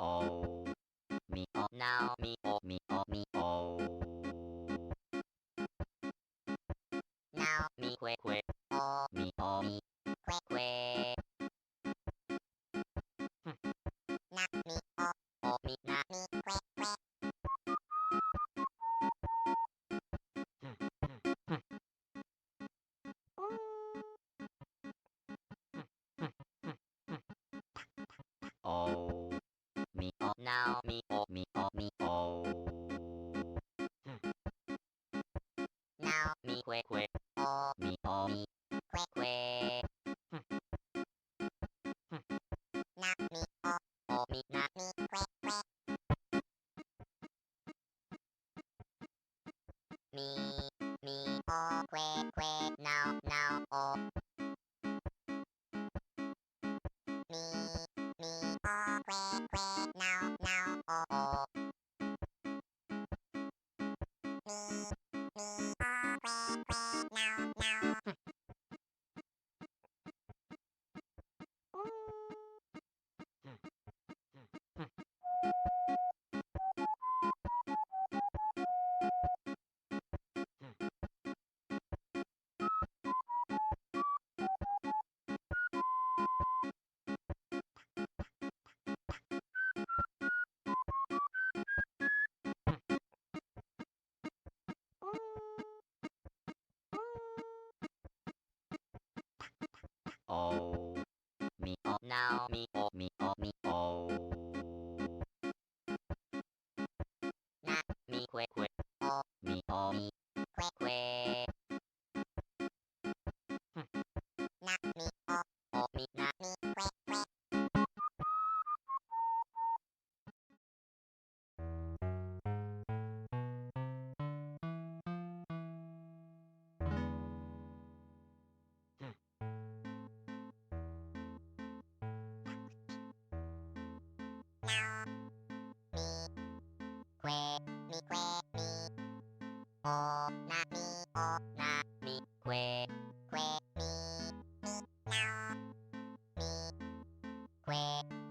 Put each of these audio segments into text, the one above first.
o mi o now mi o mi o mi o now mi que o mi o mi que na mi o mi na mi que o mi o now mi o mi o mi o now mi que o mi o mi que na mi o mi na mi que mi mi o que now now o mi mi o que now now o mi mi o que now now o mi o now mi o mi o mi o na mi que o mi o mi que na mi o mi na mi que now mi que mi o na mi que mi mi now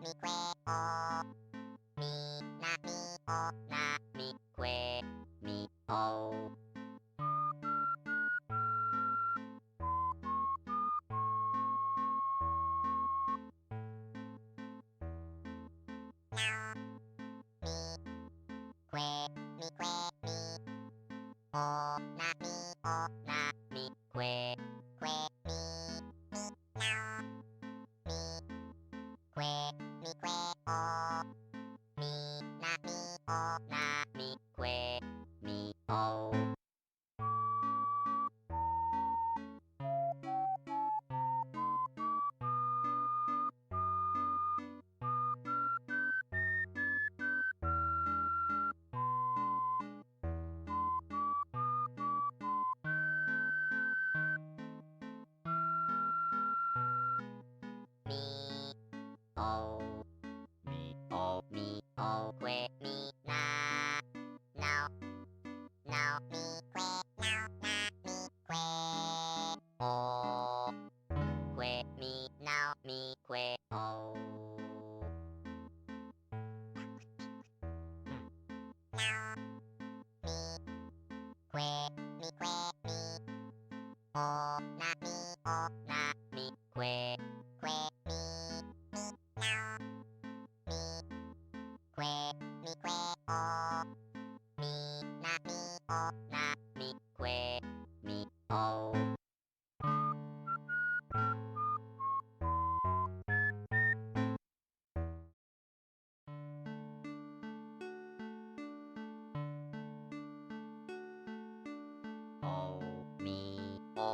mi que o mi na mi o na mi que mi o now mi que mi o na mi o na mi que mi mi now mi que o mi na mi o na mi que mi o mi o mi o que mi na now now mi que now na mi que o que mi now mi que o now mi que mi o na mi o na mi que mi mi now mi que o mi na mi o na mi que mi o o mi que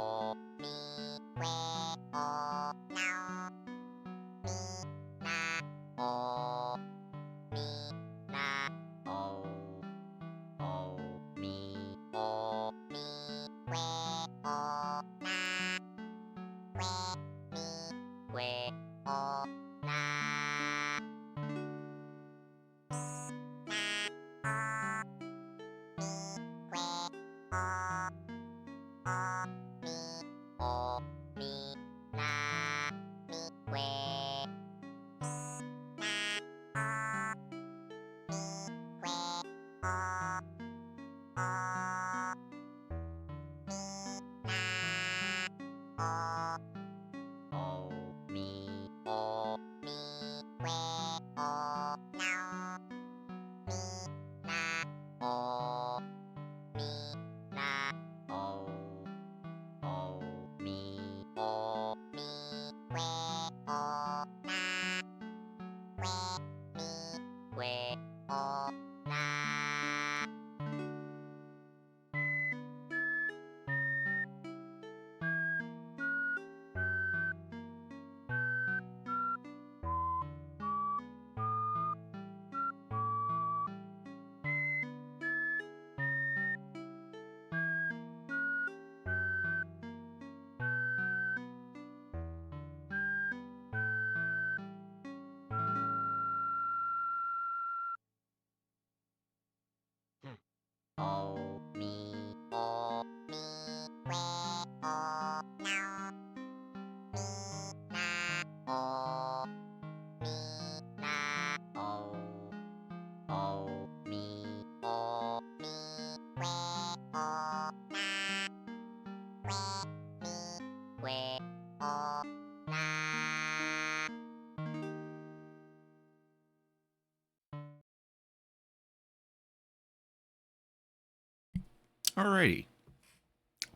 Alrighty.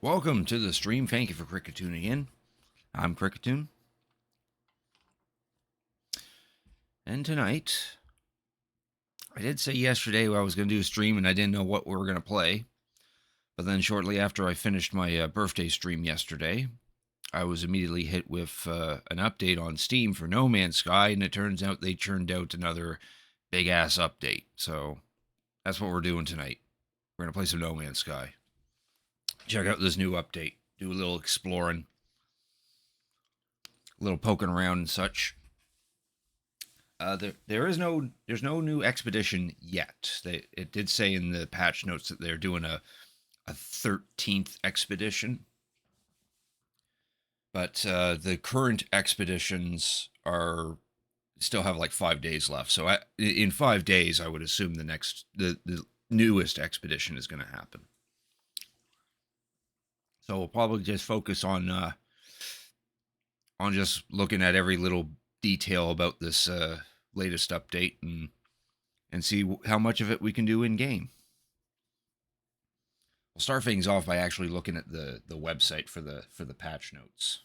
Welcome to the stream. Thank you for Cricket tuning in. I'm Cricketoon. And tonight, I did say yesterday I was going to do a stream and I didn't know what we were going to play. But then shortly after I finished my birthday stream yesterday, I was immediately hit with an update on Steam for No Man's Sky, and it turns out they churned out another big-ass update. So that's what we're doing tonight. We're going to play some No Man's Sky. Check out this new update. Do a little exploring. A little poking around and such. There's no new expedition yet. It did say in the patch notes that they're doing a 13th expedition. But the current expeditions still have like 5 days left. So in 5 days, I would assume the newest expedition is going to happen. So we'll probably just focus on just looking at every little detail about this latest update and see how much of it we can do in game. We'll start things off by actually looking at the website for the patch notes.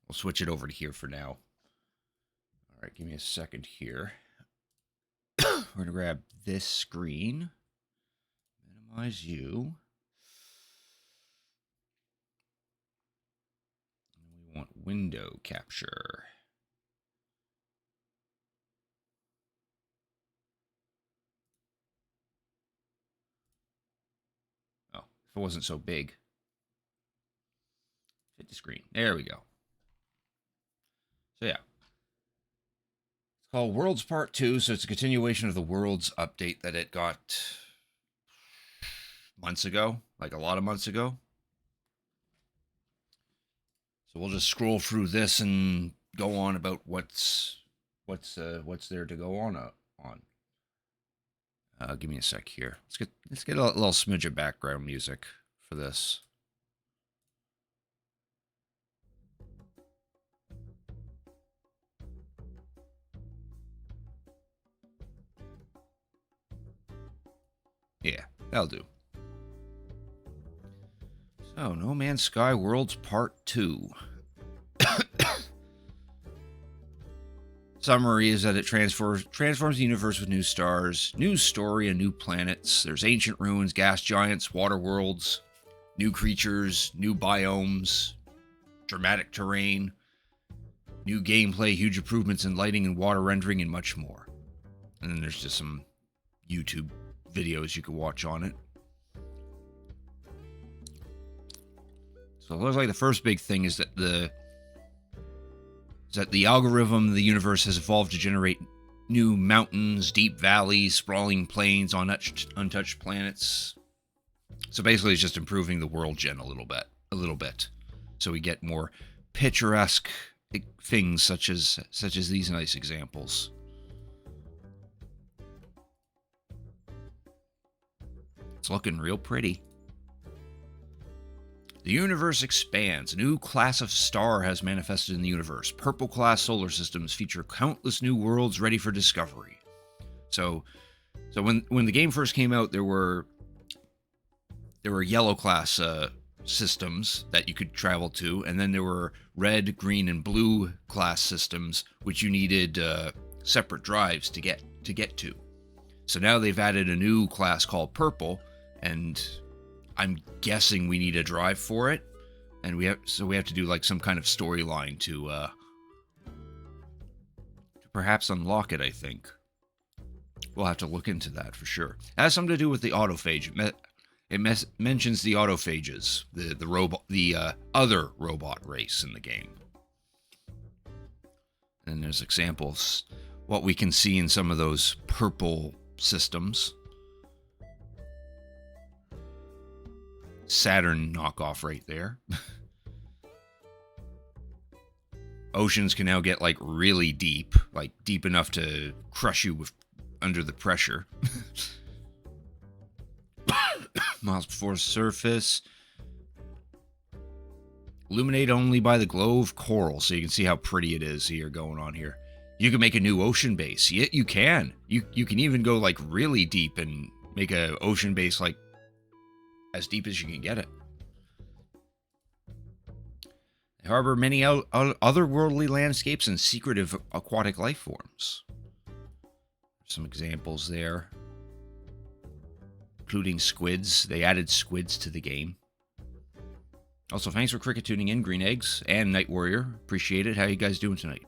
We'll switch it over to here for now. All right, give me a second here. We're going to grab this screen. Minimize you. And we want window capture. Oh, if it wasn't so big. Hit the screen. There we go. So yeah. It's called Worlds Part 2, so it's a continuation of the Worlds update that it got months ago, like a lot of months ago. So we'll just scroll through this and go on about what's there to go on. Give me a sec here. Let's get a little smidge of background music for this. Yeah, that'll do. So, No Man's Sky Worlds Part 2. Summary is that it transforms the universe with new stars, new story, and new planets. There's ancient ruins, gas giants, water worlds, new creatures, new biomes, dramatic terrain, new gameplay, huge improvements in lighting and water rendering, and much more. And then there's just some YouTube videos you can watch on it. So it looks like the first big thing is that the algorithm of the universe has evolved to generate new mountains, deep valleys, sprawling plains on untouched planets. So basically it's just improving the world gen a little bit. So we get more picturesque things such as these nice examples. It's looking real pretty. The universe expands. A new class of star has manifested in the universe. Purple class solar systems feature countless new worlds ready for discovery. So when the game first came out, there were yellow class systems that you could travel to, and then there were red, green, and blue class systems which you needed separate drives to get to. So now they've added a new class called purple, and I'm guessing we need a drive for it, and we have to do like some kind of storyline to perhaps unlock it. I think we'll have to look into that for sure. It has something to do with the autophage. It mentions the autophages, the other robot race in the game, and there's examples what we can see in some of those purple systems. Saturn knockoff right there. Oceans can now get like really deep, like deep enough to crush you under the pressure. Miles before surface. Illuminate only by the glow of coral, so you can see how pretty it is here going on here. You can make a new ocean base. Yeah, you can. You can even go like really deep and make a ocean base like as deep as you can get it. They harbor many otherworldly landscapes and secretive aquatic life forms. Some examples there, including squids. They added squids to the game. Also, thanks for cricket tuning in, Green Eggs and Night Warrior. Appreciate it. How you guys doing tonight?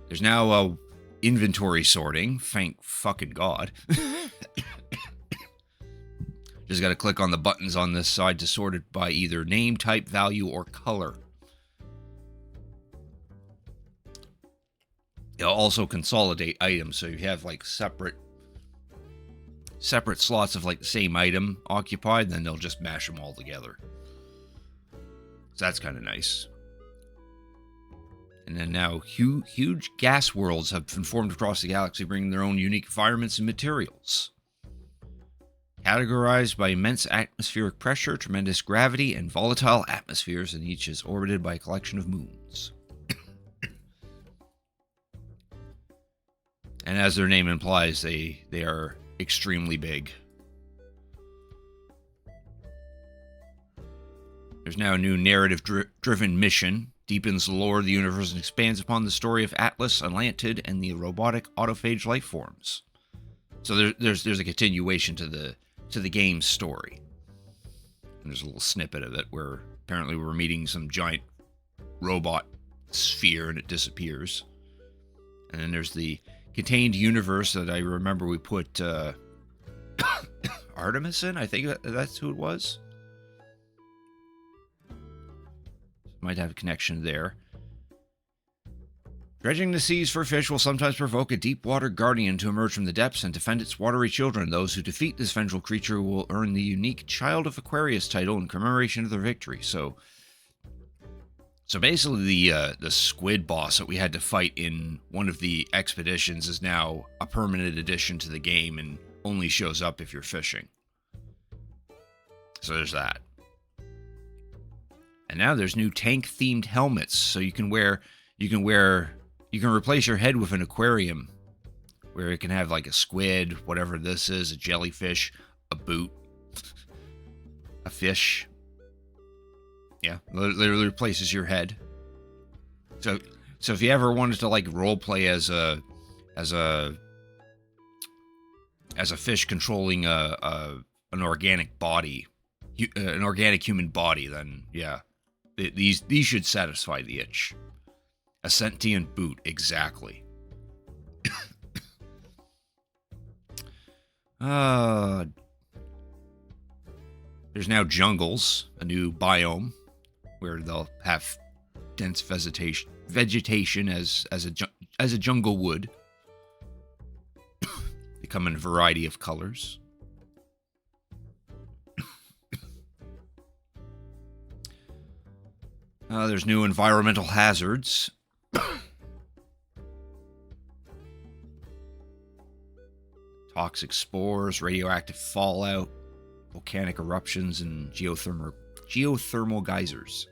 There's now inventory sorting. Thank fucking God. Just got to click on the buttons on this side to sort it by either name, type, value, or color. It'll also consolidate items, so you have like separate slots of like the same item occupied, then they'll just mash them all together. So that's kind of nice. And then now huge gas worlds have been formed across the galaxy, bringing their own unique environments and materials. Categorized by immense atmospheric pressure, tremendous gravity, and volatile atmospheres, and each is orbited by a collection of moons. And as their name implies, they are extremely big. There's now a new narrative-driven mission, deepens the lore of the universe, and expands upon the story of Atlas, Atlantid, and the robotic autophage life forms. So there's a continuation to the game's story. And there's a little snippet of it where apparently we're meeting some giant robot sphere and it disappears. And then there's the contained universe that I remember we put Artemis in. I think that's who it was. Might have a connection there. Dredging the seas for fish will sometimes provoke a deep water guardian to emerge from the depths and defend its watery children. Those who defeat this vengeful creature will earn the unique Child of Aquarius title in commemoration of their victory. So basically the squid boss that we had to fight in one of the expeditions is now a permanent addition to the game and only shows up if you're fishing. So there's that. And now there's new tank-themed helmets, so you can replace your head with an aquarium, where it can have like a squid, whatever this is, a jellyfish, a boot, a fish. Yeah, literally replaces your head. So if you ever wanted to like role play as a fish controlling an organic body, an organic human body, then yeah. These should satisfy the itch. A sentient boot, exactly. There's now jungles, a new biome, where they'll have dense vegetation as a jungle would. They come in a variety of colors. There's new environmental hazards. Toxic spores, radioactive fallout, volcanic eruptions, and geothermal geysers.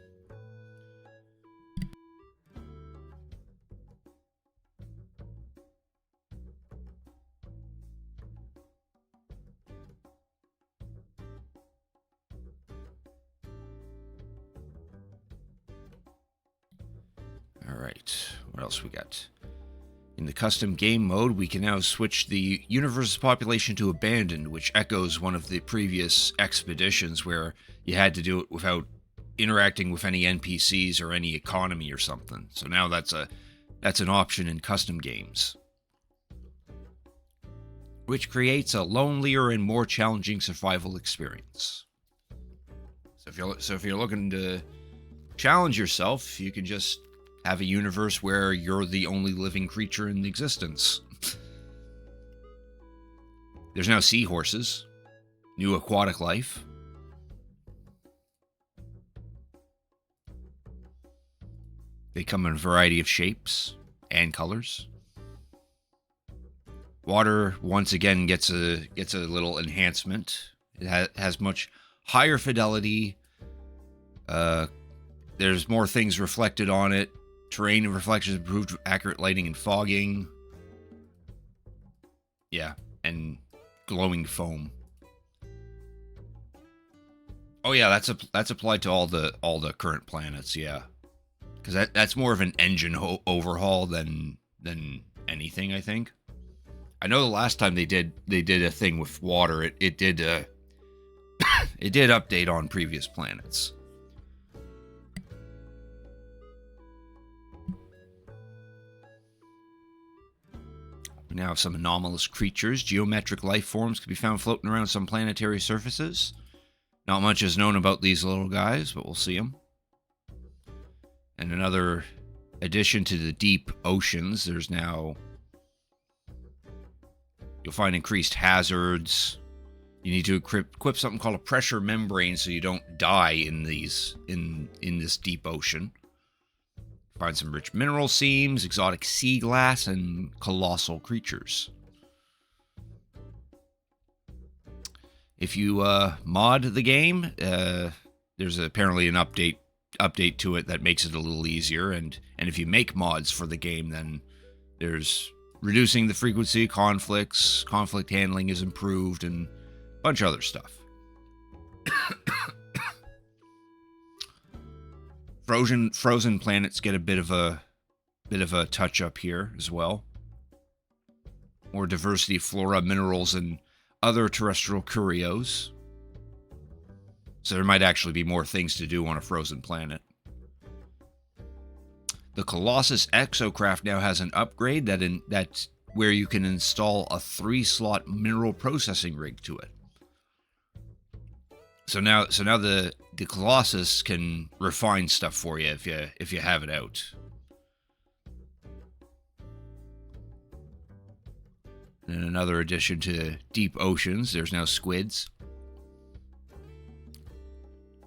Alright, what else we got? In the custom game mode, we can now switch the universe's population to abandoned, which echoes one of the previous expeditions where you had to do it without interacting with any NPCs or any economy or something. So now that's an option in custom games, which creates a lonelier and more challenging survival experience. So if you're looking to challenge yourself, you can just have a universe where you're the only living creature in existence. There's now seahorses, new aquatic life. They come in a variety of shapes and colors. Water once again gets a little enhancement. It has much higher fidelity. There's more things reflected on it. Terrain and reflections improved with accurate lighting and fogging. Yeah, and glowing foam. Oh yeah, that's applied to all the current planets. Yeah, because that's more of an engine overhaul than anything. I think. I know the last time they did a thing with water. It did it did update on previous planets. We now have some anomalous creatures. Geometric life forms can be found floating around some planetary surfaces. Not much is known about these little guys, but we'll see them. And another addition to the deep oceans, there's now... You'll find increased hazards. You need to equip something called a pressure membrane so you don't die in these in this deep ocean. Find some rich mineral seams, exotic sea glass, and colossal creatures. If you mod the game, there's apparently an update to it that makes it a little easier. And if you make mods for the game, then there's reducing the frequency of conflicts, conflict handling is improved, and a bunch of other stuff. Frozen planets get a bit of a touch up here as well. More diversity of flora, minerals, and other terrestrial curios. So there might actually be more things to do on a frozen planet. The Colossus Exocraft now has an upgrade that's where you can install a 3-slot mineral processing rig to it. So now the Colossus can refine stuff for you if you have it out. And another addition to deep oceans, there's now squids.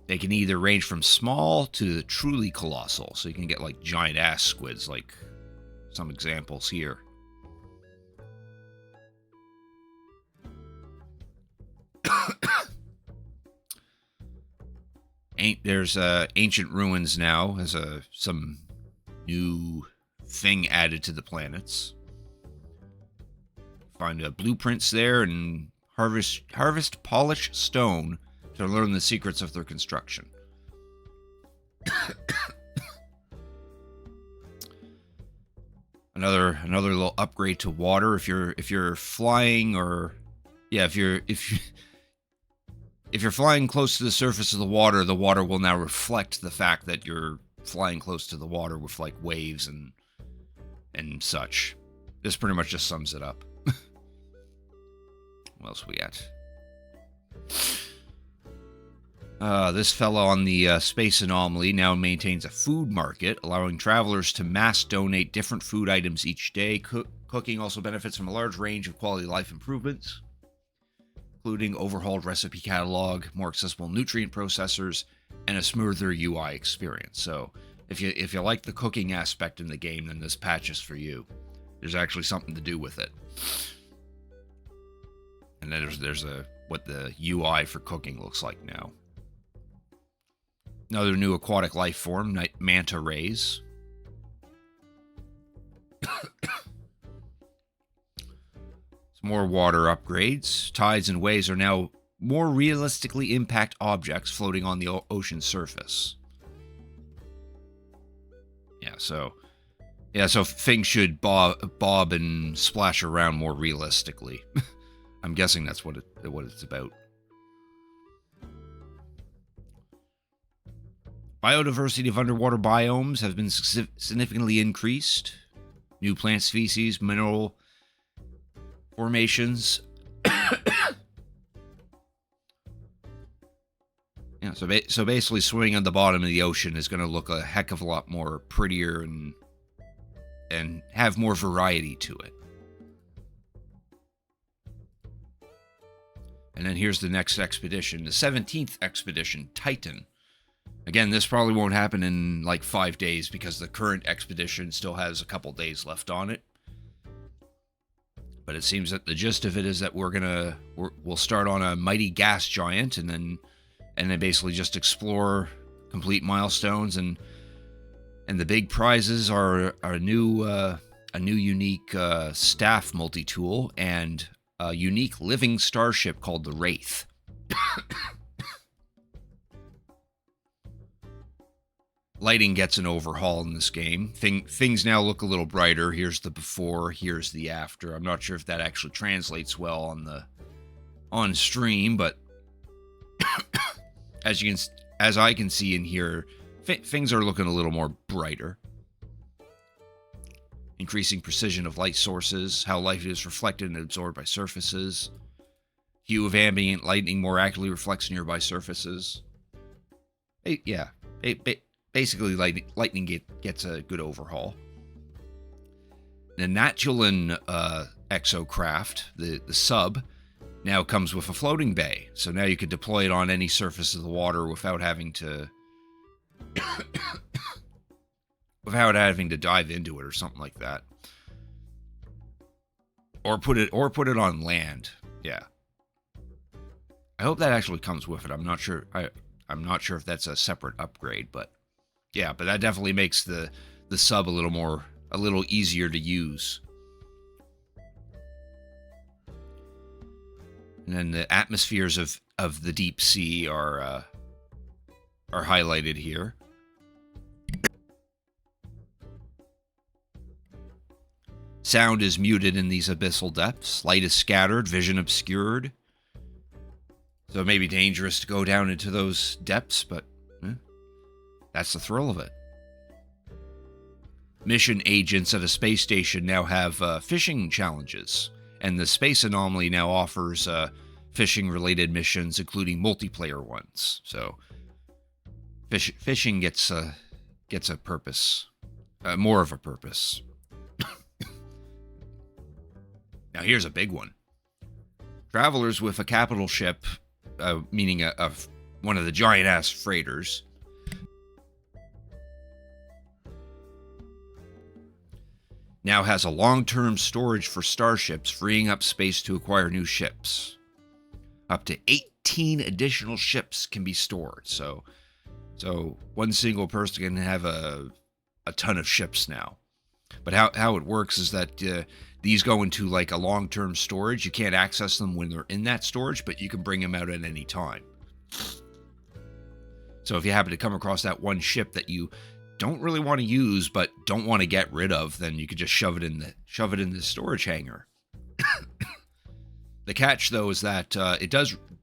They can either range from small to truly colossal, so you can get like giant ass squids, like some examples here. There's ancient ruins now as some new thing added to the planets. Find blueprints there and harvest polished stone to learn the secrets of their construction. Another little upgrade to water. If you're flying, or yeah, if you're flying close to the surface of the water will now reflect the fact that you're flying close to the water with like waves and such. This pretty much just sums it up. What else we got? This fella on the Space Anomaly now maintains a food market, allowing travelers to mass donate different food items each day. Cooking also benefits from a large range of quality of life improvements, including overhauled recipe catalog, more accessible nutrient processors, and a smoother UI experience. So if you like the cooking aspect in the game, then this patch is for you. There's actually something to do with it. And then there's what the UI for cooking looks like now. Another new aquatic life form, manta rays. Some more water upgrades. Tides and waves are now more realistically impact objects floating on the ocean surface. So things should bob and splash around more realistically. I'm guessing that's what it's about. Biodiversity of underwater biomes has been significantly increased. New plant species, mineral formations. So basically swimming on the bottom of the ocean is going to look a heck of a lot more prettier and have more variety to it. And then here's the next expedition, the 17th expedition, Titan. Again, this probably won't happen in like 5 days because the current expedition still has a couple days left on it. But it seems that the gist of it is that we'll start on a mighty gas giant and then basically just explore, complete milestones, and the big prizes are a new unique staff multi-tool and a unique living starship called the Wraith. Lighting gets an overhaul in this game. Things now look a little brighter. Here's the before, here's the after. I'm not sure if that actually translates well on stream, but as I can see in here, things are looking a little more brighter. Increasing precision of light sources, how light is reflected and absorbed by surfaces. Hue of ambient lighting more accurately reflects nearby surfaces. Basically, lightning gets a good overhaul. The Natulan exocraft, the sub, now comes with a floating bay. So now you could deploy it on any surface of the water without having to dive into it or something like that. Or put it on land. Yeah. I hope that actually comes with it. I'm not sure. I'm not sure if that's a separate upgrade, but yeah, but that definitely makes the sub a little easier to use. And then the atmospheres of the deep sea are highlighted here. Sound is muted in these abyssal depths. Light is scattered, vision obscured. So it may be dangerous to go down into those depths, but that's the thrill of it. Mission agents at a space station now have fishing challenges, and the Space Anomaly now offers fishing-related missions, including multiplayer ones. So fishing gets a purpose, more of a purpose. Now here's a big one. Travelers with a capital ship, meaning one of the giant-ass freighters, now has a long-term storage for starships, freeing up space to acquire new ships. Up to 18 additional ships can be stored. So one single person can have a ton of ships now. But how it works is that these go into like a long-term storage. You can't access them when they're in that storage, but you can bring them out at any time. So if you happen to come across that one ship that you don't really want to use but don't want to get rid of, then you could just shove it in the storage hangar. The catch though is that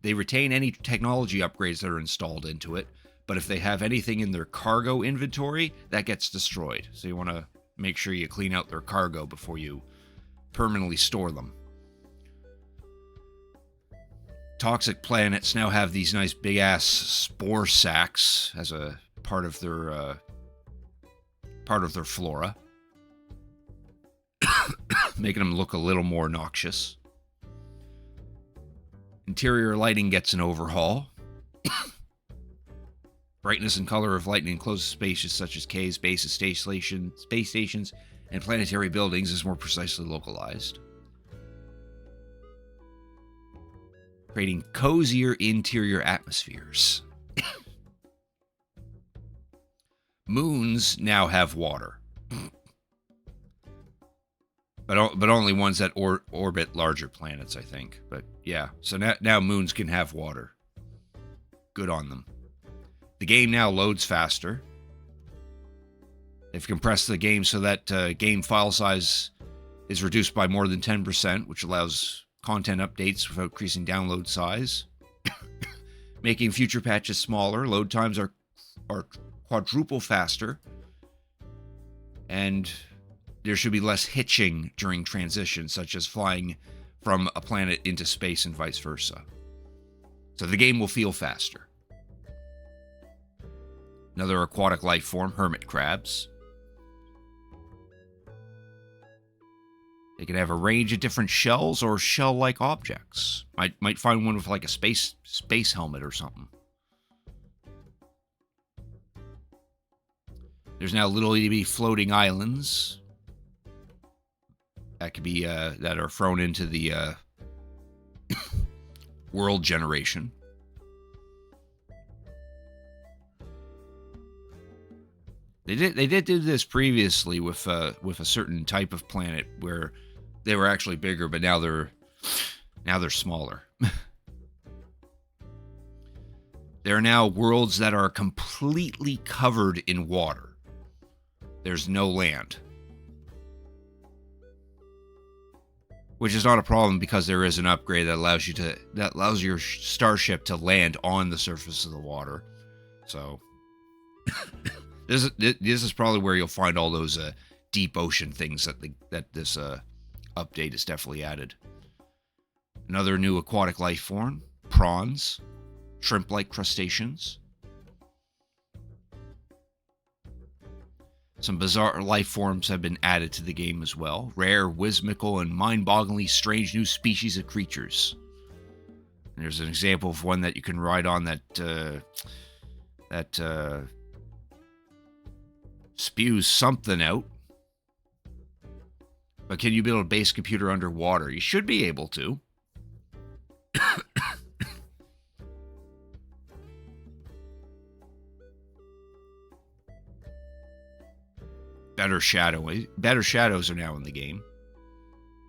they retain any technology upgrades that are installed into it, but if they have anything in their cargo inventory, that gets destroyed. So you want to make sure you clean out their cargo before you permanently store them. Toxic planets now have these nice big ass spore sacs as a part of their flora, making them look a little more noxious. Interior lighting gets an overhaul. Brightness and color of light in enclosed spaces such as caves, bases, space stations, and planetary buildings is more precisely localized, creating cozier interior atmospheres. Moons now have water, but only ones that orbit larger planets, I think. But yeah, so now moons can have water. Good on them. The game now loads faster. They've compressed the game so that game file size is reduced by more than 10%, which allows content updates without increasing download size. Making future patches smaller. Load times are quadruple faster. And there should be less hitching during transitions, such as flying from a planet into space and vice versa. So the game will feel faster. Another aquatic life form, hermit crabs. They can have a range of different shells or shell-like objects. Might find one with like a space helmet or something. There's now little itty floating islands that could be that are thrown into the world generation. They did do this previously with a certain type of planet where they were actually bigger, but now Now they're smaller. There are now worlds that are completely covered in water. There's no land. Which is not a problem because there is an upgrade that allows your starship to land on the surface of the water. So this is probably where you'll find all those deep ocean things that this update is definitely added. Another new aquatic life form, prawns, shrimp-like crustaceans. Some bizarre life forms have been added to the game as well. Rare, whimsical, and mind-bogglingly strange new species of creatures. And there's an example of one that you can ride on that spews something out. But can you build a base computer underwater? You should be able to. Better shadows are now in the game,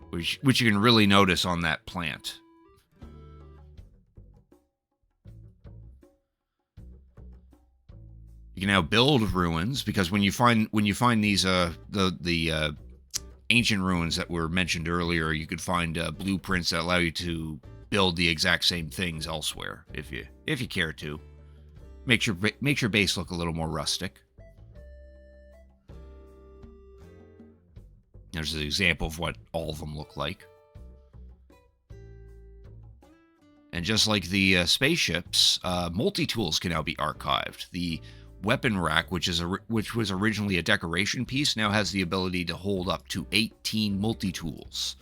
which you can really notice on that plant. You can now build ruins because when you find these the ancient ruins that were mentioned earlier, you could find blueprints that allow you to build the exact same things elsewhere if you care to. Makes your base look a little more rustic. There's an example of what all of them look like. And just like the spaceships, multi-tools can now be archived. The weapon rack, which was originally a decoration piece, now has the ability to hold up to 18 multi-tools.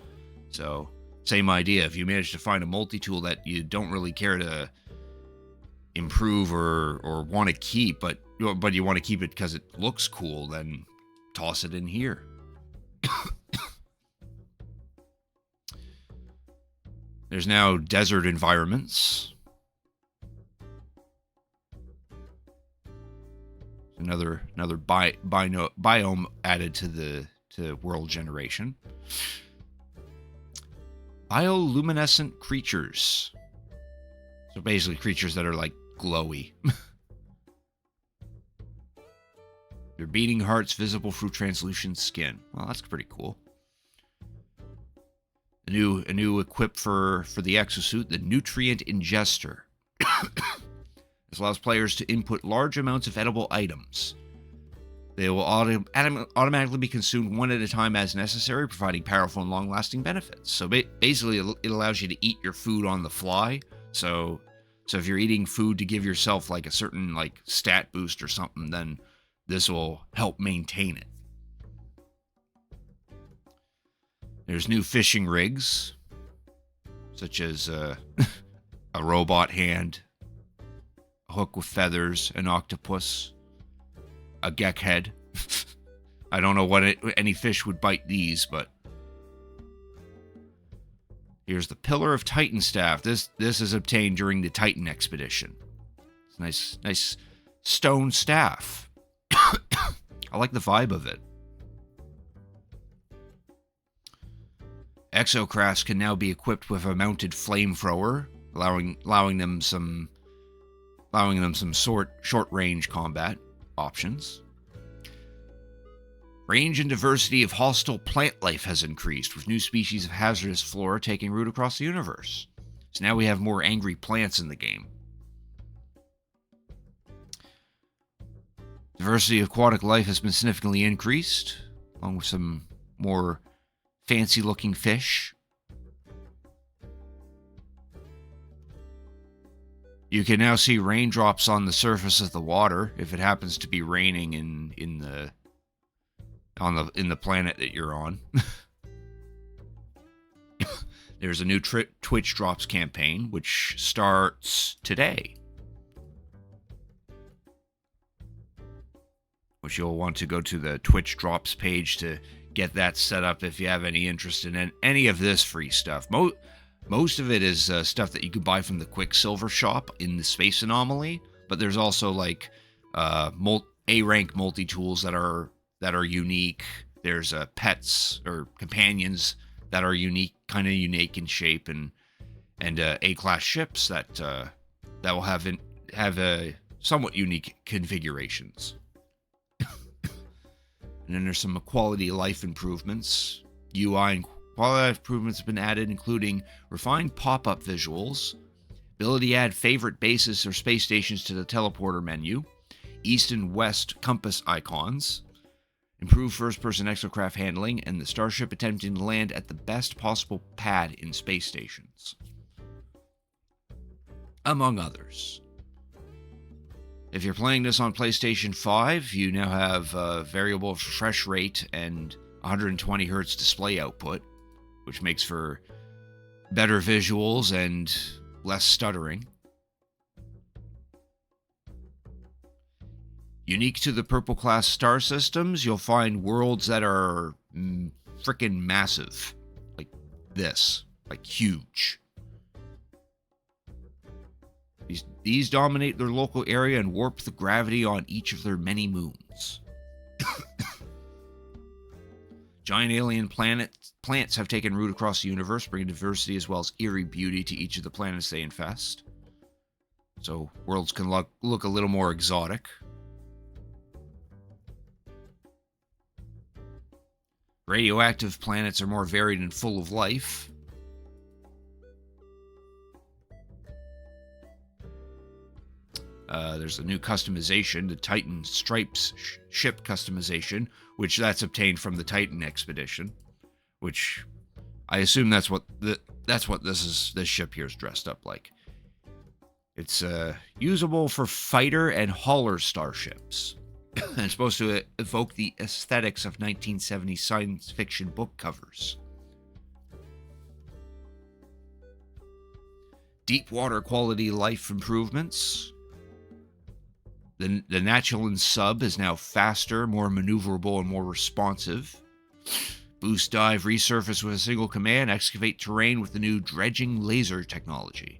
So, same idea. If you manage to find a multi-tool that you don't really care to improve or want to keep, but you want to keep it because it looks cool, then toss it in here. There's now desert environments. Another biome added to world generation. Bioluminescent creatures. So basically creatures that are like glowy. Their beating hearts visible through translucent skin. Well, that's pretty cool. A new equip for the exosuit, the Nutrient Ingester. This allows players to input large amounts of edible items. They will automatically be consumed one at a time as necessary, providing powerful and long-lasting benefits. So basically, it allows you to eat your food on the fly. So if you're eating food to give yourself like a certain like stat boost or something, then this will help maintain it. There's new fishing rigs, such as a robot hand, a hook with feathers, an octopus, a gek head. I don't know what any fish would bite these, but here's the Pillar of Titan staff. This is obtained during the Titan expedition. It's a nice stone staff. I like the vibe of it. Exocrafts can now be equipped with a mounted flamethrower, allowing them some short-range combat options. Range and diversity of hostile plant life has increased, with new species of hazardous flora taking root across the universe. So now we have more angry plants in the game. Diversity of aquatic life has been significantly increased, along with some more fancy-looking fish. You can now see raindrops on the surface of the water if it happens to be raining in the planet that you're on. There's a new Twitch Drops campaign, which starts today, which you'll want to go to the Twitch Drops page to get that set up if you have any interest in any of this free stuff. Most of it is stuff that you could buy from the Quicksilver shop in the Space Anomaly, but there's also like A-rank multi-tools that are unique. There's pets or companions that are kind of unique in shape, and and A-class ships that will have somewhat unique configurations. And then there's some quality of life improvements. UI and quality of life improvements have been added, including refined pop-up visuals, ability to add favorite bases or space stations to the teleporter menu, east and west compass icons, improved first-person exocraft handling, and the starship attempting to land at the best possible pad in space stations, among others. If you're playing this on PlayStation 5, you now have variable refresh rate and 120 Hz display output, which makes for better visuals and less stuttering. Unique to the Purple class star systems, you'll find worlds that are freaking massive. Like this. Like huge. These dominate their local area and warp the gravity on each of their many moons. Giant alien plants have taken root across the universe, bringing diversity as well as eerie beauty to each of the planets they infest. So worlds can look a little more exotic. Radioactive planets are more varied and full of life. There's a new customization, the Titan Stripes ship customization, which that's obtained from the Titan expedition, which I assume that's what this ship here is dressed up like. It's usable for fighter and hauler starships. And it's supposed to evoke the aesthetics of 1970 science fiction book covers. Deep water quality life improvements. The Natulan sub is now faster, more maneuverable, and more responsive. Boost dive resurface with a single command. Excavate terrain with the new dredging laser technology.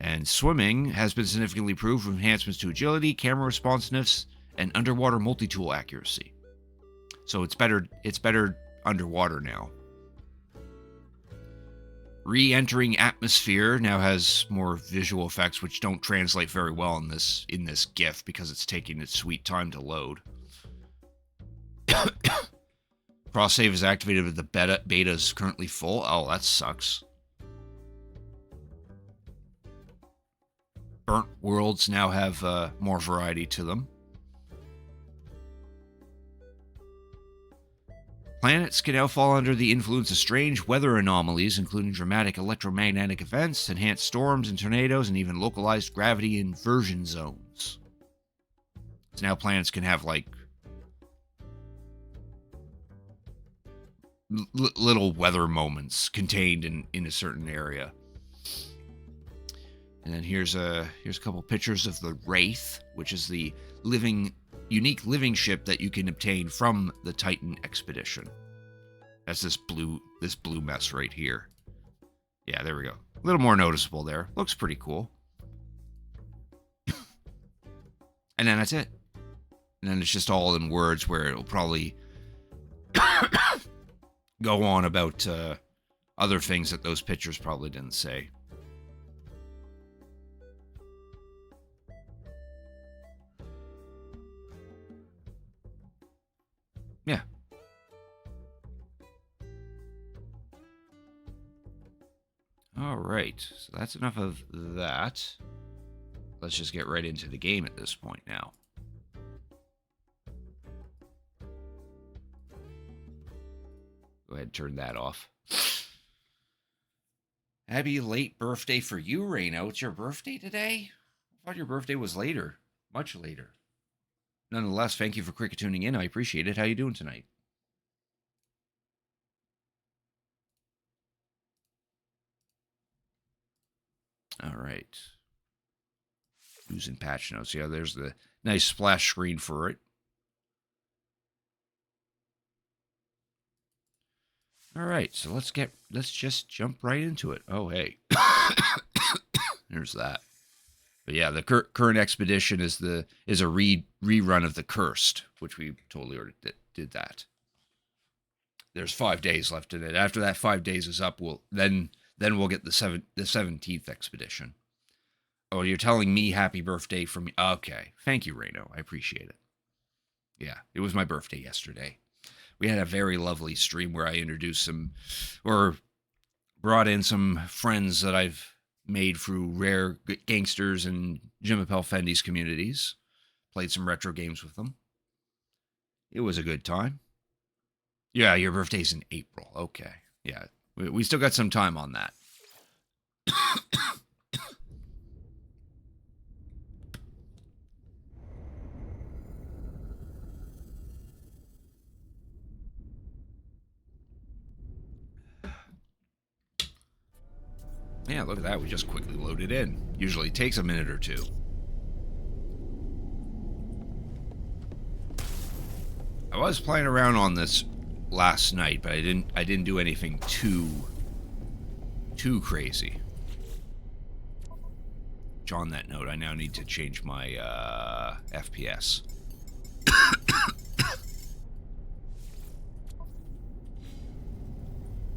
And swimming has been significantly improved with enhancements to agility, camera responsiveness, and underwater multi-tool accuracy. So it's better underwater now. Re-entering atmosphere now has more visual effects, which don't translate very well in this GIF because it's taking its sweet time to load. Cross save is activated, but the beta is currently full. Oh, that sucks. Burnt worlds now have more variety to them. Planets can now fall under the influence of strange weather anomalies, including dramatic electromagnetic events, enhanced storms and tornadoes, and even localized gravity inversion zones. So now planets can have, like, little weather moments contained in a certain area. And then here's a couple pictures of the Wraith, which is the unique living ship that you can obtain from the Titan expedition. That's this blue mess right here. Yeah, there we go. A little more noticeable there. Looks pretty cool. And then that's it. And then it's just all in words where it'll probably go on about other things that those pictures probably didn't say. Yeah. All right. So that's enough of that. Let's just get right into the game at this point now. Go ahead and turn that off. Happy late birthday for you, Reno. It's your birthday today? I thought your birthday was later. Much later. Nonetheless, thank you for cricket tuning in. I appreciate it. How you doing tonight? All right. News and patch notes. Yeah, there's the nice splash screen for it. All right, so let's just jump right into it. Oh, hey. There's that. But yeah, the current expedition is a rerun of the Cursed, which we totally already did that. There's 5 days left in it. After that 5 days is up, then Then we'll get the 17th expedition. Oh, you're telling me happy birthday from me? Okay. Thank you, Reno. I appreciate it. Yeah, it was my birthday yesterday. We had a very lovely stream where I introduced some, or brought in some friends that I've made through Rare Gangsters and Jim Appel Fendy's communities. Played some retro games with them. It was a good time. Yeah, your birthday's in April. Okay. Yeah, we still got some time on that. Yeah, look at that. We just quickly loaded in. Usually takes a minute or two. I was playing around on this last night, but I didn't do anything too crazy. On that note, I now need to change my FPS.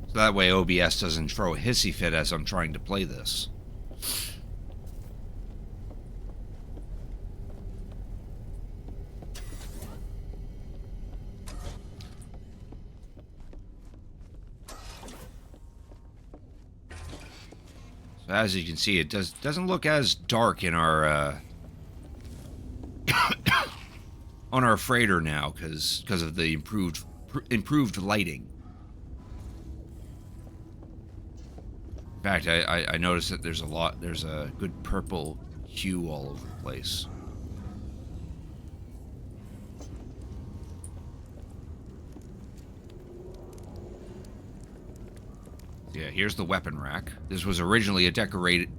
So that way OBS doesn't throw a hissy fit as I'm trying to play this. So as you can see, it doesn't look as dark in our on our freighter now because of the improved lighting. In fact, I noticed that there's a good purple hue all over the place. Yeah, here's the weapon rack. This was originally a decoration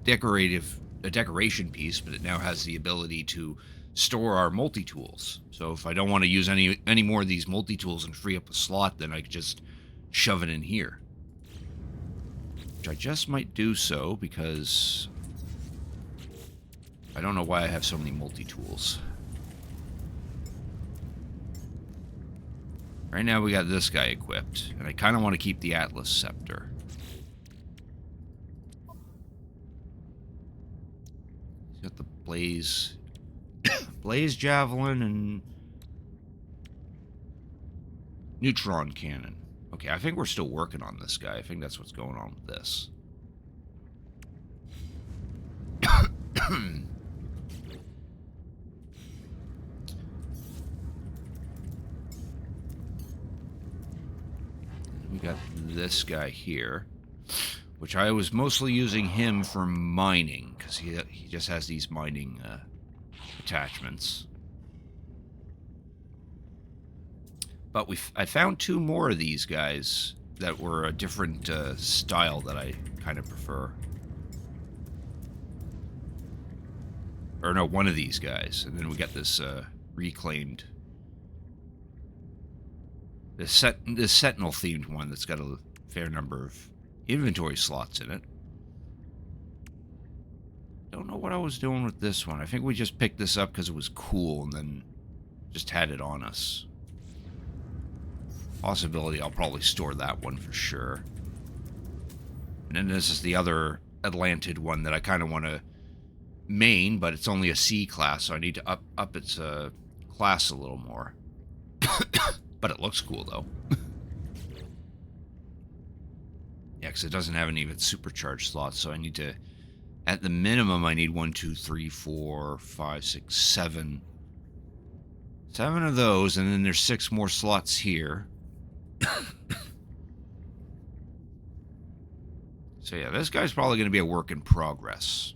piece, but it now has the ability to store our multi-tools. So if I don't want to use any more of these multi-tools and free up a slot, then I can just shove it in here. Which I just might do so because I don't know why I have so many multi-tools. Right now we got this guy equipped, and I kind of want to keep the Atlas Scepter. He's got the Blaze Javelin and Neutron Cannon. Okay, I think we're still working on this guy. I think that's what's going on with this. We got this guy here, which I was mostly using him for mining, because he just has these mining attachments. But I found two more of these guys that were a different style that I kind of prefer. Or no, one of these guys. And then we got this reclaimed... This Sentinel-themed one that's got a fair number of inventory slots in it. Don't know what I was doing with this one. I think we just picked this up because it was cool and then just had it on us. Possibility I'll probably store that one for sure. And then this is the other Atlantid one that I kind of want to main, but it's only a C class, so I need to up its class a little more. But it looks cool, though. Yeah, because it doesn't have any of its supercharged slots, so I need to... At the minimum, I need 1, 2, 3, 4, 5, 6, 7. 7 of those, and then there's 6 more slots here. So yeah, this guy's probably going to be a work in progress.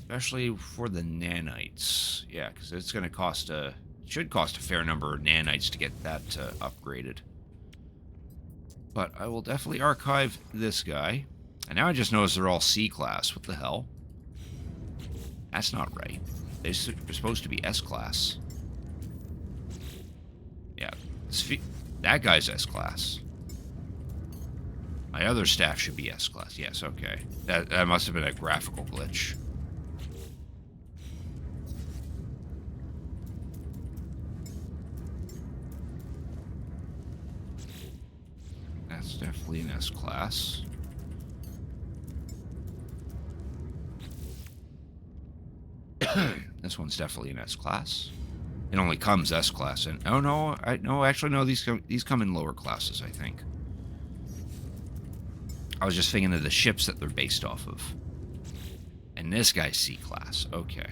Especially for the nanites. Yeah, because it's going to cost should cost a fair number of nanites to get that upgraded. But I will definitely archive this guy. And now I just noticed they're all C-class. What the hell? That's not right. They're supposed to be S-class. Yeah, that guy's S-class. My other staff should be S-class. Yes, okay. That must have been a graphical glitch. definitely an S-Class. This one's definitely an S-Class. It only comes S-Class in... Oh, no. Actually, no. These come in lower classes, I think. I was just thinking of the ships that they're based off of. And this guy's C-Class. Okay.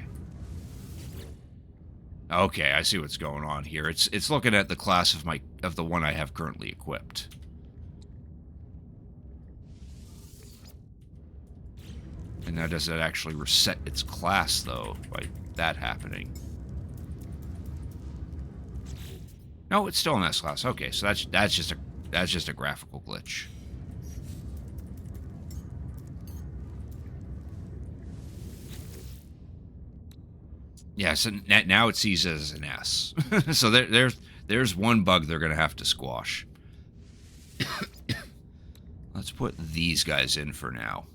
Okay, I see what's going on here. It's looking at the class of the one I have currently equipped. And now does it actually reset its class though by that happening? No, it's still an S class. Okay, so that's just a graphical glitch. Yeah, so now it sees it as an S. So there's one bug they're gonna have to squash. Let's put these guys in for now.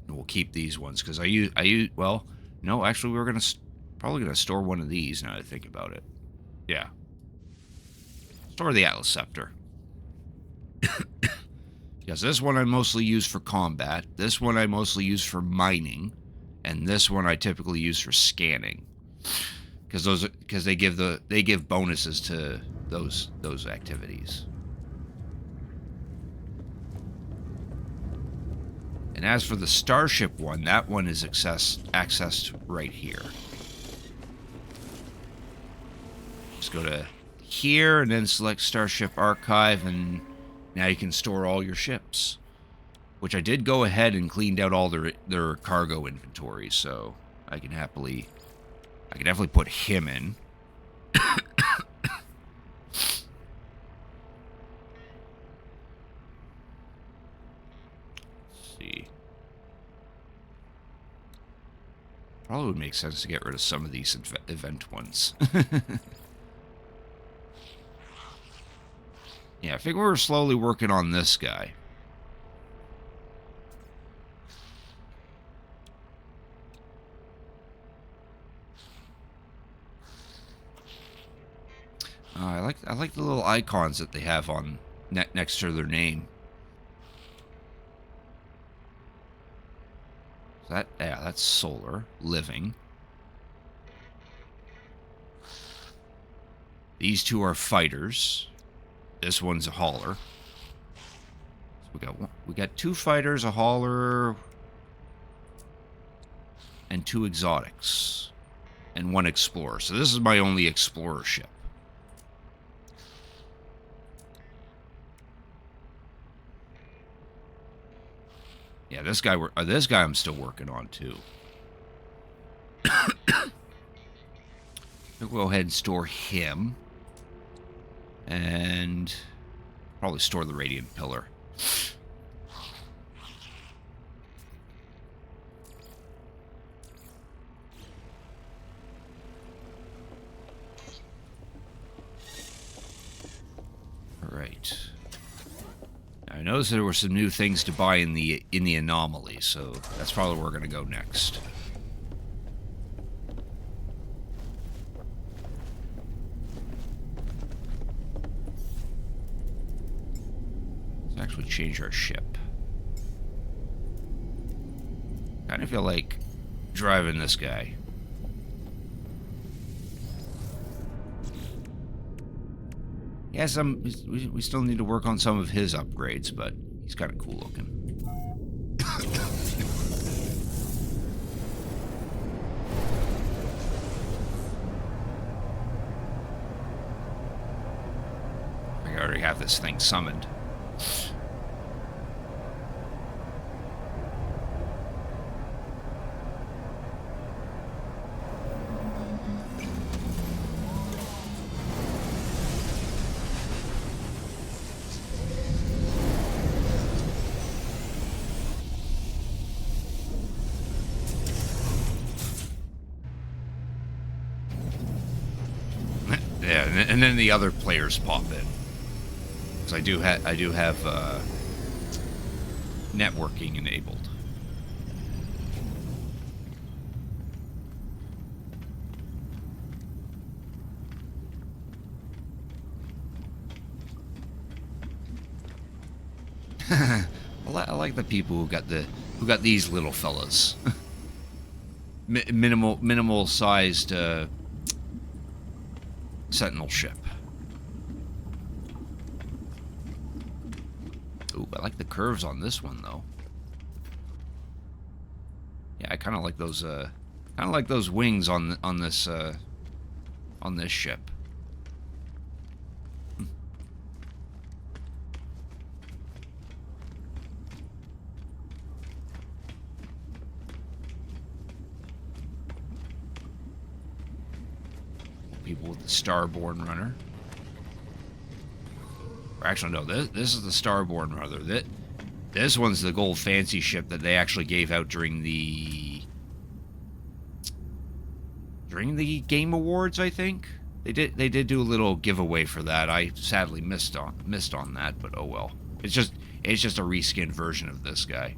And we'll keep these ones because well, no, actually we were probably gonna store one of these now that I think about it. Yeah. Store the Atlas Scepter. Because this one I mostly use for combat, this one I mostly use for mining, and this one I typically use for scanning. Because they give bonuses to those activities. And as for the Starship one, that one is accessed right here. Just go to here and then select Starship Archive, and now you can store all your ships. Which I did go ahead and cleaned out all their cargo inventory, so I can definitely put him in. See. Probably would make sense to get rid of some of these event ones. Yeah, I think we're slowly working on this guy. I like the little icons that they have on next to their name. That's solar living. These two are fighters. This one's a hauler. So we got two fighters, a hauler, and two exotics, and one explorer. So this is my only explorer ship. Yeah, this guy I'm still working on too. We'll go ahead and store him. And probably store the Radiant Pillar. Alright. I noticed there were some new things to buy in the anomaly, so that's probably where we're going to go next. Let's actually change our ship. Kind of feel like driving this guy. Yes, we still need to work on some of his upgrades, but he's kind of cool looking. I already have this thing summoned. Yeah, and then the other players pop in. Because I do have networking enabled. I like the people who got these little fellas. Minimal sized sentinel ship. Ooh, I like the curves on this one though. Yeah, I kind of like those wings on this ship. People with the Starborn runner. Or actually, no, this is the Starborn runner. This one's the gold fancy ship that they actually gave out during the Game Awards, I think. They did do a little giveaway for that. I sadly missed on that, but oh well. It's just a reskinned version of this guy.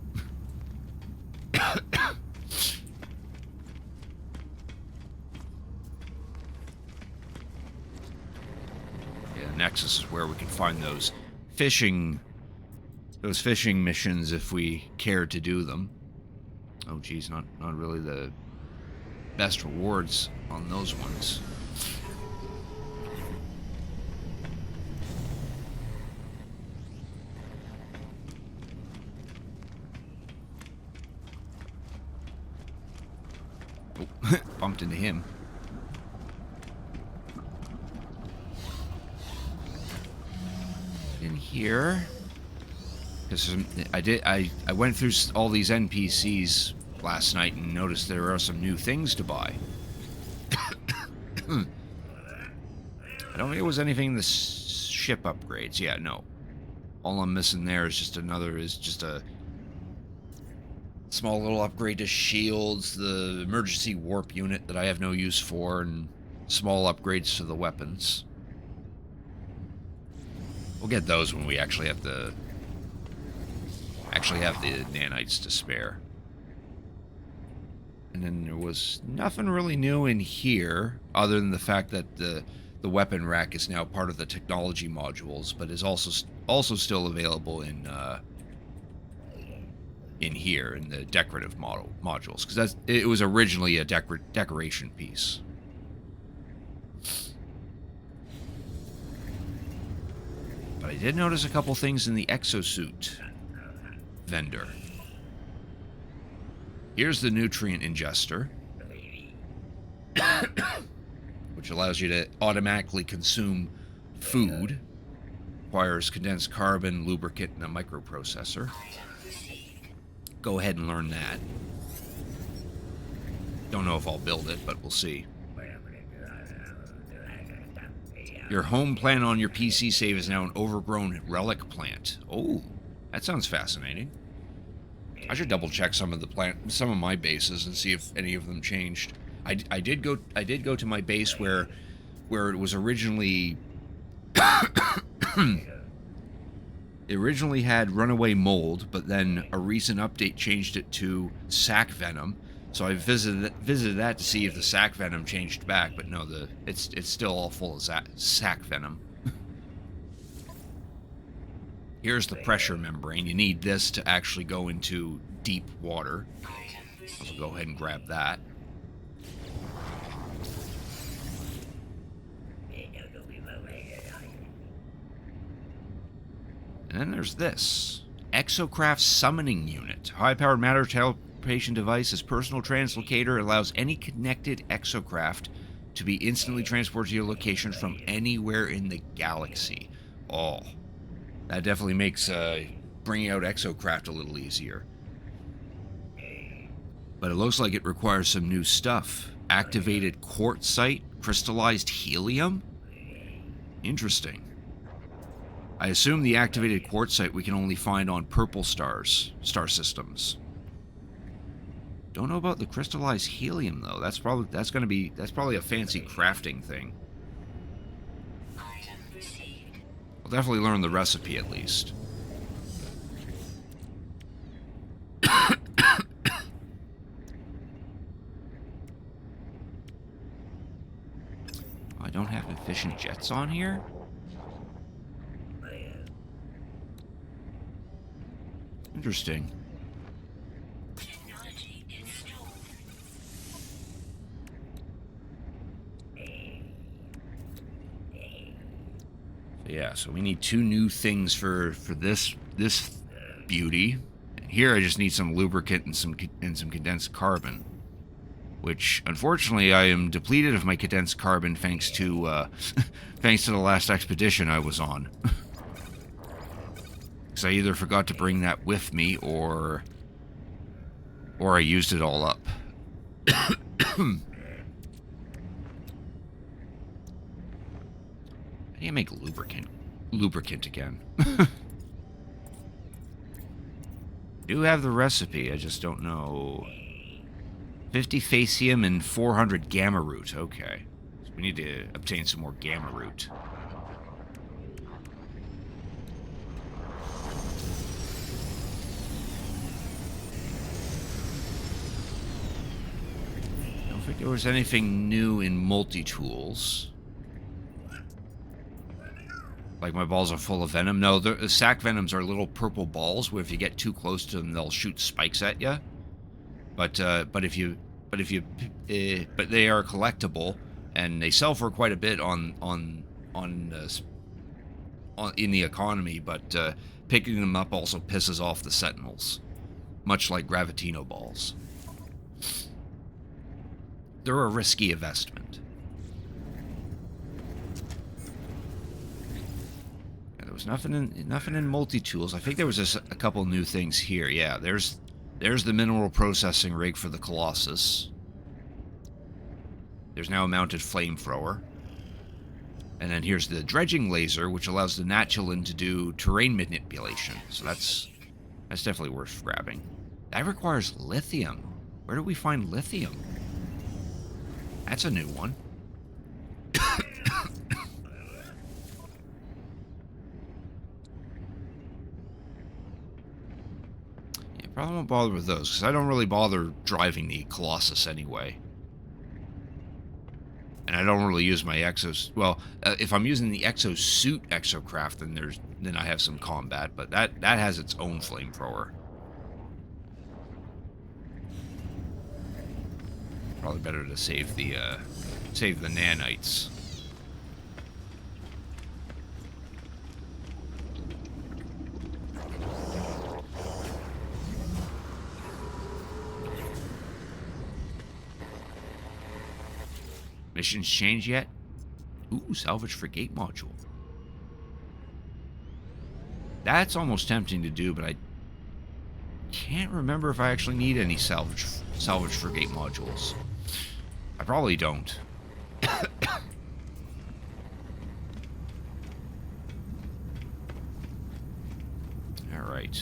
Nexus is where we can find those fishing missions if we care to do them. Oh geez, not really the best rewards on those ones. Oh, bumped into him. In here, because I went through all these NPCs last night and noticed there are some new things to buy. I don't think it was anything in the ship upgrades. Yeah, no. All I'm missing there is just a small little upgrade to shields, the emergency warp unit that I have no use for, and small upgrades to the weapons. We'll get those when we actually have the nanites to spare. And then there was nothing really new in here, other than the fact that the weapon rack is now part of the technology modules, but is also still available in here in the decorative modules, because it was originally a decoration piece. But I did notice a couple things in the exosuit vendor. Here's the nutrient ingester, which allows you to automatically consume food. Requires condensed carbon, lubricant, and a microprocessor. Go ahead and learn that. Don't know if I'll build it, but we'll see. Your home plant on your PC save is now an overgrown relic plant. Oh, that sounds fascinating. I should double check some of my bases and see if any of them changed. I did go to my base where it was originally it originally had runaway mold, but then a recent update changed it to sac venom. So I visited that to see if the sac venom changed back, but no, it's still all full of sac venom. Here's the pressure membrane. You need this to actually go into deep water. I'll go ahead and grab that. And then there's this. Exocraft Summoning Unit. High-powered matter teleportation device. This personal translocator allows any connected exocraft to be instantly transported to your location from anywhere in the galaxy. Oh, that definitely makes bringing out exocraft a little easier. But it looks like it requires some new stuff. Activated quartzite, crystallized helium? Interesting. I assume the activated quartzite we can only find on purple star systems. Don't know about the crystallized helium though. That's probably a fancy crafting thing. I'll definitely learn the recipe at least. I don't have efficient jets on here? Interesting. Yeah, so we need 2 new things for this beauty. Here I just need some lubricant and some condensed carbon, which unfortunately I am depleted of my condensed carbon thanks to thanks to the last expedition I was on. Because I either forgot to bring that with me or I used it all up. I need to make lubricant again. Do have the recipe, I just don't know. 50 Facium and 400 Gamma Root. Okay. So we need to obtain some more Gamma Root. I don't think there was anything new in multi-tools. Like my balls are full of venom. No, the sac venoms are little purple balls where if you get too close to them, they'll shoot spikes at you. But they are collectible, and they sell for quite a bit in the economy. But picking them up also pisses off the sentinels, much like Gravitino balls. They're a risky investment. Nothing in multi-tools. I think there was just a couple new things here. Yeah, there's the mineral processing rig for the Colossus. There's now a mounted flamethrower. And then here's the dredging laser, which allows the Natulin to do terrain manipulation. So that's definitely worth grabbing. That requires lithium. Where do we find lithium? That's a new one. Probably won't bother with those, because I don't really bother driving the Colossus anyway. And I don't really use my exos... Well, if I'm using the exosuit exocraft, then I have some combat, but that has its own flamethrower. Probably better to save the nanites. Missions change yet? Ooh, salvage frigate module. That's almost tempting to do, but I can't remember if I actually need any salvage frigate modules. I probably don't. All right.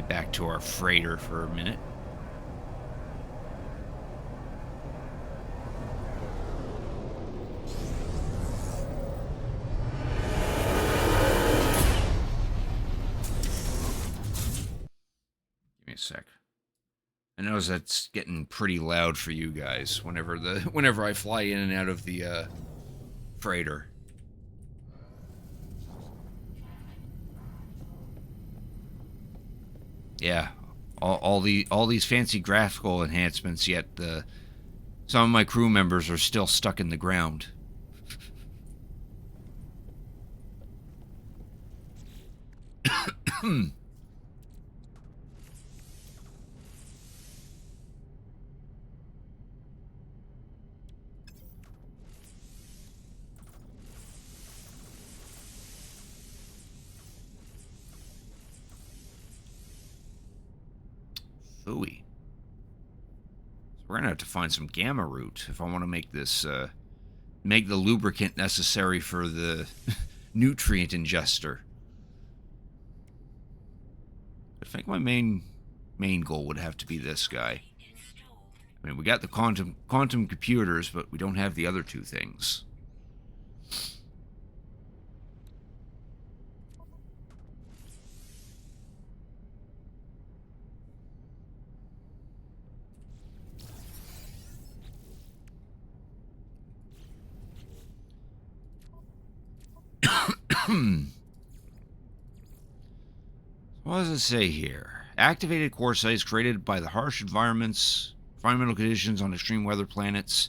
Back to our freighter for a minute. Give me a sec. I know that's getting pretty loud for you guys whenever I fly in and out of the freighter. Yeah, all these fancy graphical enhancements, yet some of my crew members are still stuck in the ground. Phooey. So we're gonna have to find some Gamma Root if I want to make this, make the lubricant necessary for the nutrient ingester. I think my main goal would have to be this guy. I mean, we got the quantum computers, but we don't have the other two things. What does it say here? Activated quartzites created by the harsh environmental conditions on extreme weather planets.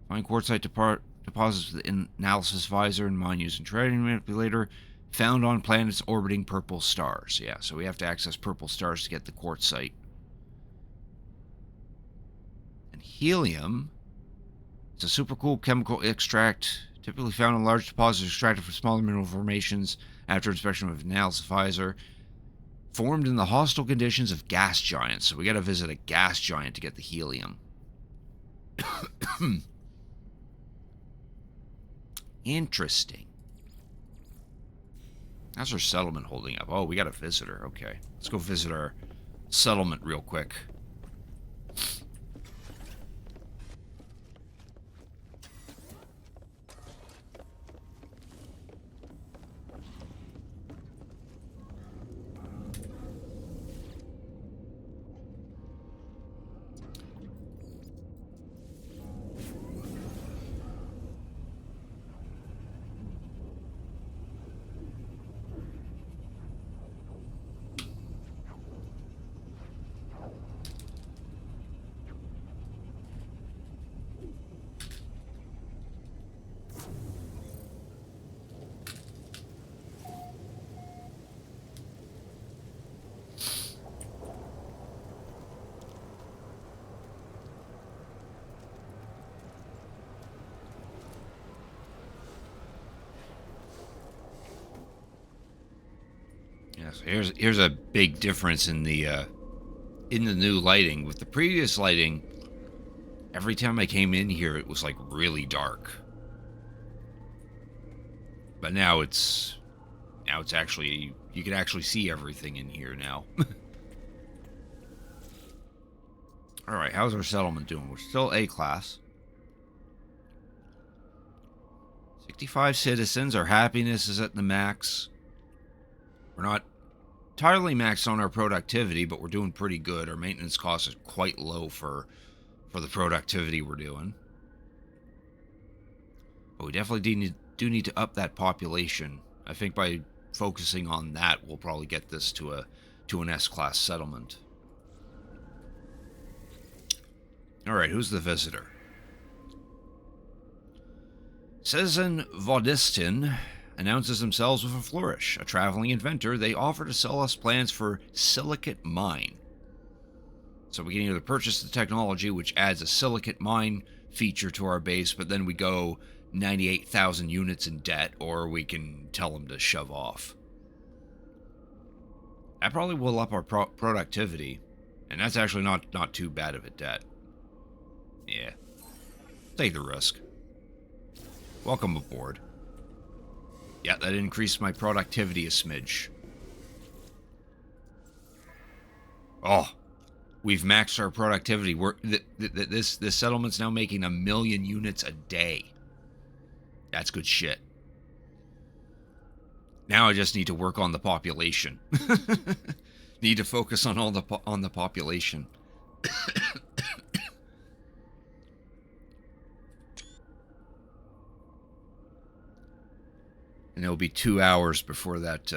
Find quartzite deposits with the analysis visor and mine using trading manipulator found on planets orbiting purple stars. Yeah, so we have to access purple stars to get the quartzite. And helium. It's a super cool chemical extract typically found in large deposits extracted from smaller mineral formations after inspection of an analysis visor. Formed in the hostile conditions of gas giants. So we got to visit a gas giant to get the helium. Interesting. How's our settlement holding up? Oh, we got a visitor. Okay. Let's go visit our settlement real quick. So here's a big difference in the new lighting. With the previous lighting, every time I came in here, it was like really dark. But now it's actually, you can actually see everything in here now. All right, how's our settlement doing? We're still A class. 65 citizens. Our happiness is at the max. We're not entirely maxed on our productivity, but we're doing pretty good. Our maintenance cost is quite low for the productivity we're doing. But we definitely do need to up that population. I think by focusing on that, we'll probably get this to an S-class settlement. All right, who's the visitor? Citizen Vodistin announces themselves with a flourish. A traveling inventor, they offer to sell us plans for silicate mine. So we can either purchase the technology, which adds a silicate mine feature to our base, but then we go 98,000 units in debt, or we can tell them to shove off. That probably will up our productivity, and that's actually not too bad of a debt. Yeah. Take the risk. Welcome aboard. Yeah, that increased my productivity a smidge. Oh, we've maxed our productivity. This settlement's now making 1 million units a day. That's good shit. Now I just need to work on the population. Need to focus on on the population. And it'll be 2 hours before that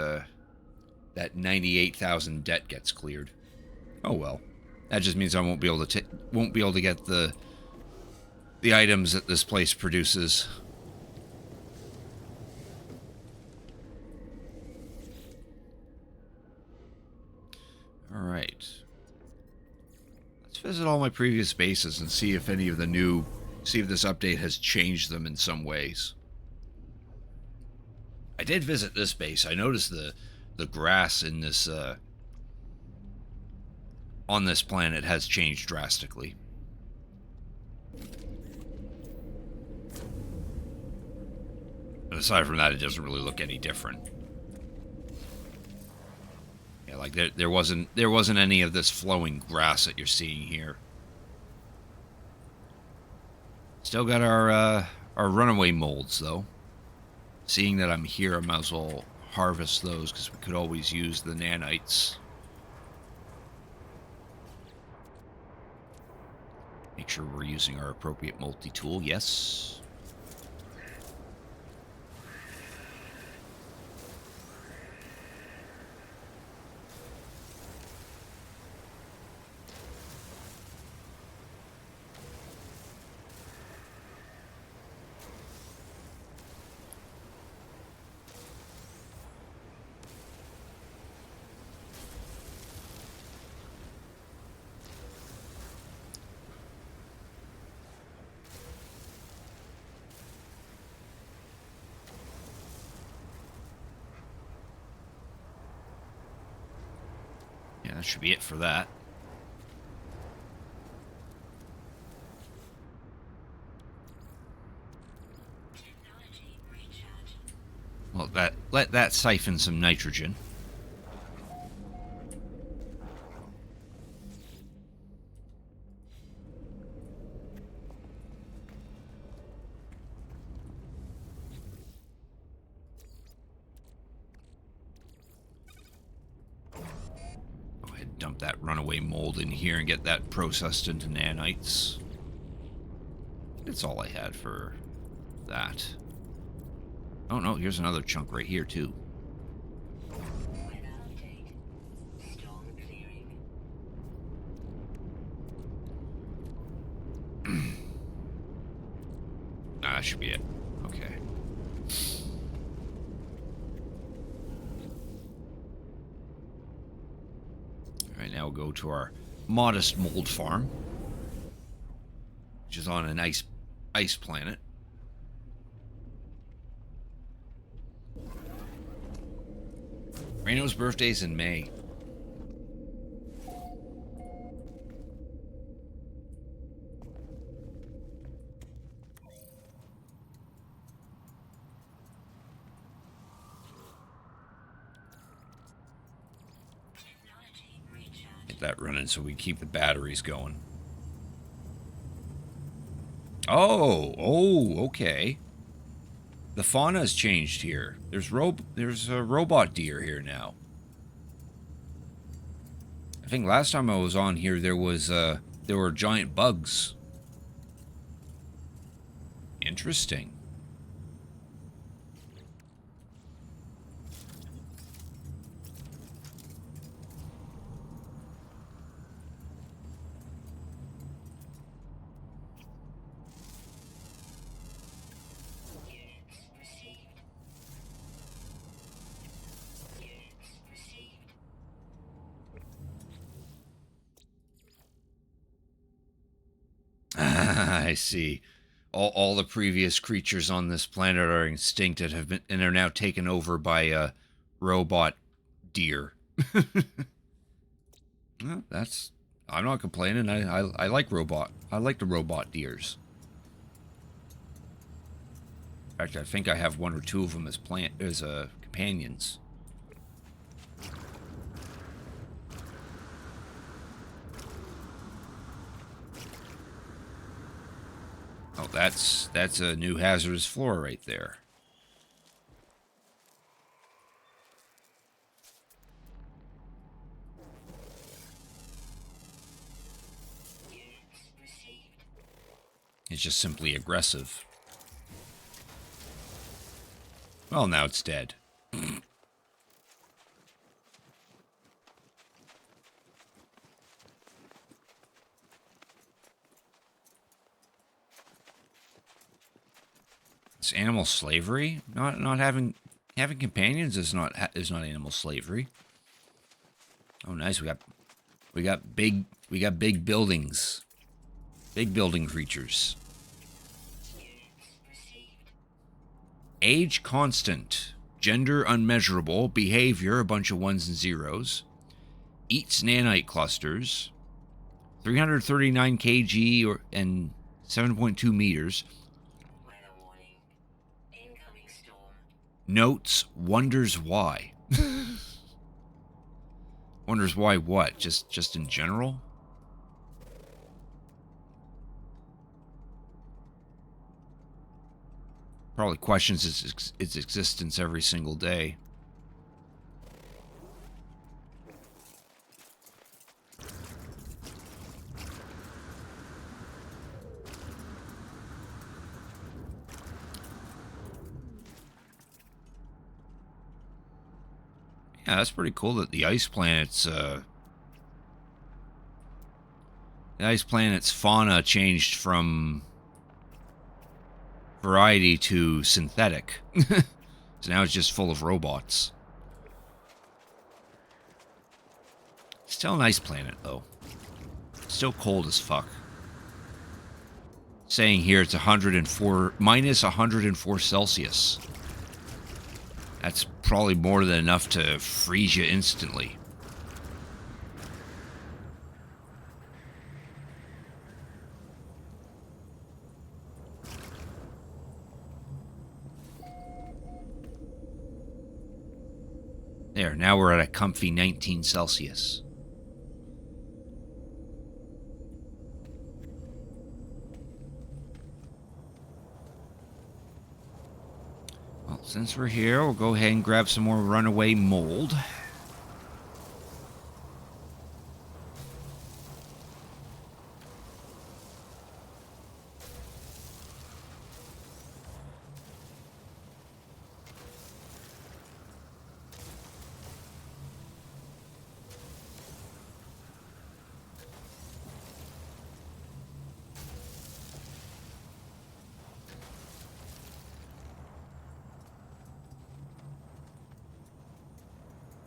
98,000 debt gets cleared. Oh well, that just means I won't be able to get the items that this place produces. All right, let's visit all my previous bases and see if any of the see if this update has changed them in some ways. I did visit this base. I noticed the grass in this on this planet has changed drastically. But aside from that, it doesn't really look any different. Yeah, like there wasn't any of this flowing grass that you're seeing here. Still got our runaway molds though. Seeing that I'm here, I might as well harvest those because we could always use the nanites. Make sure we're using our appropriate multi-tool. Yes. Yeah, that should be it for that. Well, let that siphon some nitrogen. Go ahead and dump that runaway mold in here and get that processed into nanites. That's all I had for that. Oh no, here's another chunk right here too. Nah, that should be it. Okay. Alright, now we'll go to our modest mold farm, which is on an ice planet. Reno's birthday's in May. Get that running so we keep the batteries going. Oh, okay. The fauna has changed here. There's a robot deer here now. I think last time I was on here there were giant bugs. Interesting. I see. All the previous creatures on this planet are extinct and are now taken over by a robot deer. Well, I'm not complaining. I like the robot deers. In fact, I think I have one or two of them as companions. Oh, that's a new hazardous flora right there. It's just simply aggressive. Well, now it's dead. It's animal slavery. Not having companions is not animal slavery. Oh, nice. We got big buildings. Big building creatures. Age constant. Gender unmeasurable. Behavior a bunch of ones and zeros. Eats nanite clusters. 339 kg and 7.2 meters. Notes, wonders why. Wonders why what? Just in general? Probably questions its existence every single day. Yeah, that's pretty cool that the ice planet's fauna changed from variety to synthetic. So now it's just full of robots. Still an ice planet, though. Still cold as fuck. Saying here it's minus 104 Celsius. That's probably more than enough to freeze you instantly. There, now we're at a comfy 19 Celsius. Well, since we're here, we'll go ahead and grab some more runaway mold.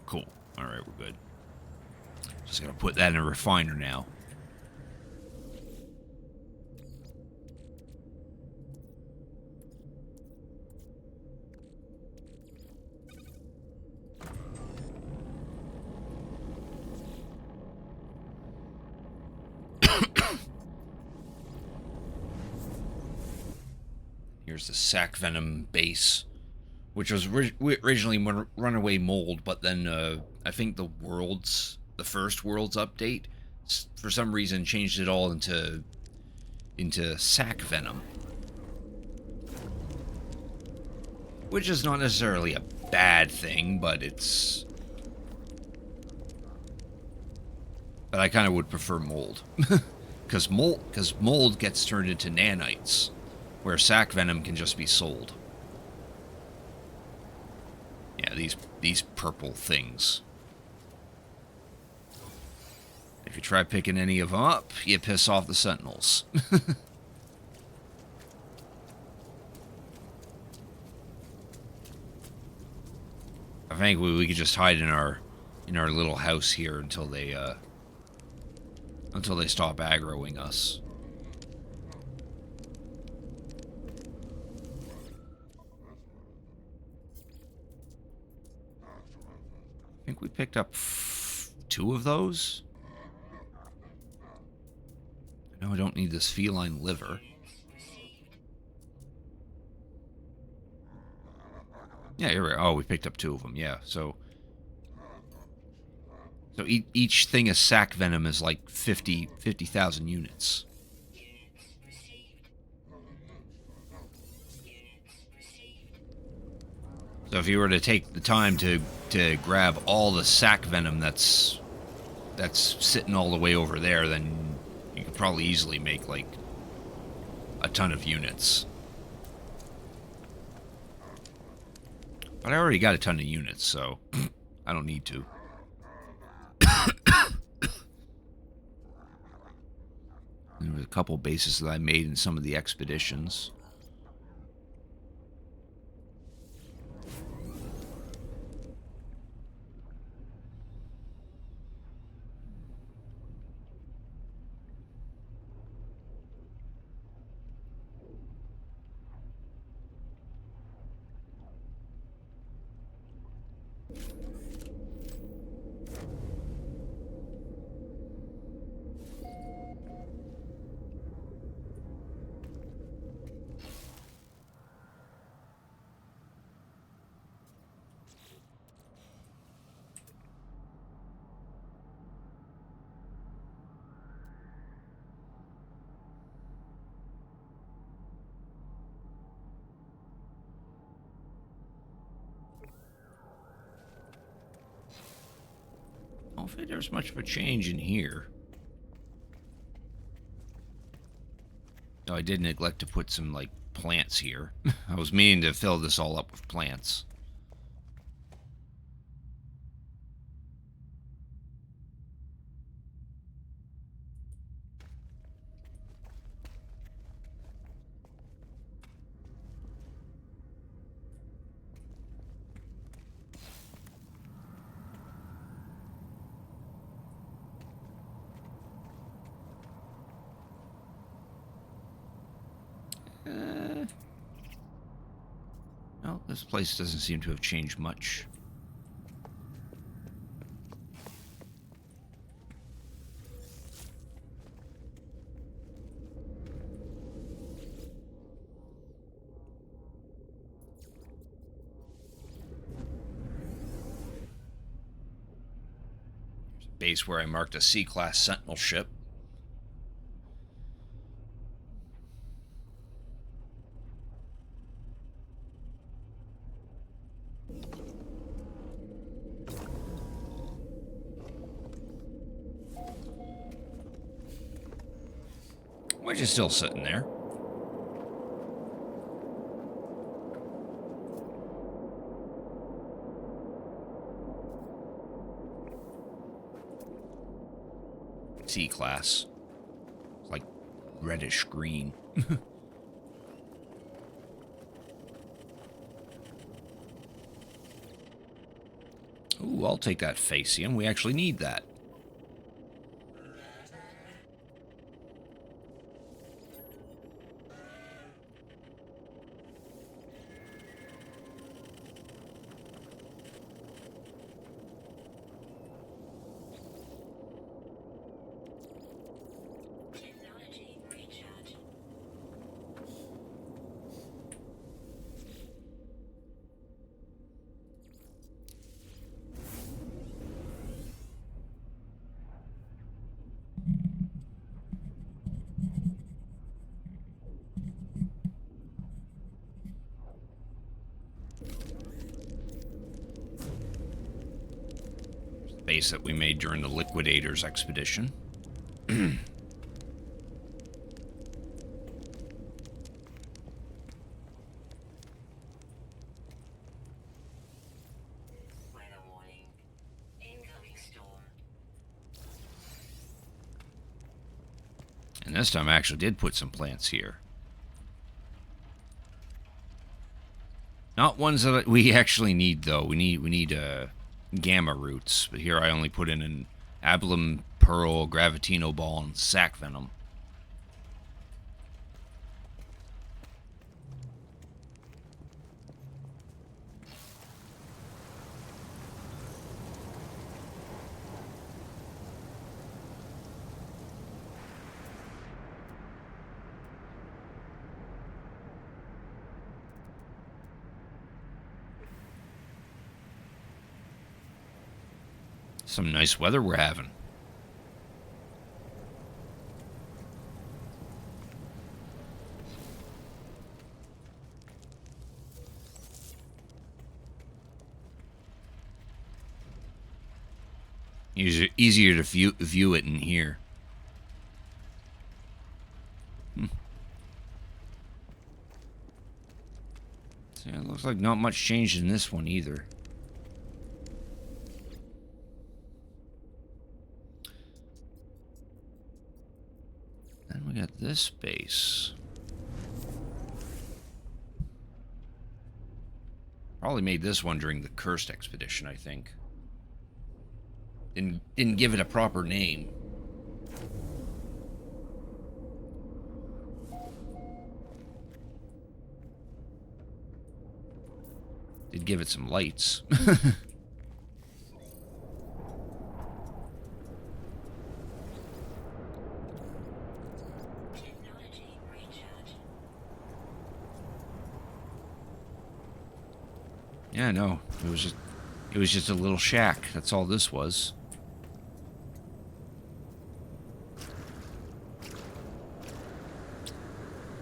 Cool. All right, we're good. Just gonna put that in a refiner now. Here's the sac venom base, which was originally runaway mold, but then I think the first world's update, for some reason changed it all into sac venom, which is not necessarily a bad thing, but I kind of would prefer mold, because mold gets turned into nanites, where sac venom can just be sold. Yeah, these purple things. If you try picking any of them up, you piss off the sentinels. I think we could just hide in our little house here until they stop aggroing us. I think we picked up 2 of those. I know I don't need this feline liver. Yeah, you're right. Oh, we picked up 2 of them. Yeah, so each thing of sac venom is like 50,000 units. So if you were to take the time to grab all the sac venom that's sitting all the way over there, then you could probably easily make like a ton of units. But I already got a ton of units, so I don't need to. There was a couple bases that I made in some of the expeditions. I don't think there's much of a change in here. Oh, I did neglect to put some, like, plants here. I was meaning to fill this all up with plants. No, this place doesn't seem to have changed much. base where I marked a C-class Sentinel ship. Why is you still sitting there? C-class. It's like reddish green. Ooh, I'll take that Facium. We actually need that. Base that we made during the Liquidators expedition. And this time I actually did put some plants here. Not ones that we actually need, though. We need gamma roots. But here I only put in an Abelum Pearl, Gravitino Ball, and Sac Venom. Some nice weather we're having. Easier to view it in here. So it looks like not much changed in this one either. Then we got this base. Probably made this one during the Cursed expedition, I think. Didn't give it a proper name. Did give it some lights. Yeah, no. It was just a little shack. That's all this was.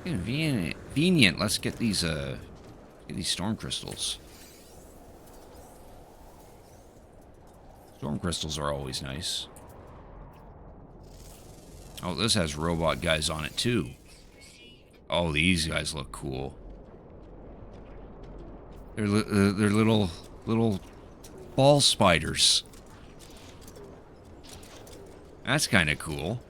Convenient. Let's get these storm crystals. Storm crystals are always nice. Oh, this has robot guys on it too. Oh, these guys look cool. They're little ball spiders. That's kind of cool.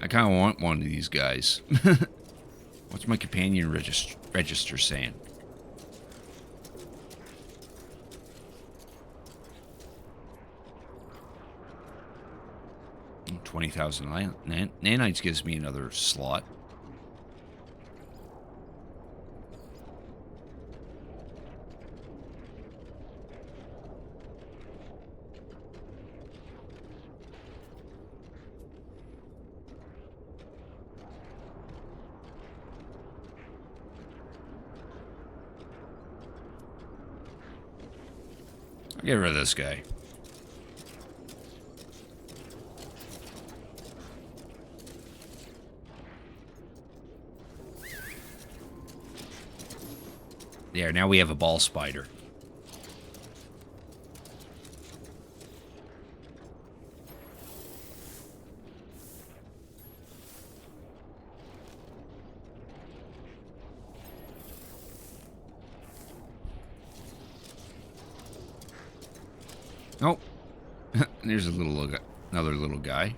I kind of want one of these guys. What's my companion register saying? 20,000 nanites gives me another slot. I'll get rid of this guy. There, now we have a ball spider. Oh, there's another little guy.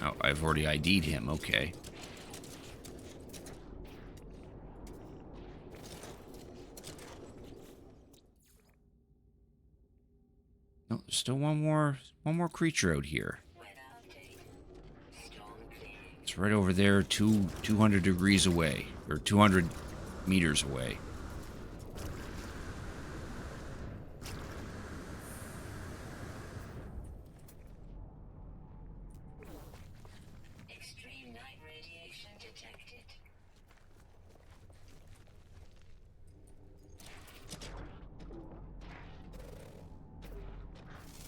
Oh, I've already ID'd him. Okay. No, there's still one more creature out here. It's right over there, 200 degrees away, or 200 meters away. Extreme night radiation detected.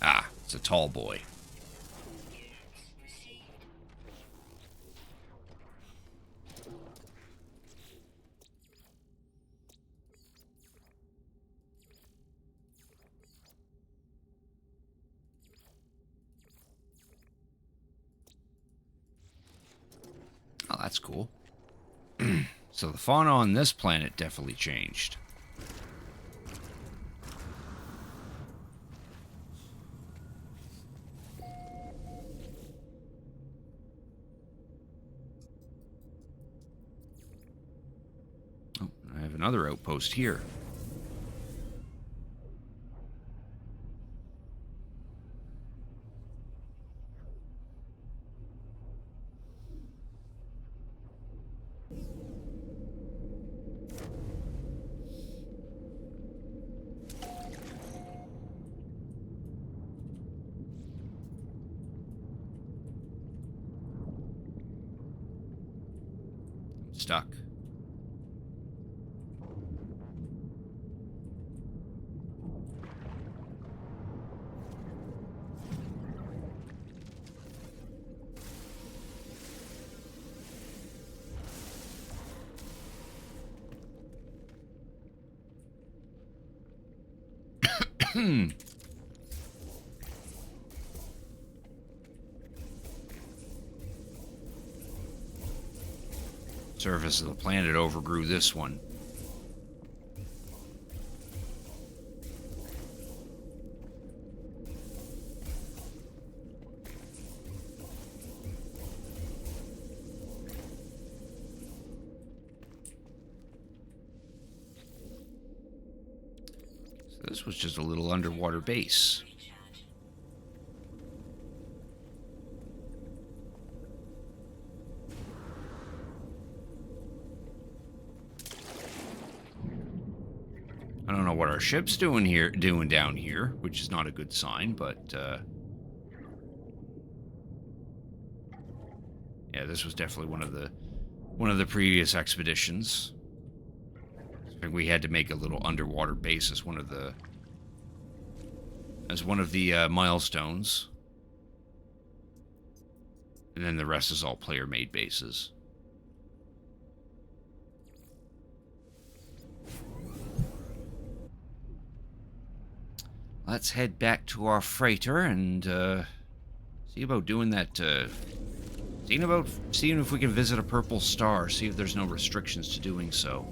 Ah, it's a tall boy. Units received. Oh, that's cool. So the fauna on this planet definitely changed. Oh, I have another outpost here. Stuck. Surface of the planet overgrew this one. So this was just a little underwater base. Recharge. I don't know what our ship's doing down here, which is not a good sign, but yeah, this was definitely one of the previous expeditions. I think we had to make a little underwater base as one of the milestones, and then the rest is all player-made bases. Let's head back to our freighter and see about doing that. Seeing if we can visit a purple star. See if there's no restrictions to doing so.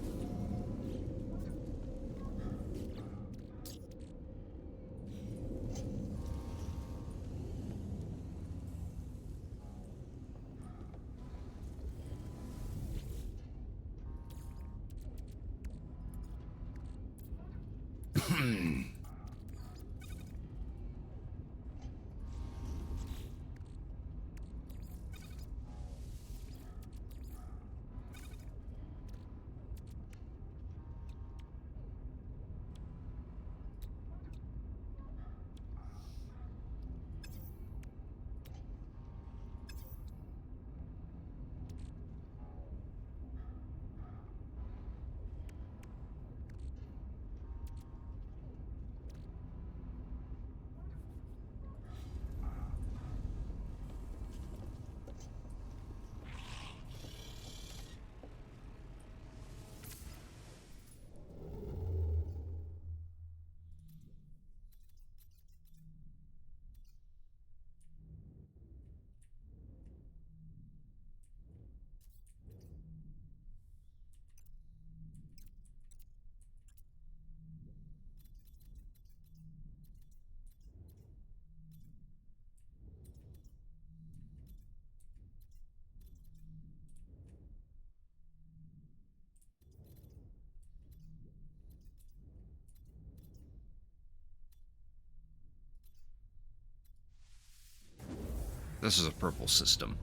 This is a purple system.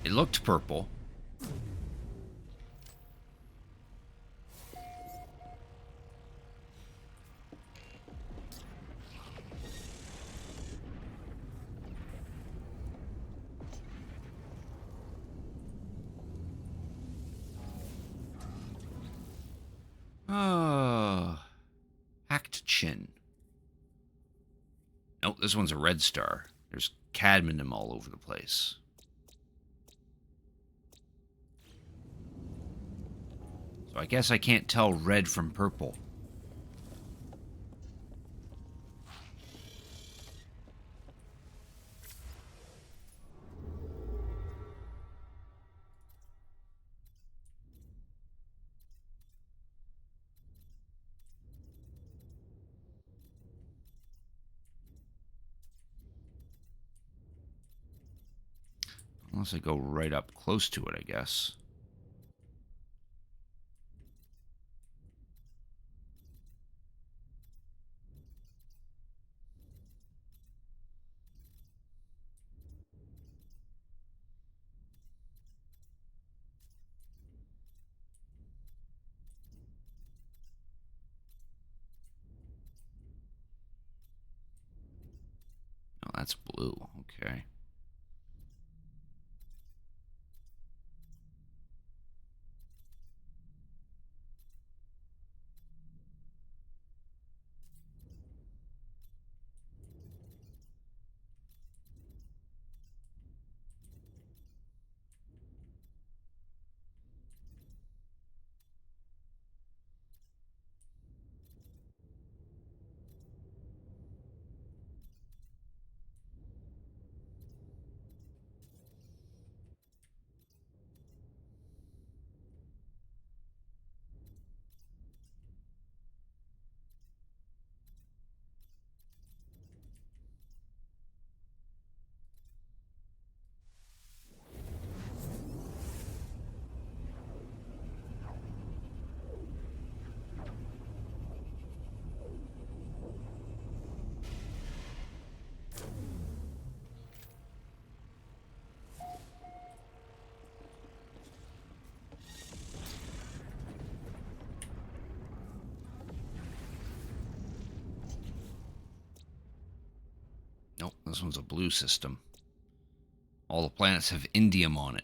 It looked purple. Hacked chin. Nope, this one's a red star. There's cadmium all over the place. So I guess I can't tell red from purple. Unless I go right up close to it, I guess. Oh, that's blue. Okay. Nope, this one's a blue system. All the planets have indium on it.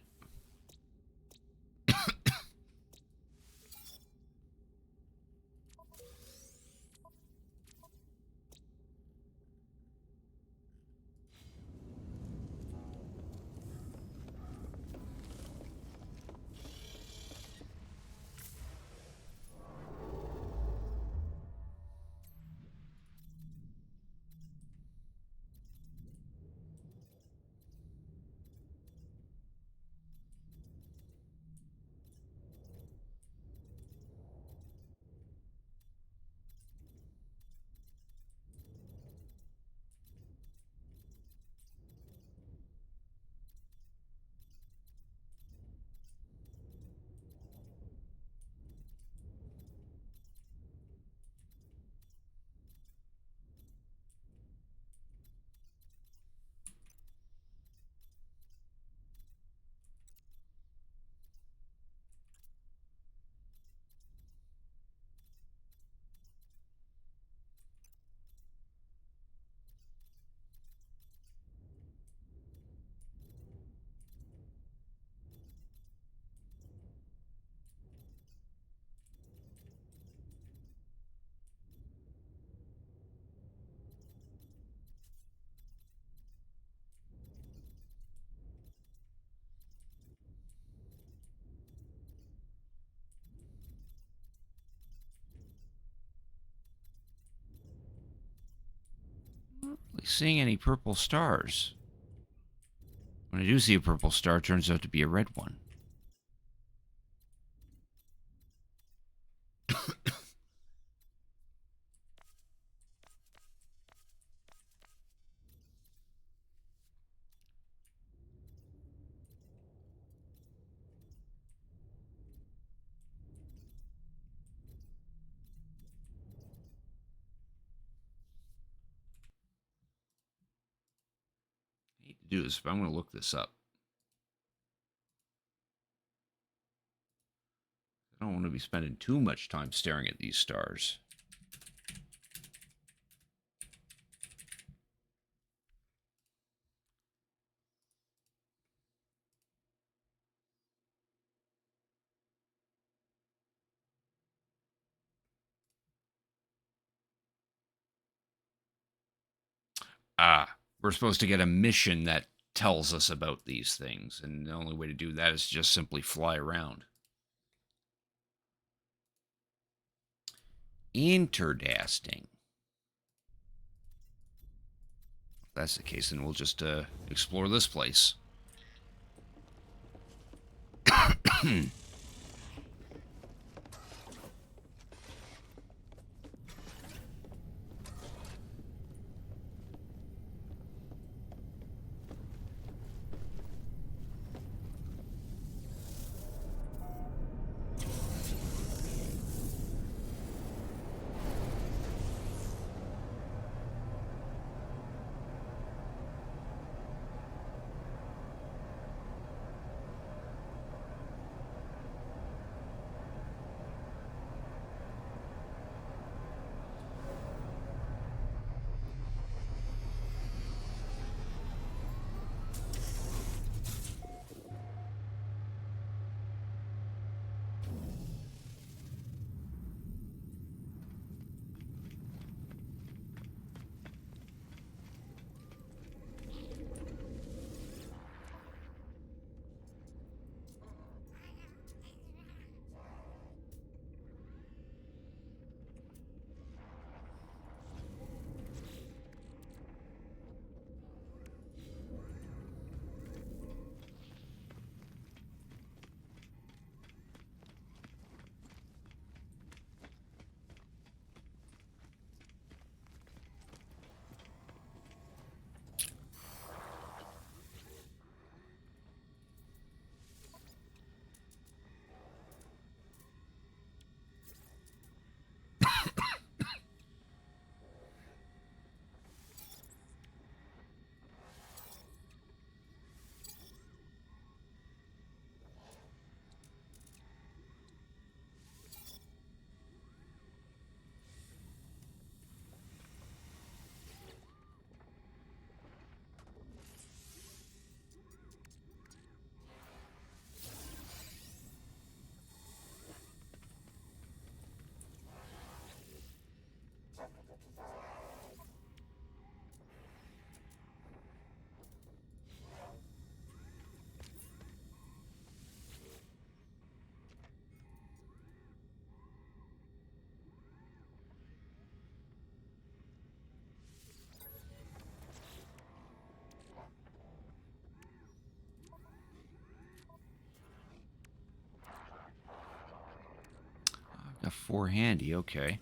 seeing any purple stars. When I do see a purple star, it turns out to be a red one. I hate to do this, but I'm going to look this up. I don't want to be spending too much time staring at these stars. We're supposed to get a mission that tells us about these things, and the only way to do that is just simply fly around. Interesting. If that's the case, then we'll just explore this place. I've got 4 handy, okay.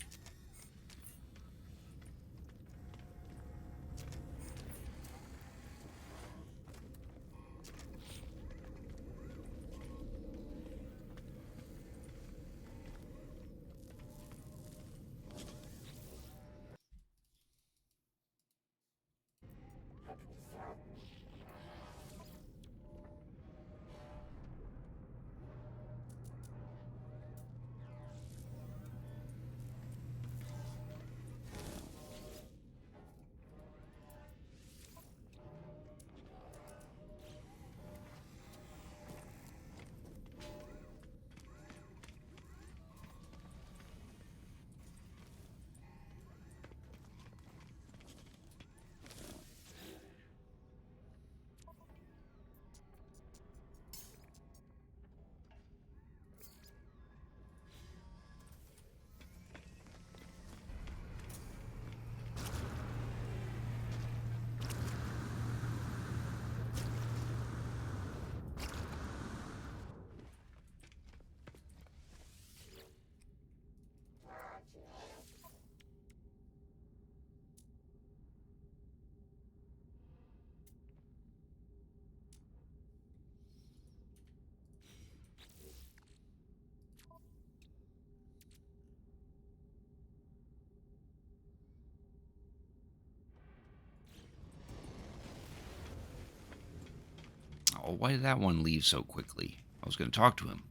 Oh, why did that one leave so quickly? I was going to talk to him.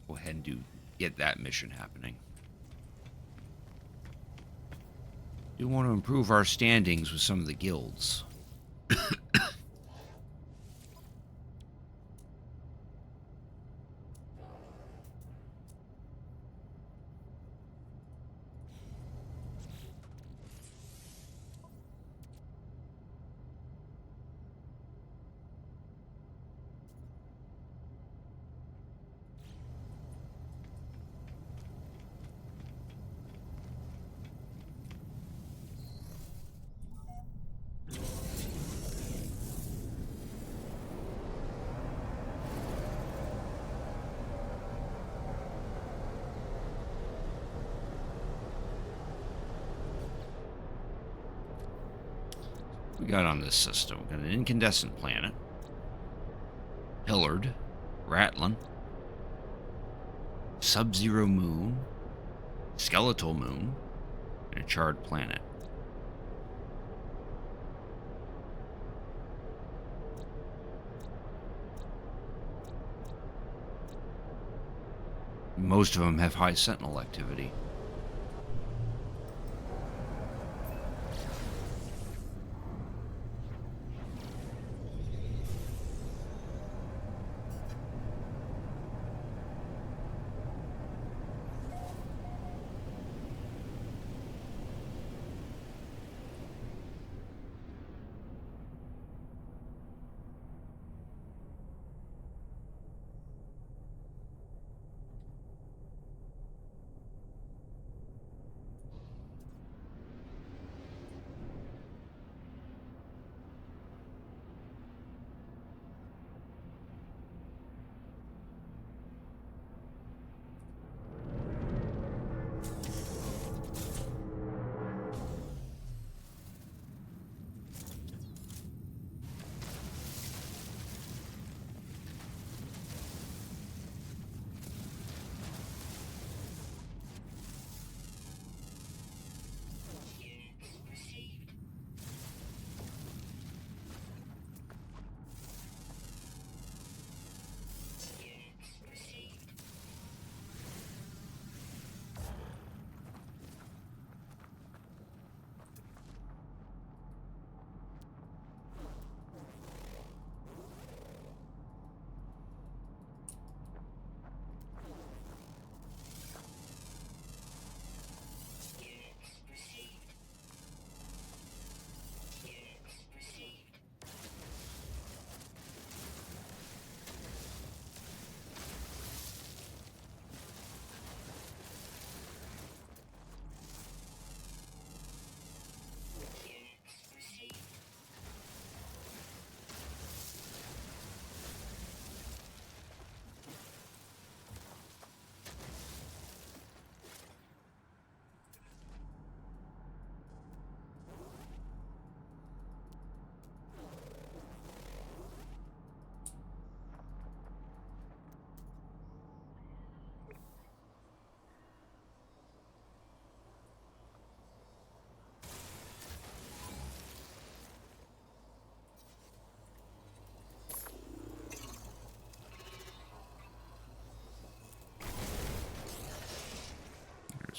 Go ahead and get that mission happening. Do want to improve our standings with some of the guilds. We got on this system. We got an incandescent planet, Hillard, Ratlin, Sub-Zero moon, skeletal moon, and a charred planet. Most of them have high sentinel activity.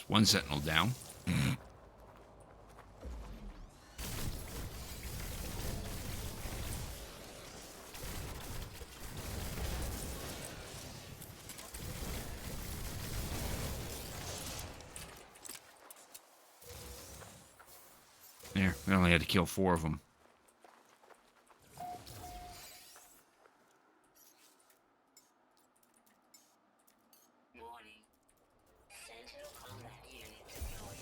One sentinel down. There, we only had to kill 4 of them. Warning. Sentinel combat unit deployed.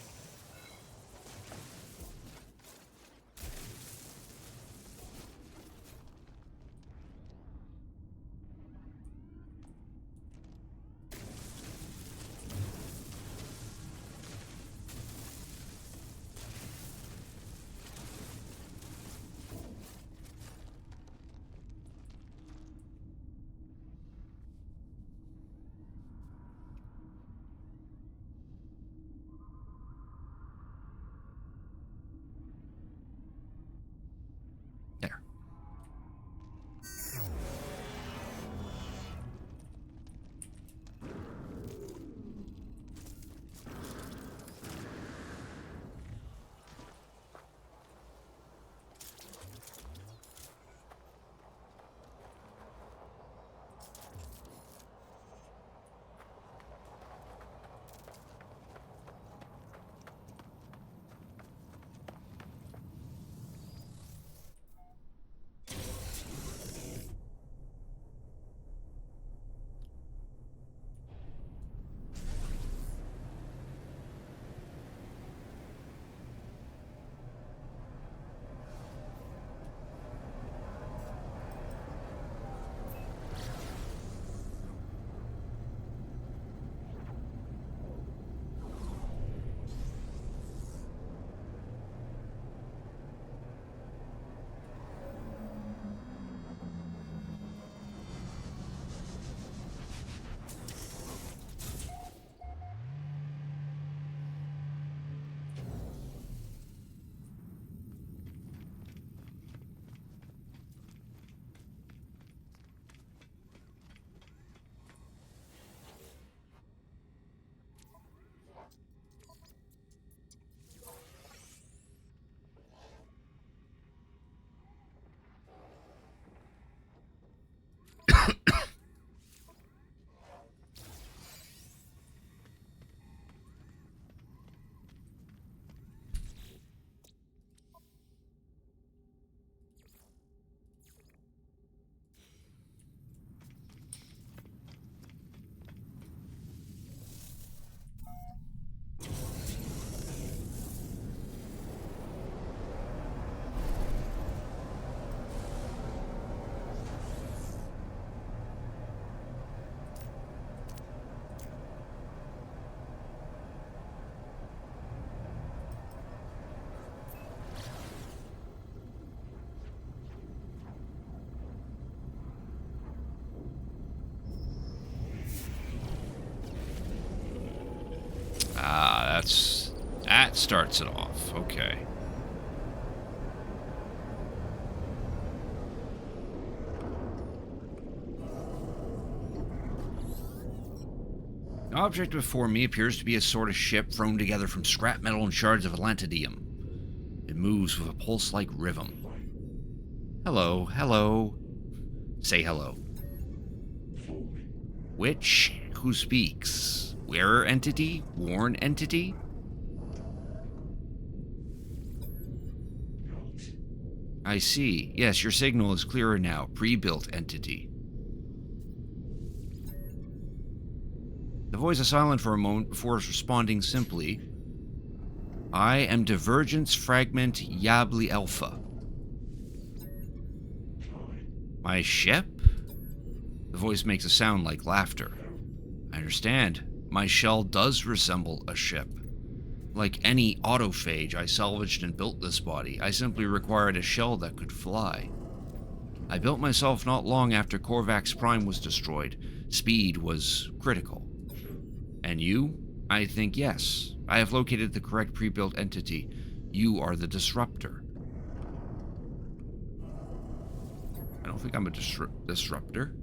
There. That starts it off. Okay. The object before me appears to be a sort of ship thrown together from scrap metal and shards of Atlantidium. It moves with a pulse-like rhythm. Hello, hello. Say hello. Which? Who speaks? Wearer entity? Worn entity? I see. Yes, your signal is clearer now. Pre-built entity. The voice is silent for a moment before responding simply. I am Divergence Fragment Yabli Alpha. My ship? The voice makes a sound like laughter. I understand. My shell does resemble a ship. Like any autophage, I salvaged and built this body. I simply required a shell that could fly. I built myself not long after Korvax Prime was destroyed. Speed was critical. And you? I think yes. I have located the correct pre-built entity. You are the disruptor. I don't think I'm a disruptor.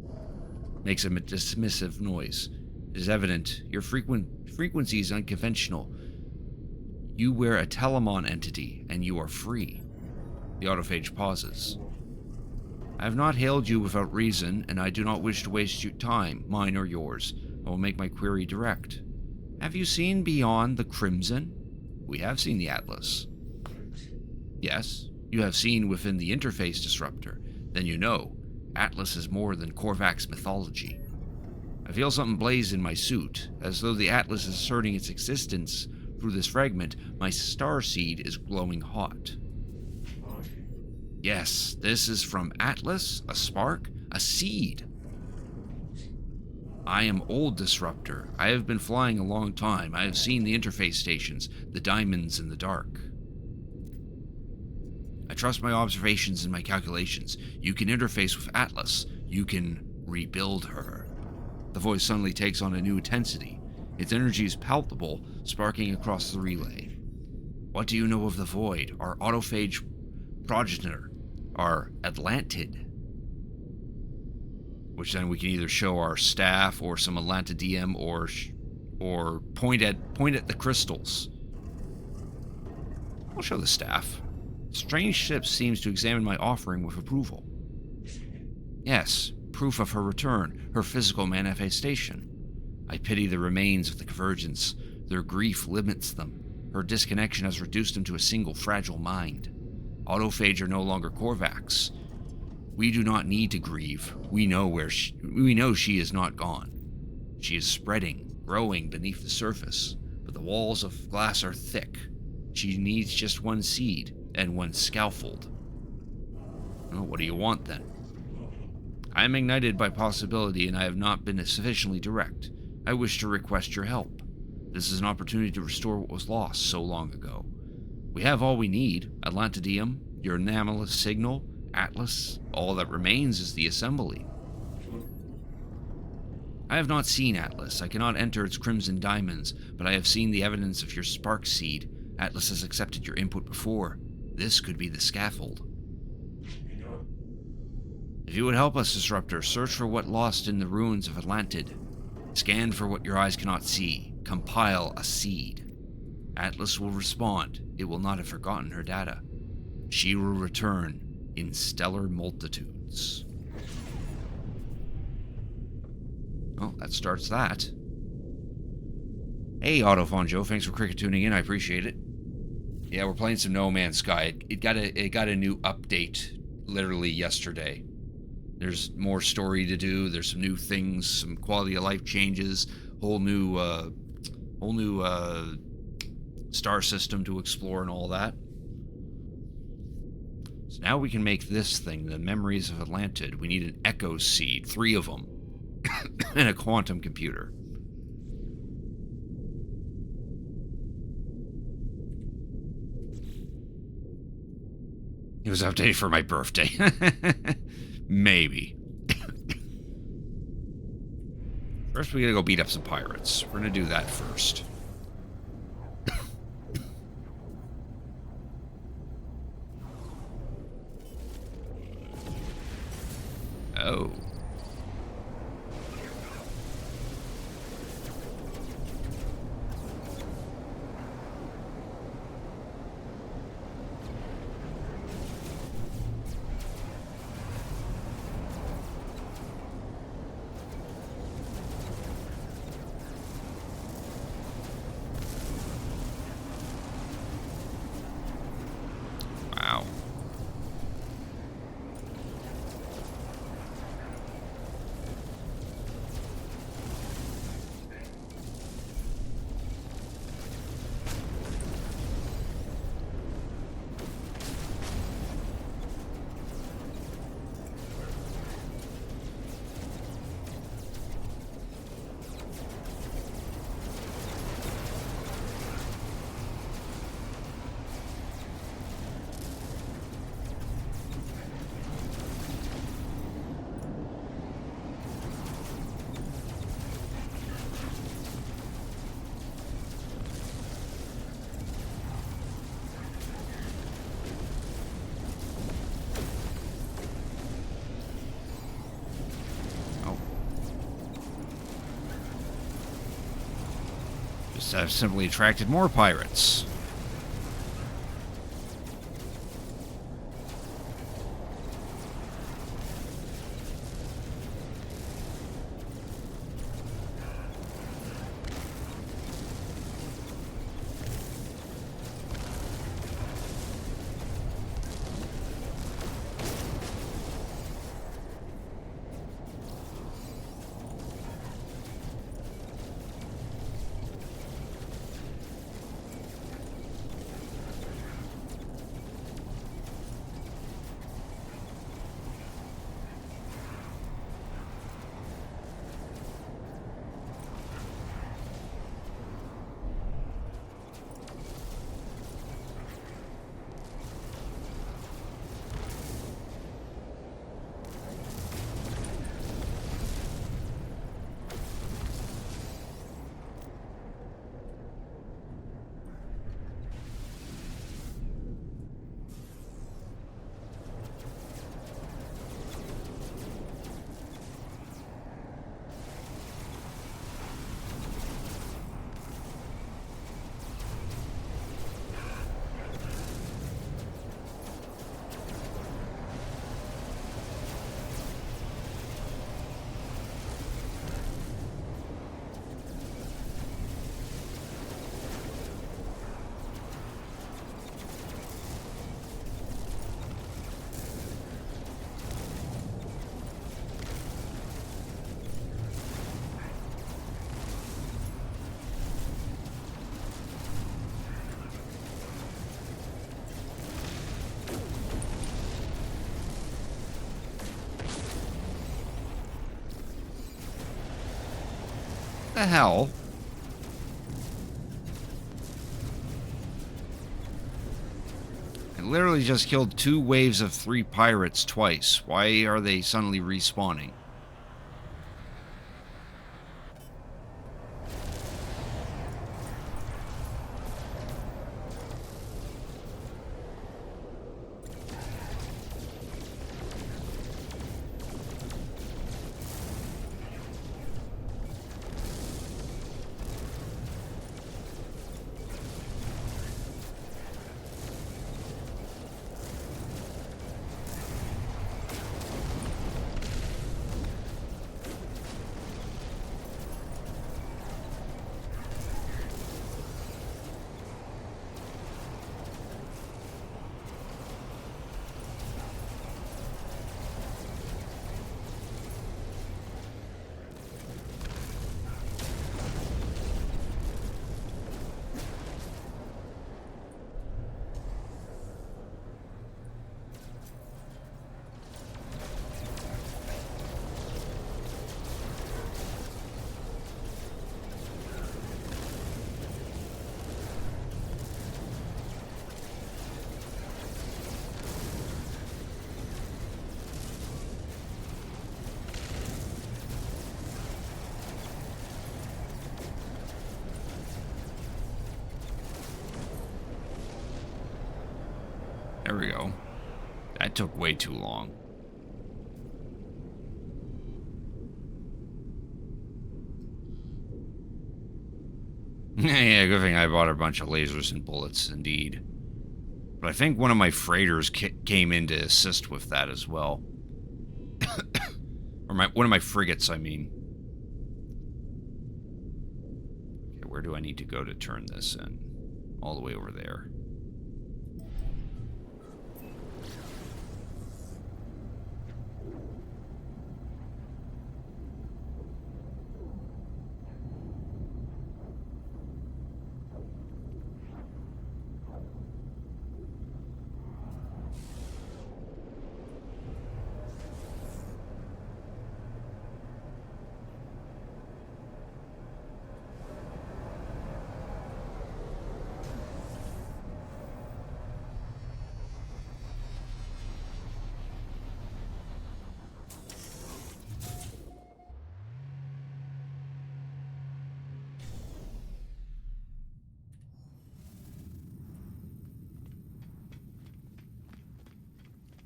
Makes a dismissive noise. It is evident your frequency is unconventional. You wear a Telemon entity, and you are free. The autophage pauses. I have not hailed you without reason, and I do not wish to waste your time, mine or yours. I will make my query direct. Have you seen beyond the Crimson? We have seen the Atlas. Yes, you have seen within the interface disruptor. Then you know, Atlas is more than Korvax mythology. I feel something blaze in my suit, as though the Atlas is asserting its existence. Through this fragment, my star seed is glowing hot. Yes, this is from Atlas, a spark, a seed. I am old Disruptor. I have been flying a long time. I have seen the interface stations, the diamonds in the dark. I trust my observations and my calculations. You can interface with Atlas. You can rebuild her. The voice suddenly takes on a new intensity. Its energy is palpable, sparking across the relay. What do you know of the Void, our autophage progenitor, our Atlantid? Which then we can either show our staff or some Atlantidium or point at the crystals. I'll show the staff. Strange Ship seems to examine my offering with approval. Yes, proof of her return, her physical manifestation. I pity the remains of the Convergence. Their grief limits them. Her disconnection has reduced them to a single fragile mind. Autophage are no longer Korvax. We do not need to grieve. We know she is not gone. She is spreading, growing beneath the surface, but the walls of glass are thick. She needs just one seed and one scaffold. Well, what do you want then? I am ignited by possibility, and I have not been sufficiently direct. I wish to request your help. This is an opportunity to restore what was lost so long ago. We have all we need: Atlantidium, your anomalous signal, Atlas. All that remains is the assembly. I have not seen Atlas. I cannot enter its crimson diamonds, but I have seen the evidence of your spark seed. Atlas has accepted your input before. This could be the scaffold. If you would help us, Disruptor, search for what lost in the ruins of Atlantid. Scan for what your eyes cannot see. Compile a seed. Atlas will respond. It will not have forgotten her data. She will return in stellar multitudes. Well, that starts that. Hey, Autofonjo, thanks for cricket tuning in. I appreciate it. Yeah, we're playing some No Man's Sky. It got a new update literally yesterday. There's more story to do. There's some new things, some quality of life changes, whole new star system to explore and all that. So now we can make this thing, the Memories of Atlantid. We need an Echo Seed, 3 of them, and a quantum computer. It was updated for my birthday. Maybe. First, we gotta go beat up some pirates. We're gonna do that first. Oh. have simply attracted more pirates. The hell? I literally just killed 2 waves of 3 pirates twice. Why are they suddenly respawning? There we go. That took way too long. Yeah, good thing I bought a bunch of lasers and bullets, indeed. But I think one of my freighters came in to assist with that as well. Or one of my frigates, I mean. Okay, where do I need to go to turn this in? All the way over there.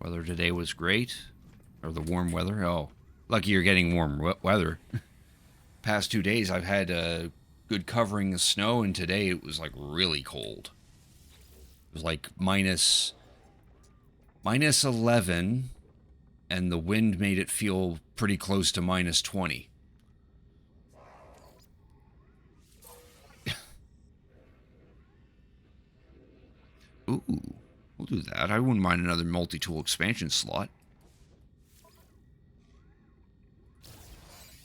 Weather today was great. Or the warm weather. Oh, lucky you're getting warm weather. Past 2 days I've had good covering of snow, and today it was like really cold. It was like minus 11, and the wind made it feel pretty close to minus 20. Ooh, we'll do that. I wouldn't mind another multi-tool expansion slot.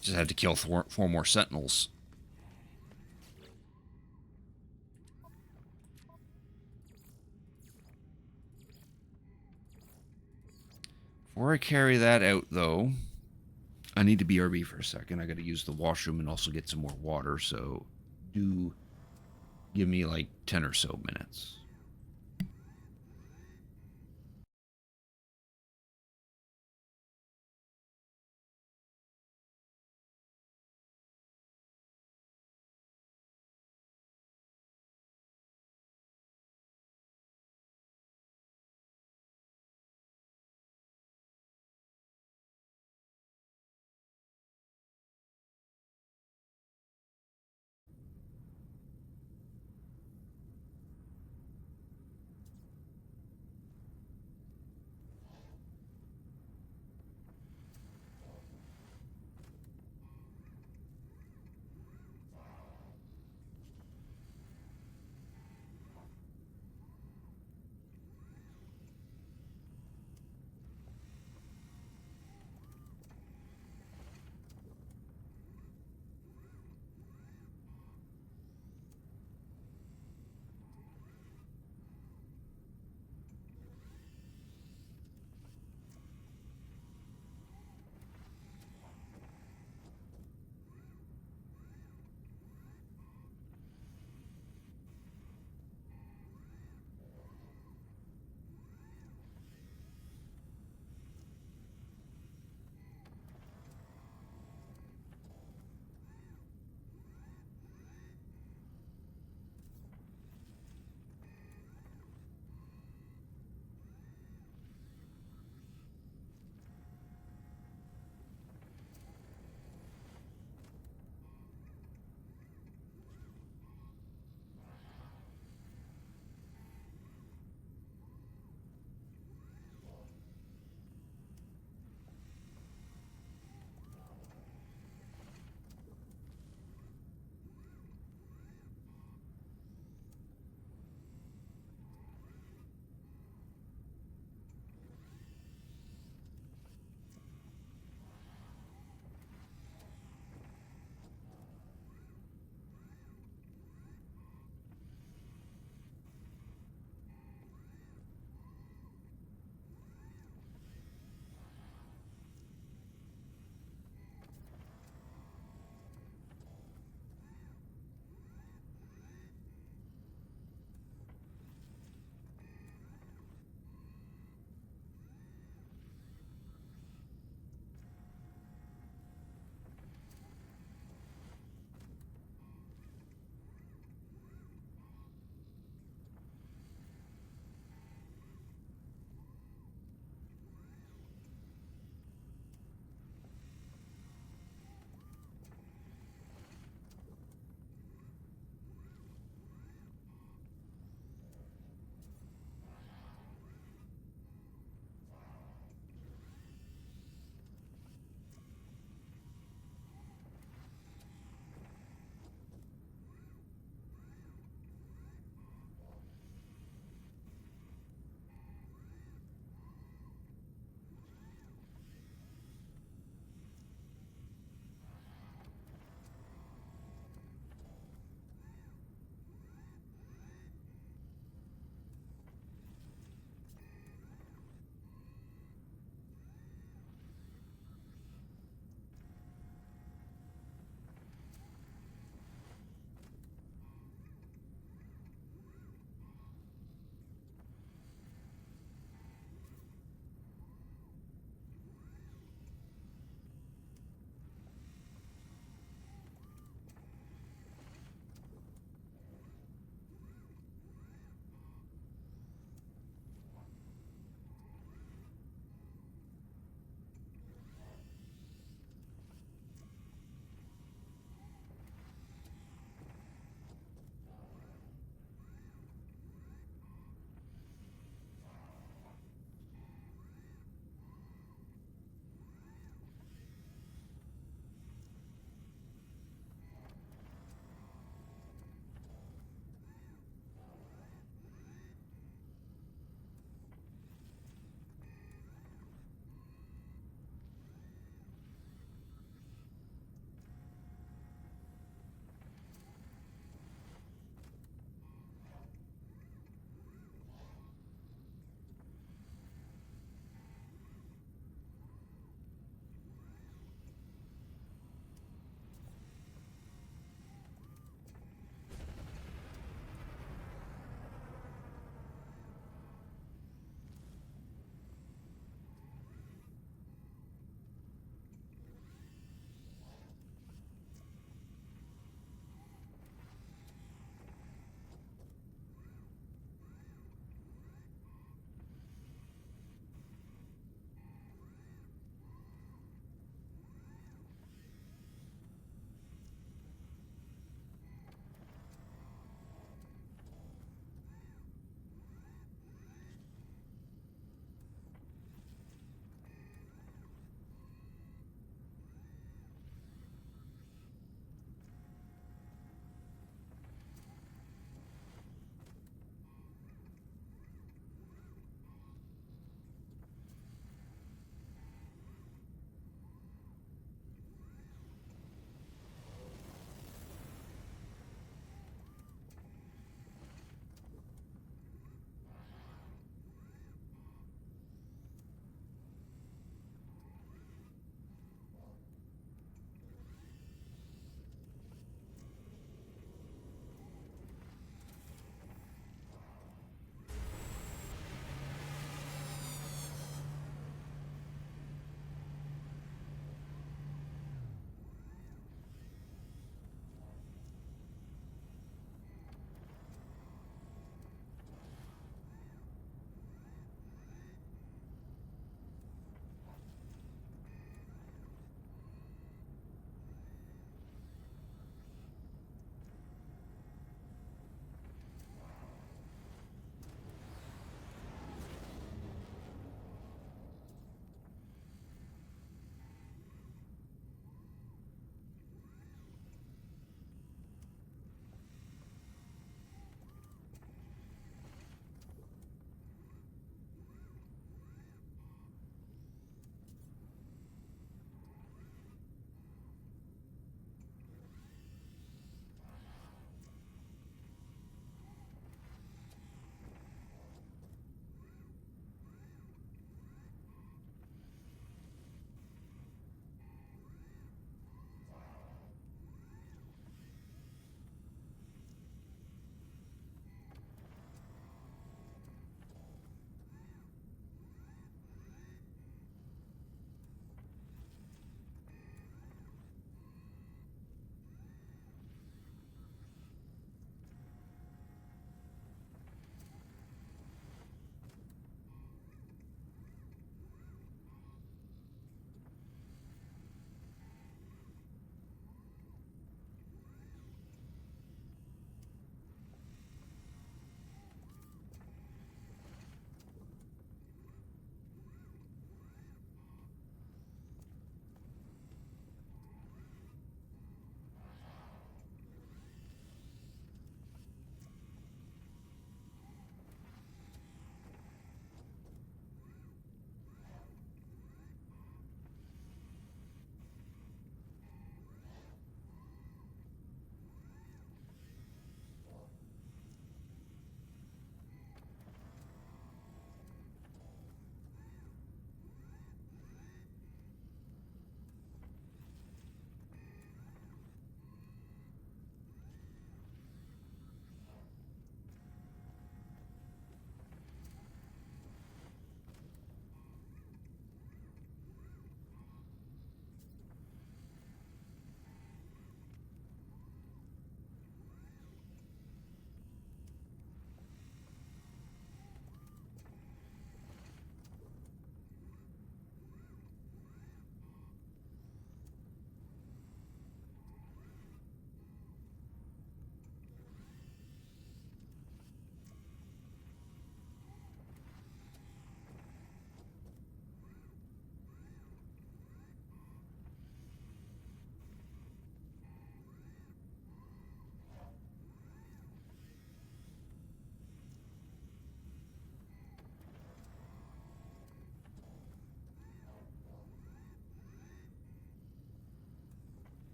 Just had to kill four more sentinels. Before I carry that out, though, I need to BRB for a second. I got to use the washroom and also get some more water, so do give me like 10 or so minutes.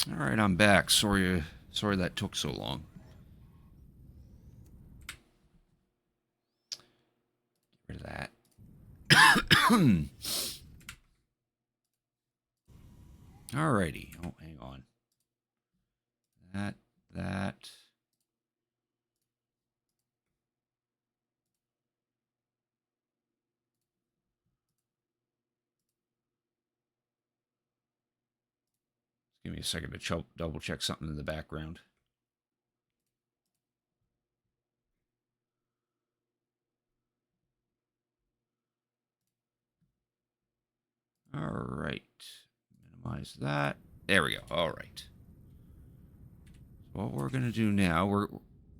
All right, I'm back. Sorry that took so long. Get rid of that. Alrighty. Oh, hang on. That. Give me a second to double check something in the background. All right. Minimize that. There we go. All right. So what we're gonna do now, we're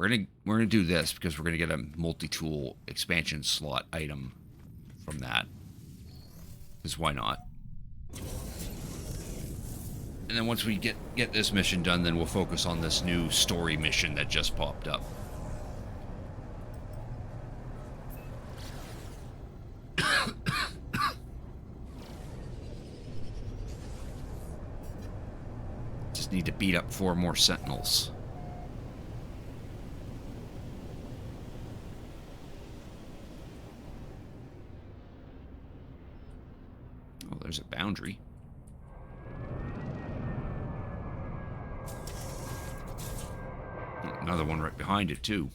gonna do this because we're gonna get a multi-tool expansion slot item from that. Because why not? And then once we get this mission done, then we'll focus on this new story mission that just popped up. Just need to beat up 4 more sentinels. Oh, there's a boundary. Another one right behind it, too.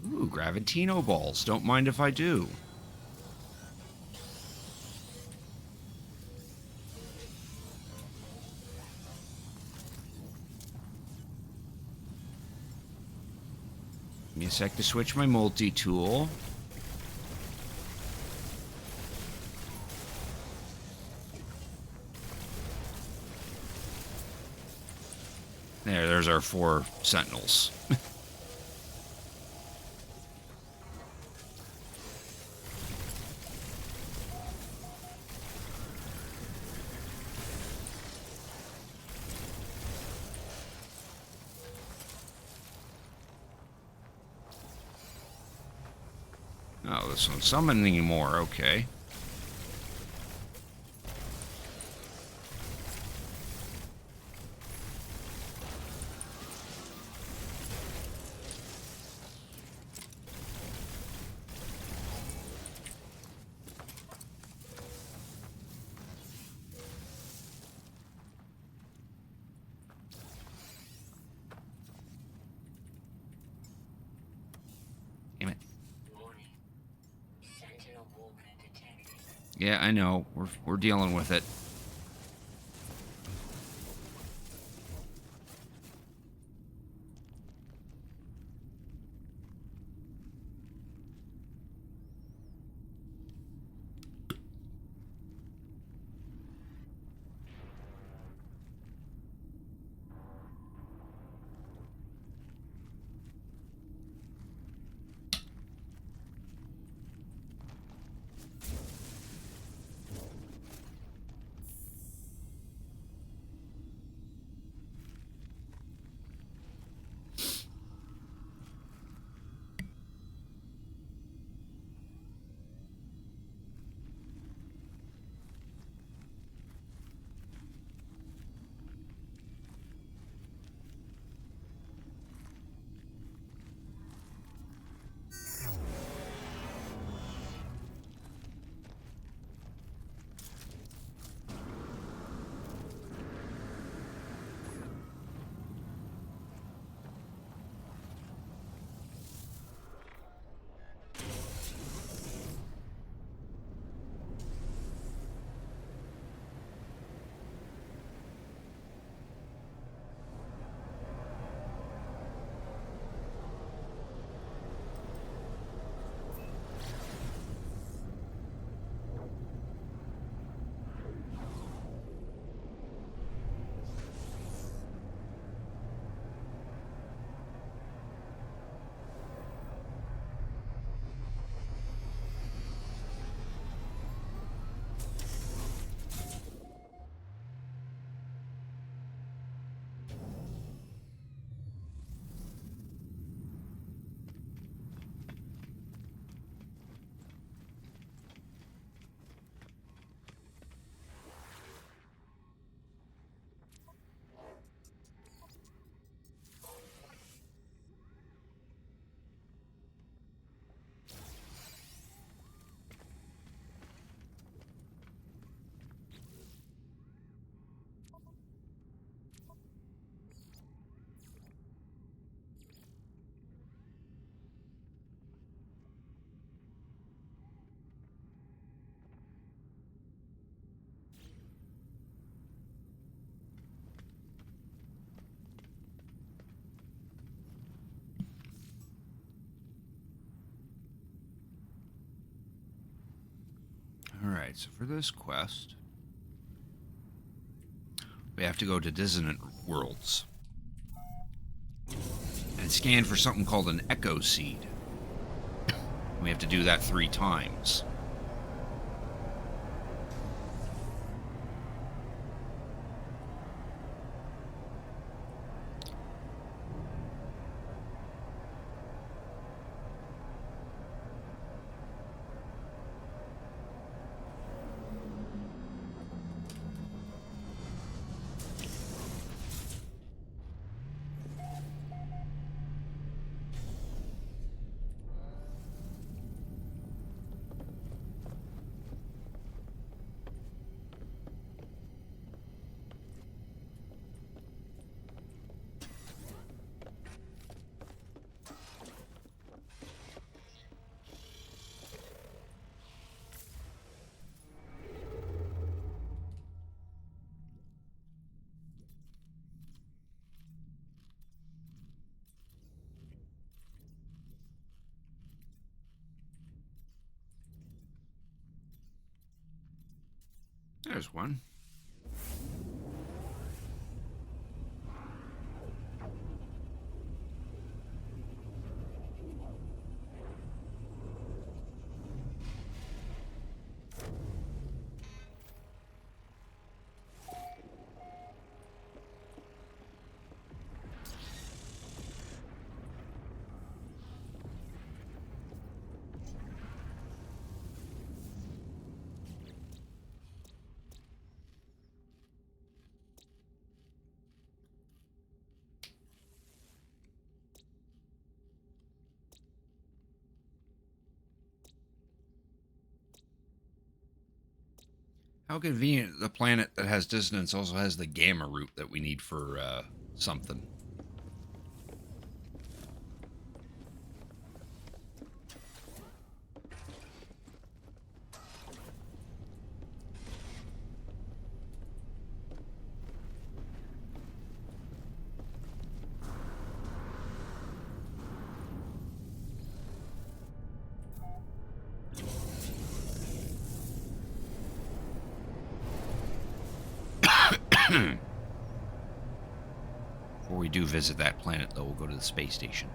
Ooh, Gravitino balls. Don't mind if I do. Give me a sec to switch my multi-tool. There's our 4 sentinels. Oh, this one's summoning more, okay. Damn it. Warning. Sentinel walker detected. Yeah, I know. We're dealing with it. Alright, so for this quest, we have to go to Dissonant Worlds and scan for something called an Echo Seed. We have to do that 3 times. There's one. How convenient the planet that has dissonance also has the gamma root that we need for something. Before we do visit that planet, though, we'll go to the space station.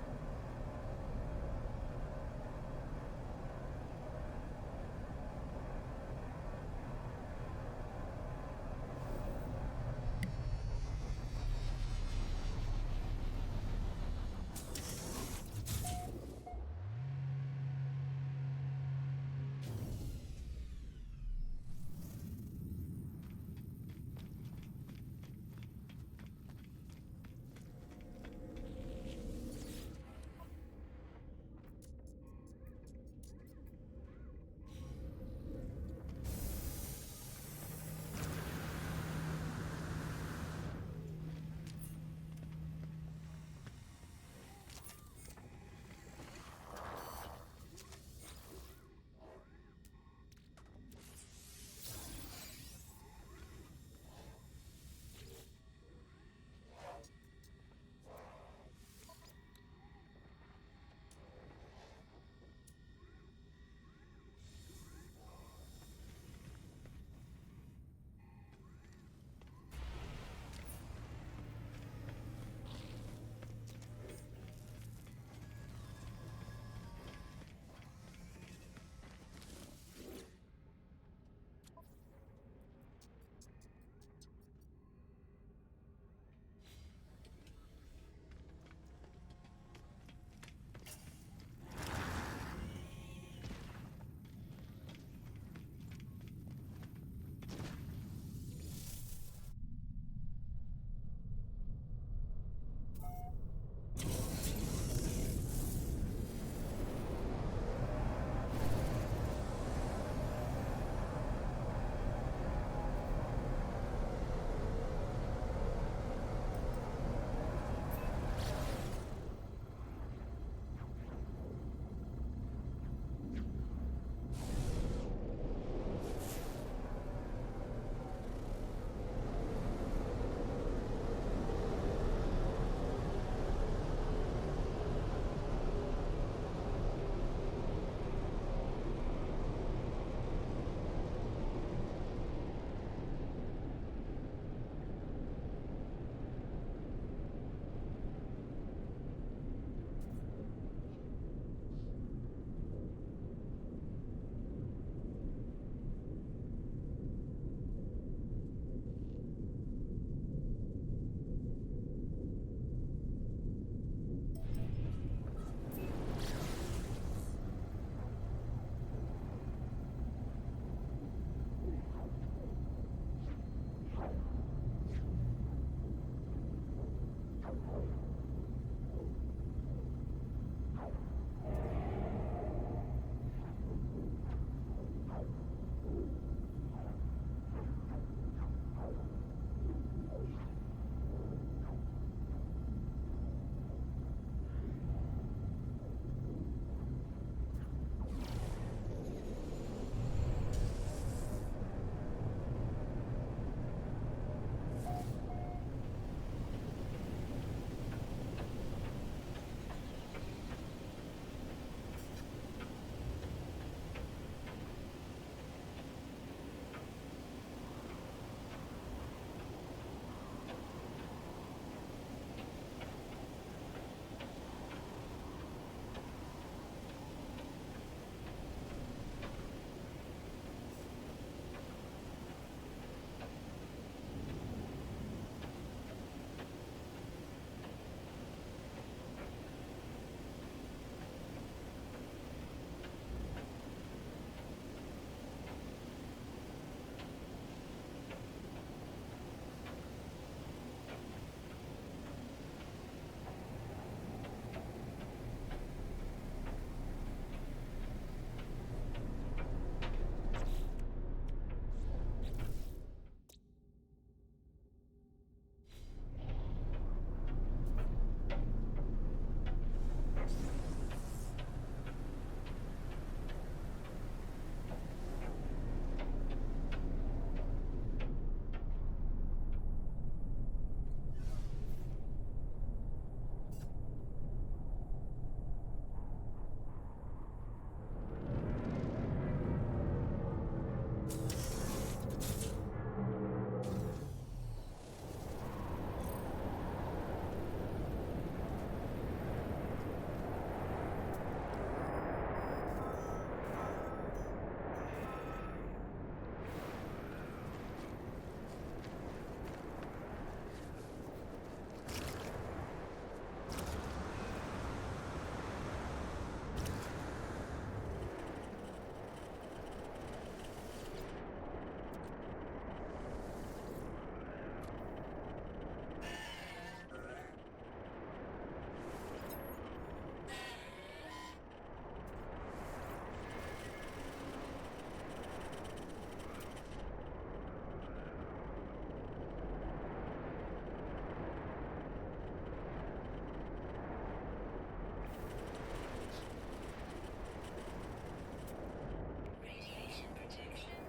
Radiation protection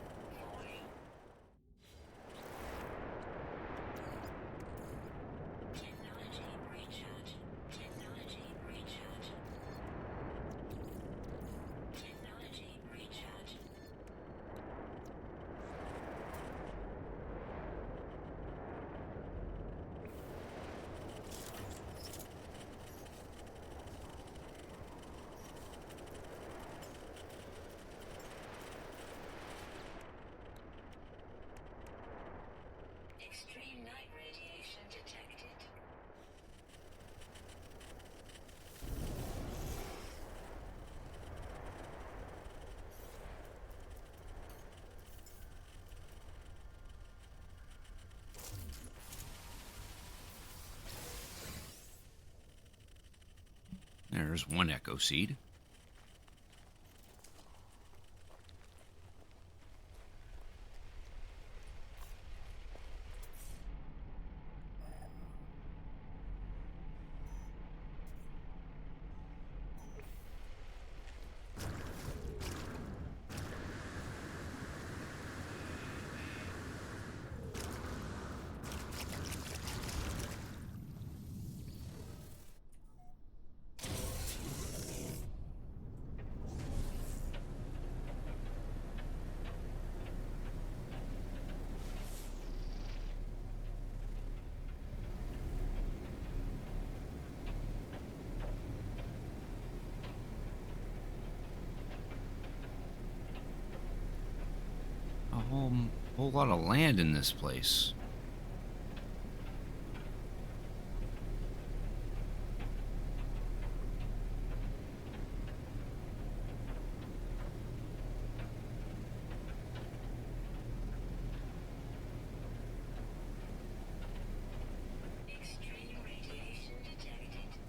40. Technology recharge. Technology recharge. Technology recharge. Extreme night radiation detected. There's one echo seed. A whole lot of land in this place. Extreme radiation detected.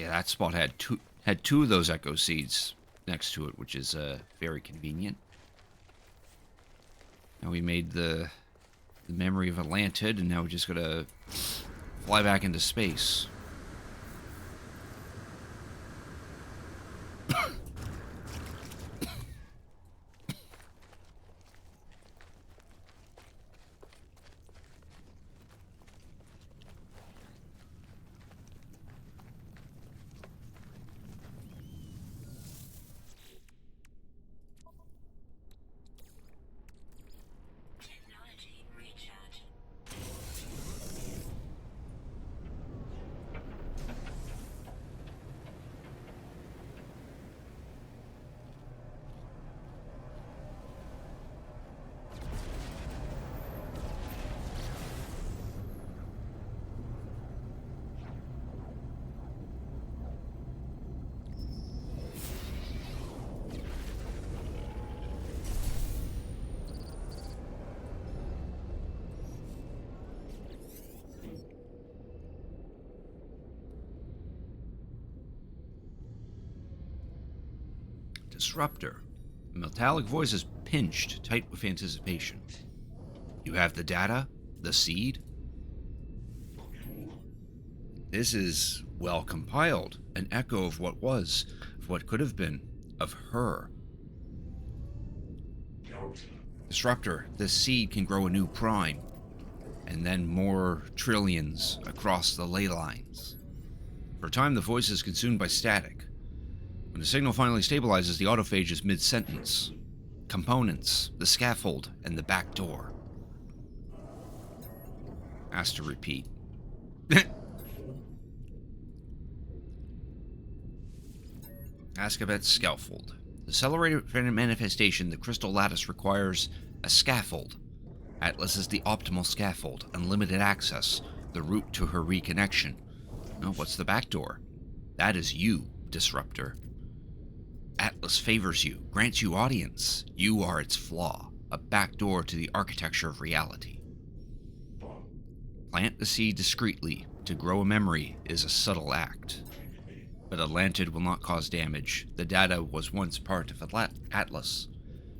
Yeah, that spot had two of those echo seeds next to it, which is very convenient. Now we made the memory of Atlantid, and now we just gotta fly back into space. Technology recharge. Disruptor. The metallic voice is pinched tight with anticipation. You have the data? The seed? This is well compiled, an echo of what was, of what could have been, of her. Disruptor, this seed can grow a new prime, and then more trillions across the ley lines. For a time, the voice is consumed by static. When the signal finally stabilizes, the autophage is mid-sentence. Components, the scaffold, and the back door. Asked to repeat. Azkabat's scaffold. The accelerated manifestation, the crystal lattice requires a scaffold. Atlas is the optimal scaffold, unlimited access, the route to her reconnection. Now, what's the back door? That is you, Disruptor. Atlas favors you, grants you audience. You are its flaw, a back door to the architecture of reality. Plant the seed discreetly. To grow a memory is a subtle act. But Atlantid will not cause damage. The data was once part of Atlas.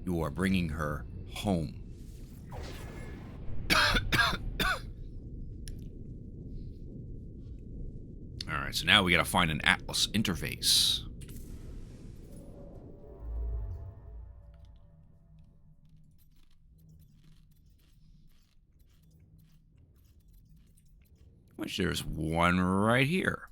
You are bringing her home. Alright, so now we gotta find an Atlas interface. Which there's one right here.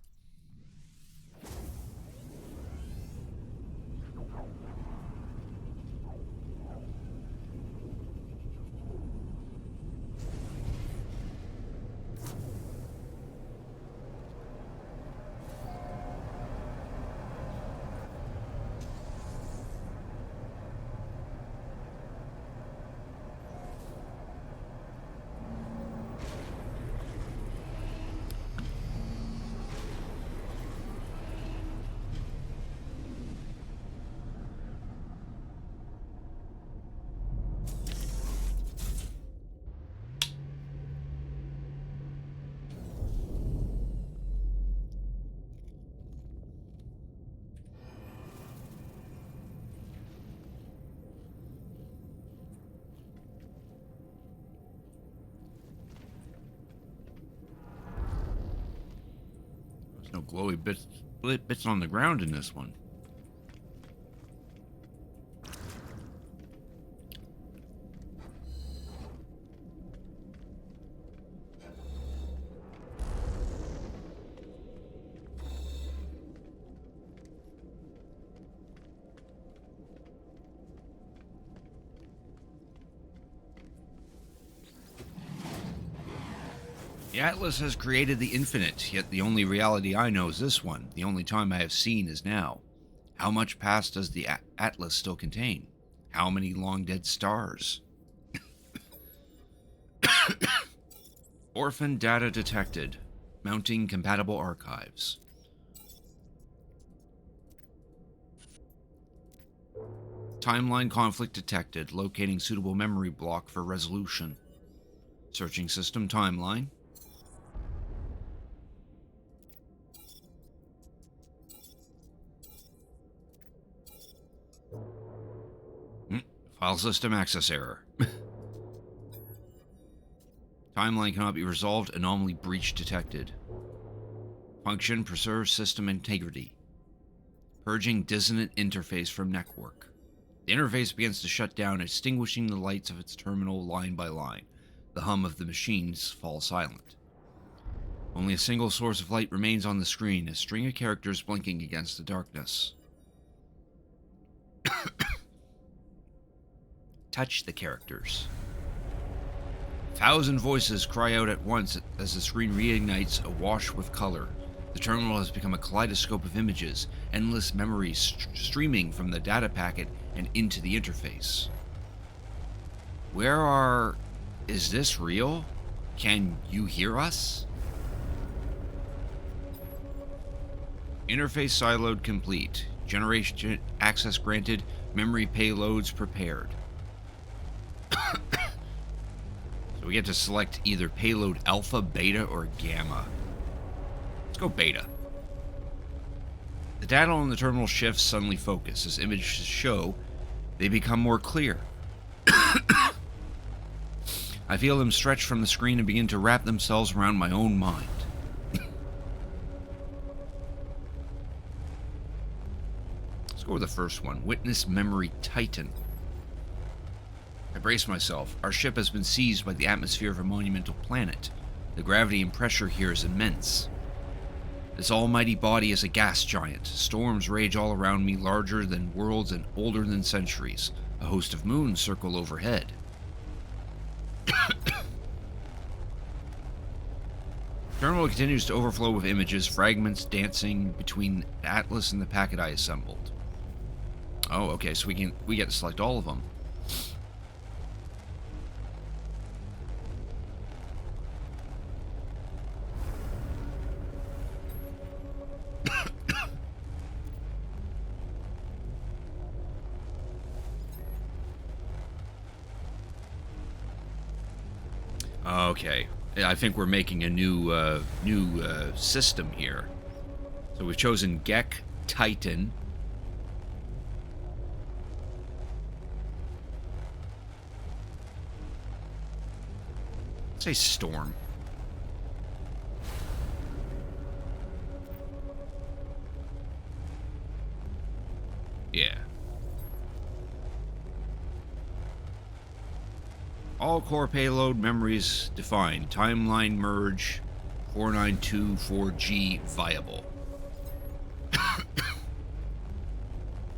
There's no glowy bits on the ground in this one. The Atlas has created the infinite, yet the only reality I know is this one. The only time I have seen is now. How much past does the Atlas still contain? How many long-dead stars? Orphan data detected. Mounting compatible archives. Timeline conflict detected. Locating suitable memory block for resolution. Searching system timeline. File system access error. Timeline cannot be resolved. Anomaly breach detected. Function preserves system integrity. Purging dissonant interface from network. The interface begins to shut down, extinguishing the lights of its terminal line by line. The hum of the machines falls silent. Only a single source of light remains on the screen, a string of characters blinking against the darkness. Touch the characters. 1,000 voices cry out at once as the screen reignites, awash with color. The terminal has become a kaleidoscope of images, endless memories streaming from the data packet and into the interface. Is this real? Can you hear us? Interface siloed complete. Generation access granted. Memory payloads prepared. So we get to select either payload alpha, beta, or gamma. Let's go beta. The data on the terminal shifts, suddenly focus. As images show, they become more clear. I feel them stretch from the screen and begin to wrap themselves around my own mind. Let's go with the first one. Witness Memory Titan. I brace myself. Our ship has been seized by the atmosphere of a monumental planet. The gravity and pressure here is immense. This almighty body is a gas giant. Storms rage all around me, larger than worlds and older than centuries. A host of moons circle overhead. Terminal continues to overflow with images, fragments dancing between the atlas and the packet I assembled. Oh, okay, so we get to select all of them. Okay, I think we're making a new system here. So we've chosen Gek Titan. Let's say Storm. Yeah. All core payload memories defined. Timeline merge 4924G viable.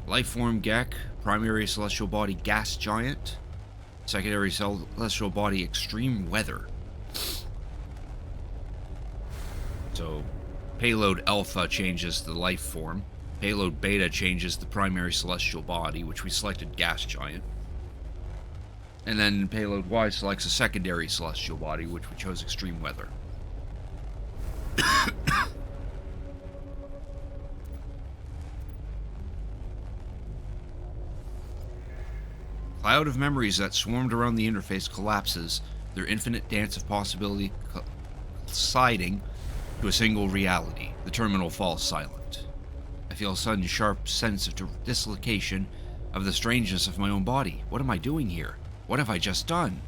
Lifeform Gek, primary celestial body gas giant, secondary celestial body extreme weather. So payload alpha changes the life form. Payload beta changes the primary celestial body, which we selected gas giant. And then payload Y selects a secondary celestial body, which we chose extreme weather. Cloud of memories that swarmed around the interface collapses, their infinite dance of possibility sliding to a single reality. The terminal falls silent. I feel a sudden sharp sense of dislocation of the strangeness of my own body. What am I doing here? What have I just done?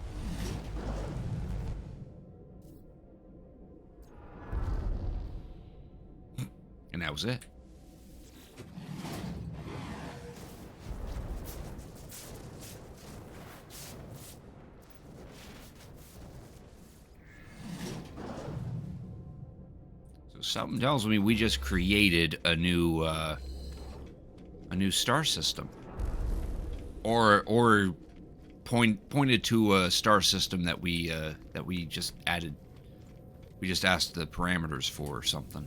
And that was it. So something tells me we just created a new star system. Or pointed to a star system that we just added. We just asked the parameters for or something.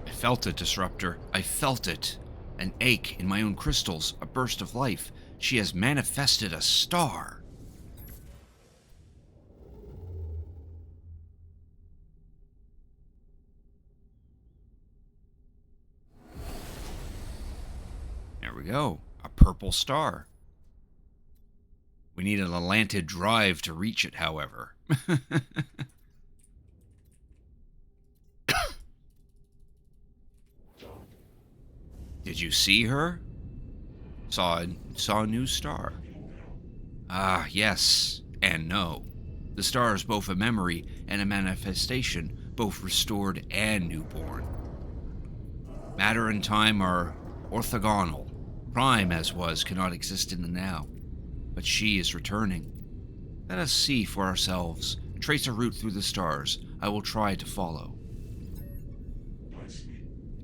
I felt it, Disruptor. I felt it. An ache in my own crystals, a burst of life. She has manifested a star. There we go. A purple star. We need an Atlantid drive to reach it, however. Did you see her? Saw a new star. Ah, yes and no. The star is both a memory and a manifestation, both restored and newborn. Matter and time are orthogonal. Prime, as was, cannot exist in the now. But she is returning. Let us see for ourselves. Trace a route through the stars. I will try to follow.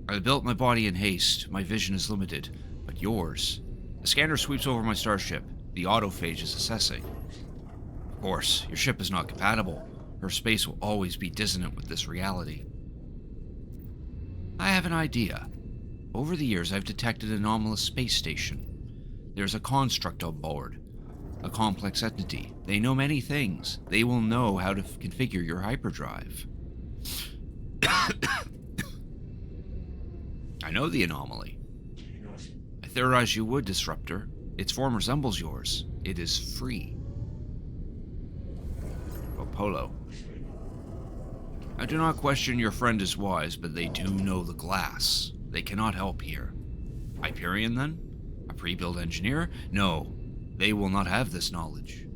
I built my body in haste. My vision is limited. But yours? The scanner sweeps over my starship. The autophage is assessing. Of course, your ship is not compatible. Her space will always be dissonant with this reality. I have an idea. Over the years, I've detected an anomalous space station. There's a construct on board. A complex entity. They know many things. They will know how to configure your hyperdrive. I know the anomaly. I theorize you would, Disruptor. Its form resembles yours. It is free. Polo. I do not question your friend is wise, but they do know the glass. They cannot help here. Hyperion, then? A pre-built engineer? No, they will not have this knowledge.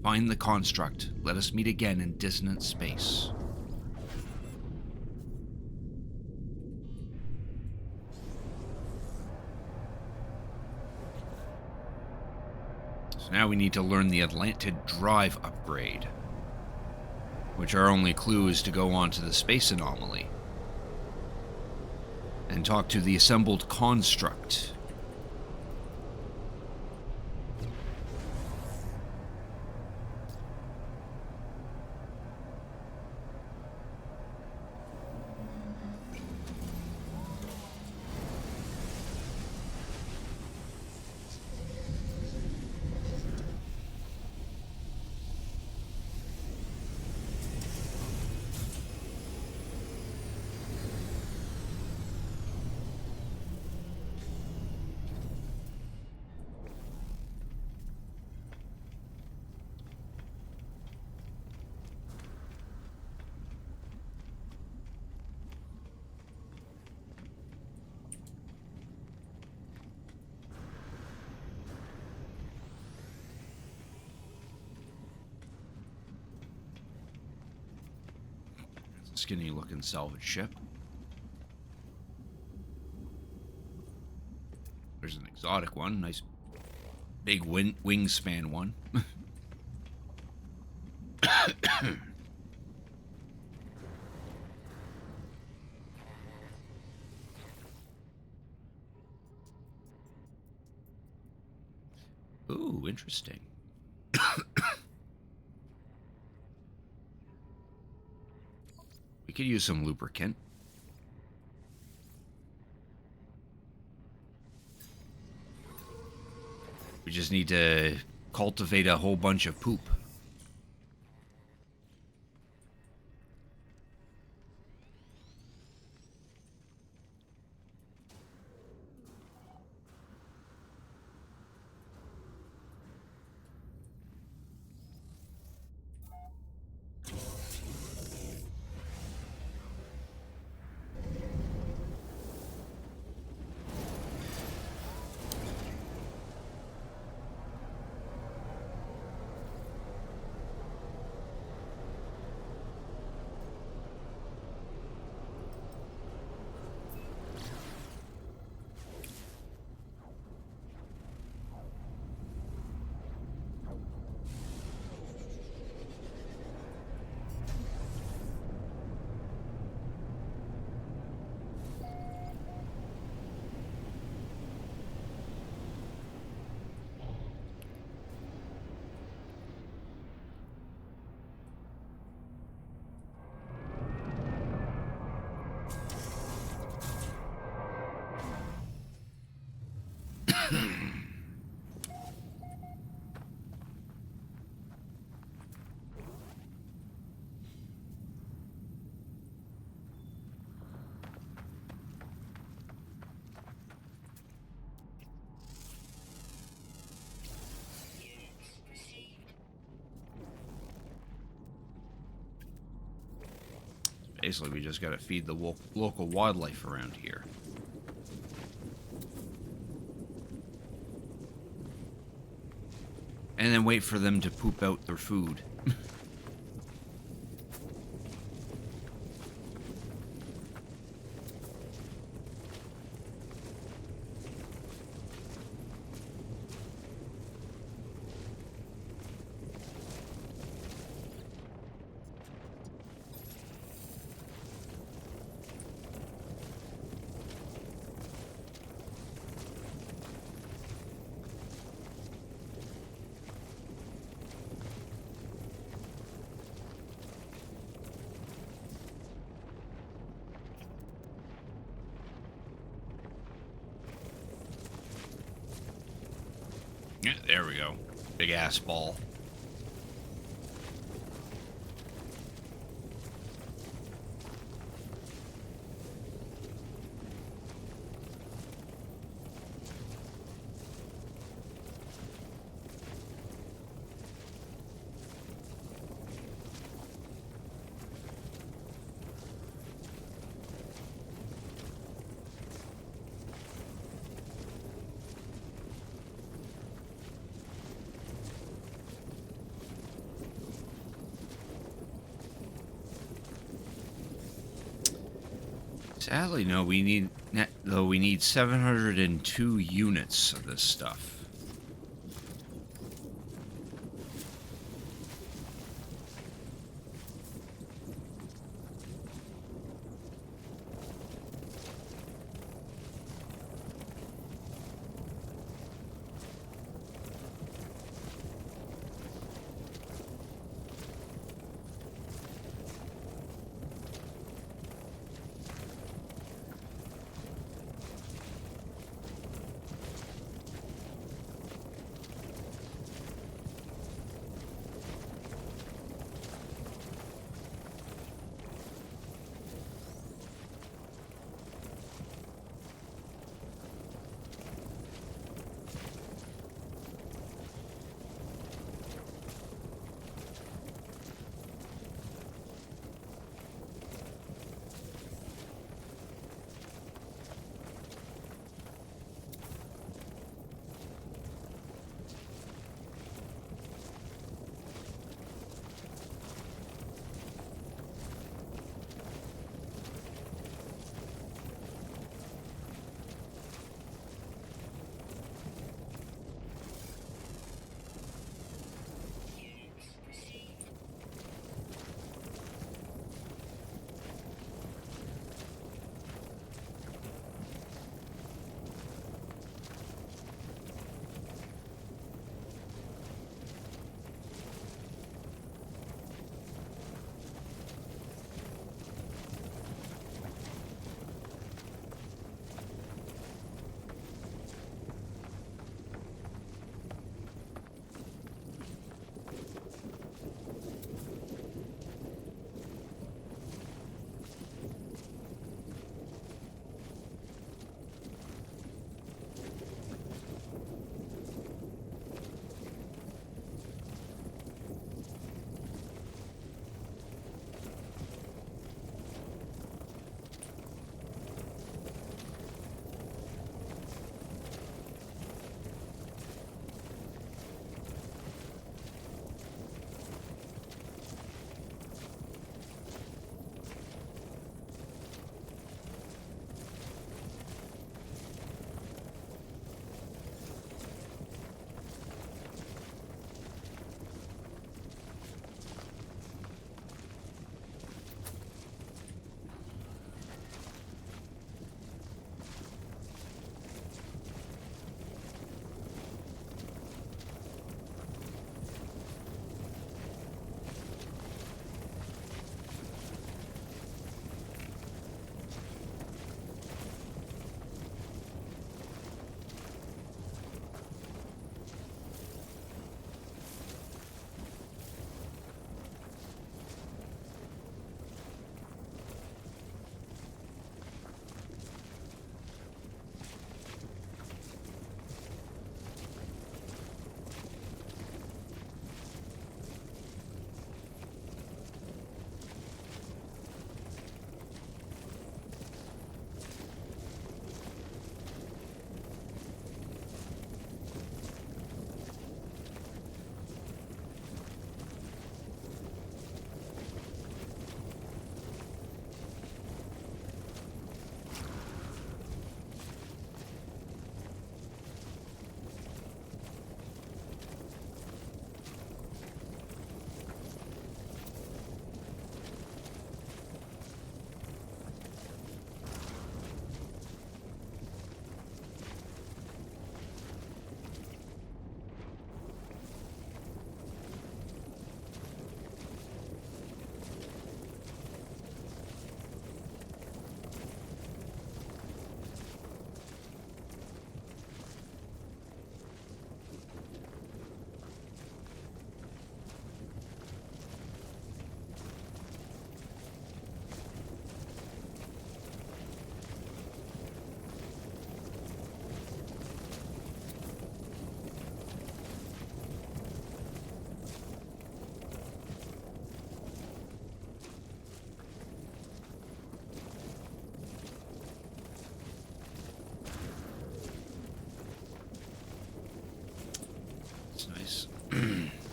Find the construct. Let us meet again in dissonant space. So now we need to learn the Atlantid drive upgrade, which our only clue is to go on to the space anomaly and talk to the assembled construct. Skinny looking salvage ship. There's an exotic one, nice big wingspan one. Ooh, interesting. We could use some lubricant. We just need to cultivate a whole bunch of poop. Basically, we just got to feed the local wildlife around here. And then wait for them to poop out their food. Yeah, there we go. Big ass ball. Sadly, no. We need 702 units of this stuff.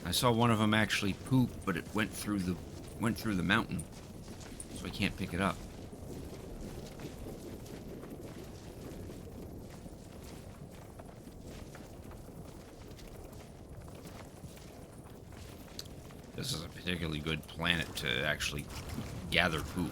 I saw one of them actually poop, but it went through the mountain, so I can't pick it up. This is a particularly good planet to actually gather poop.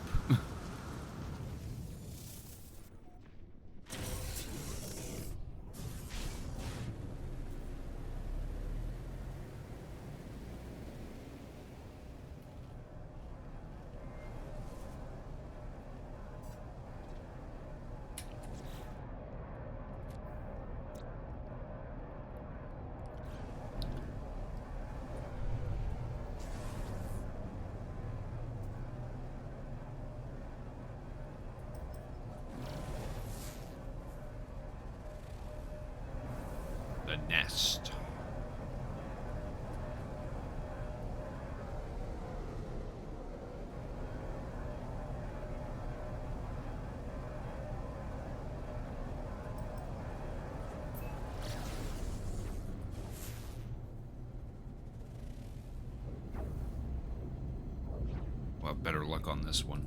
The nest. Well, better luck on this one.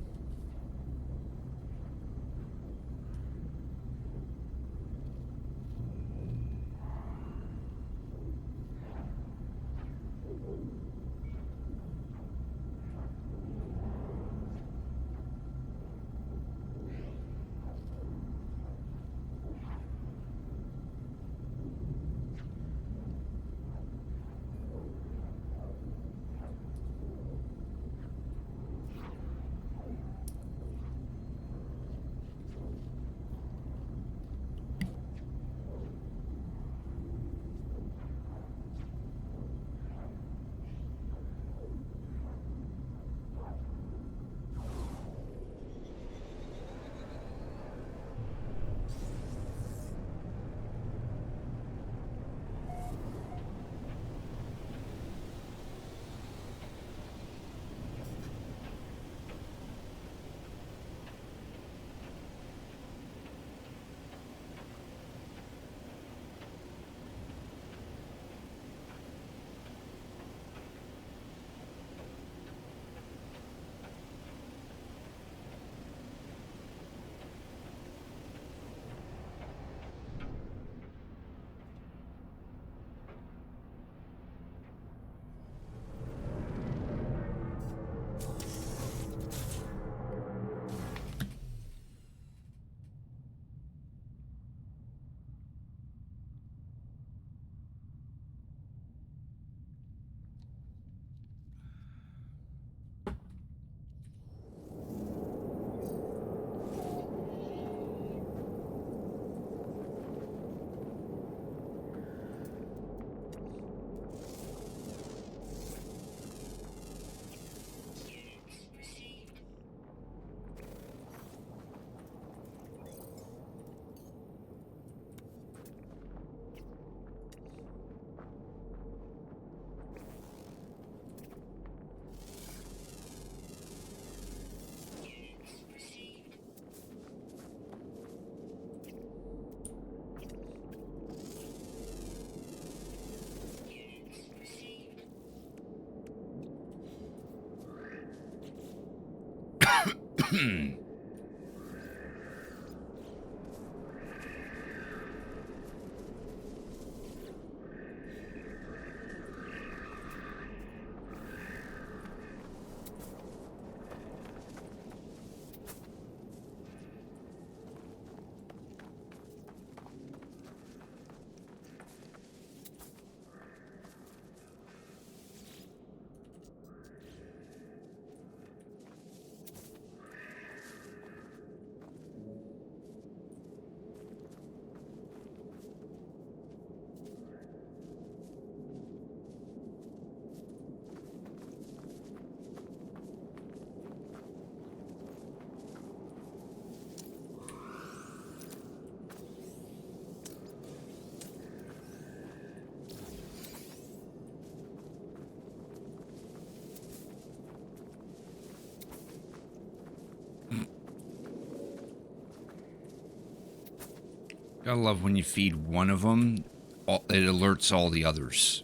I love when you feed one of them, it alerts all the others.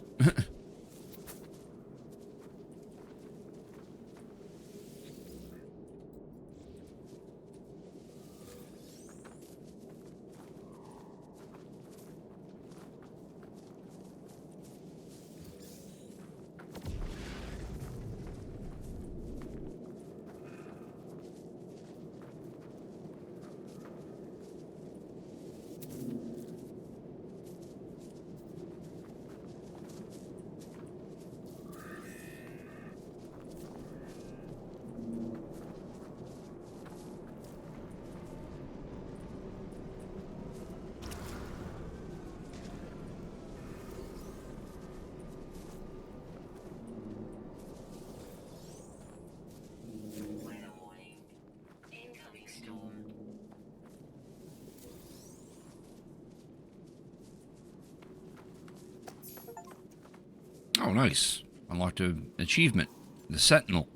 Oh, nice. Unlocked an achievement. The Sentinel.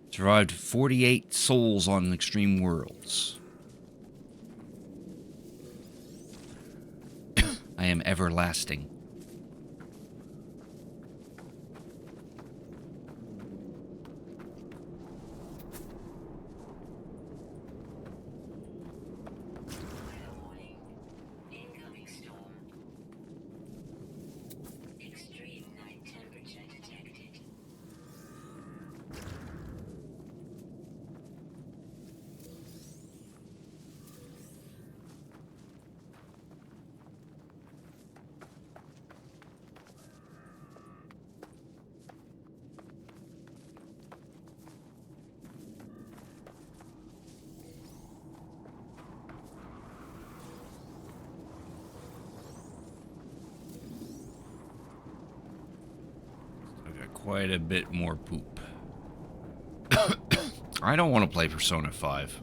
Survived 48 souls on Extreme Worlds. I am everlasting. Weather warning. Incoming storm. Extreme night temperature detected. I've got quite a bit more poop. I don't want to play Persona 5.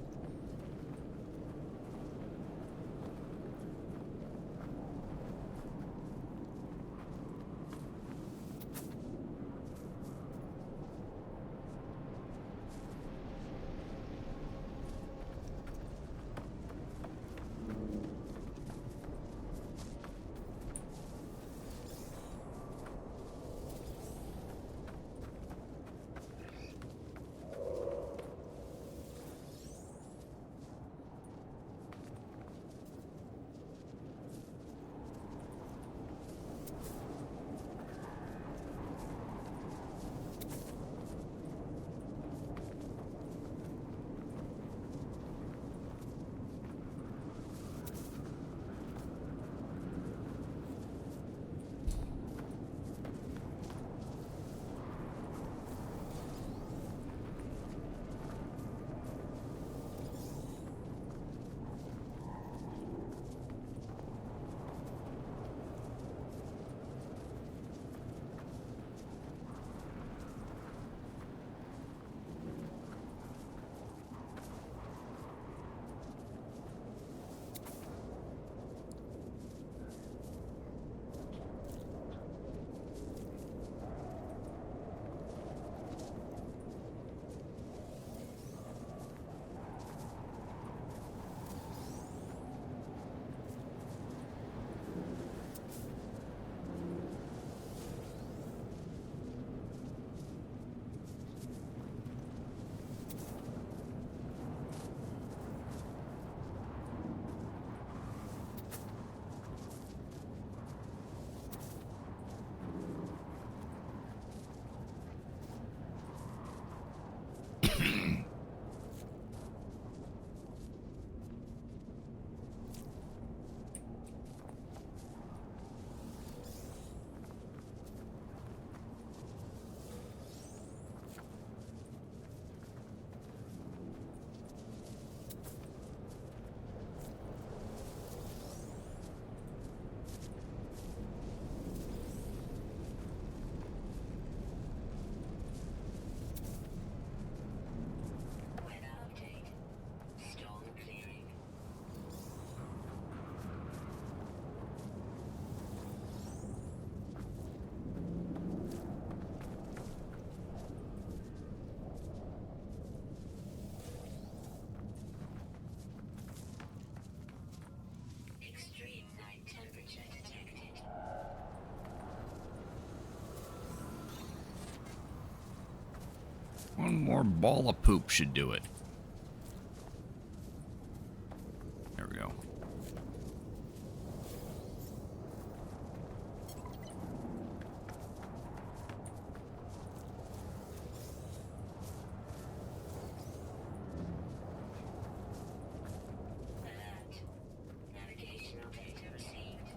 Weather update. Storm clearing. Extreme night temperature detected. One more ball of poop should do it. There we go. Alert. Navigational data received.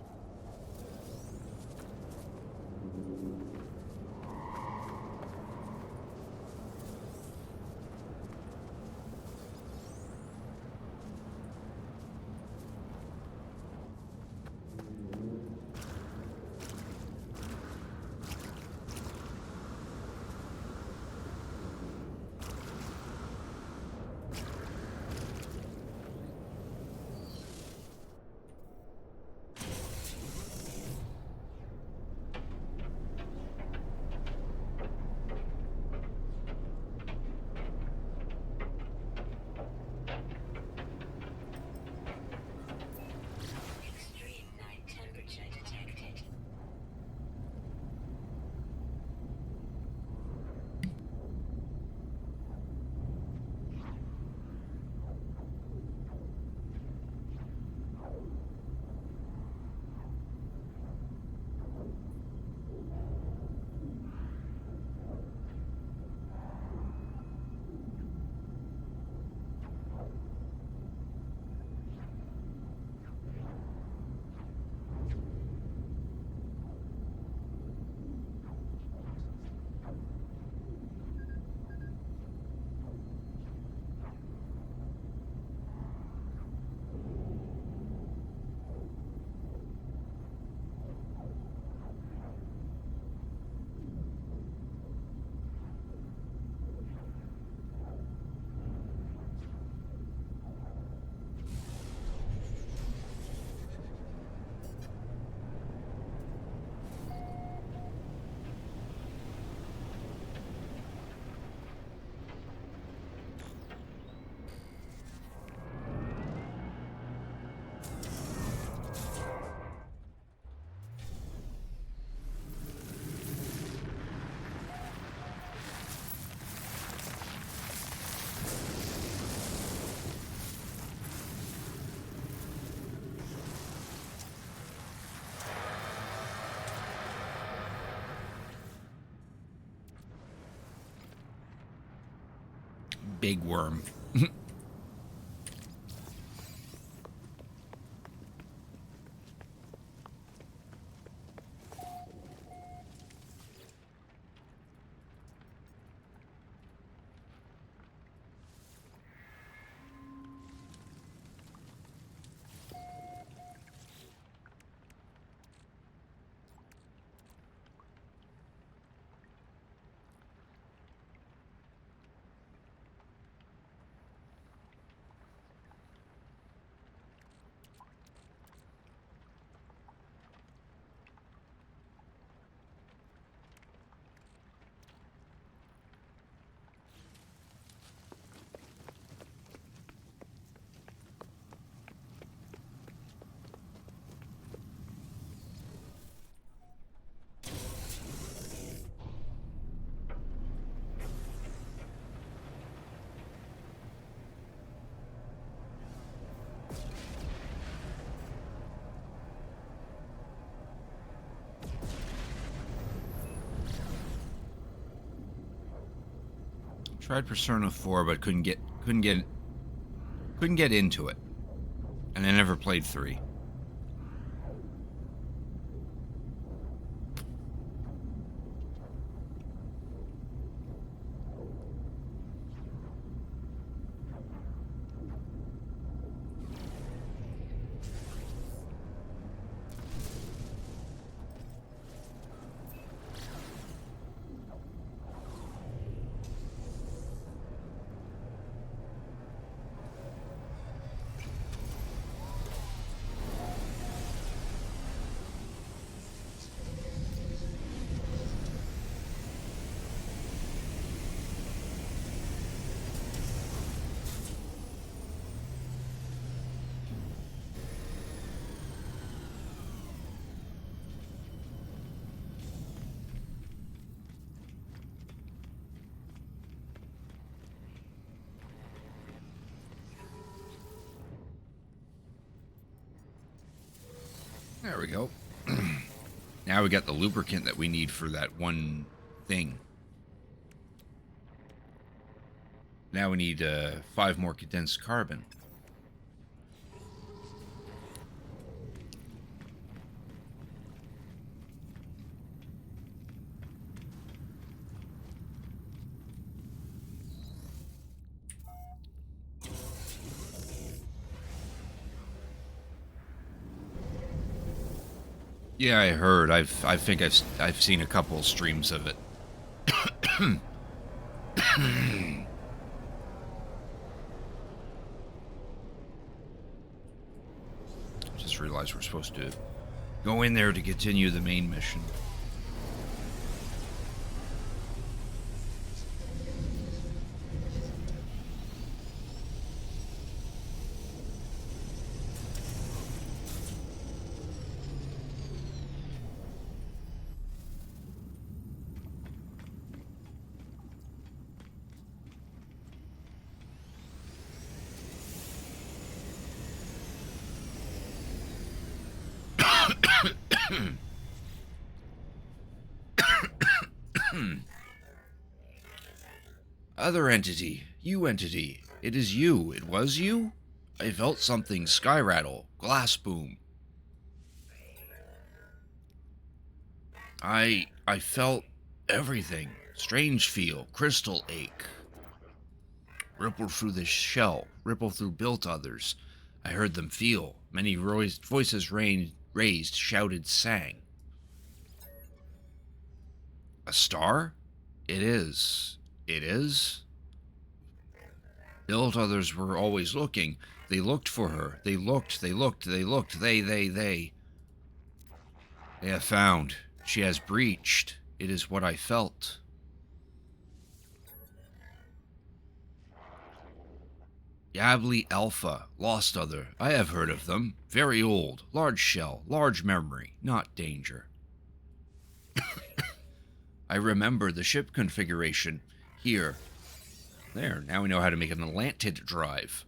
big worm. Tried Persona 4, but couldn't get into it, and I never played 3. There we go. Now we got the lubricant that we need for that one thing. Now we need 5 more condensed carbon. Yeah, I heard. I think I've seen a couple streams of it. Just realized we're supposed to go in there to continue the main mission. Other entity, you entity, it is you, it was you? I felt something sky rattle, glass boom. I felt everything, strange feel, crystal ache. Ripple through the shell, ripple through built others. I heard them feel, many voices raised, shouted, sang. A star? It is. It is? Built others were always looking. They looked for her. They looked. They They have found. She has breached. It is what I felt. Yabli Alpha, Lost Other. I have heard of them. Very old. Large shell. Large memory. Not danger. I remember the ship configuration. Here. There, now we know how to make an Atlantid drive.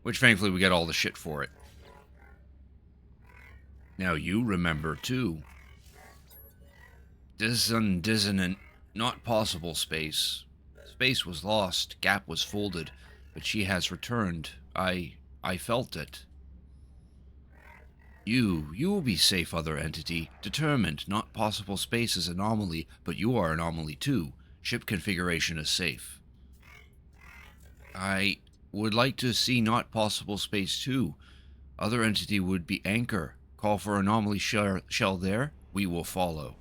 Which, thankfully, we got all the shit for it. Now you remember, too. Dissonant, not possible space. Space was lost, gap was folded, but she has returned. I felt it. You will be safe, other entity. Determined, not possible space is anomaly, but you are anomaly too. Ship configuration is safe. I would like to see not possible space too. Other entity would be anchor. Call for anomaly shell there. We will follow.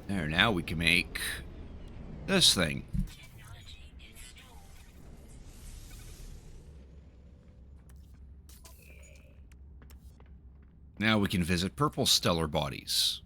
There, now we can make this thing. Technology installed. Now we can visit purple stellar bodies.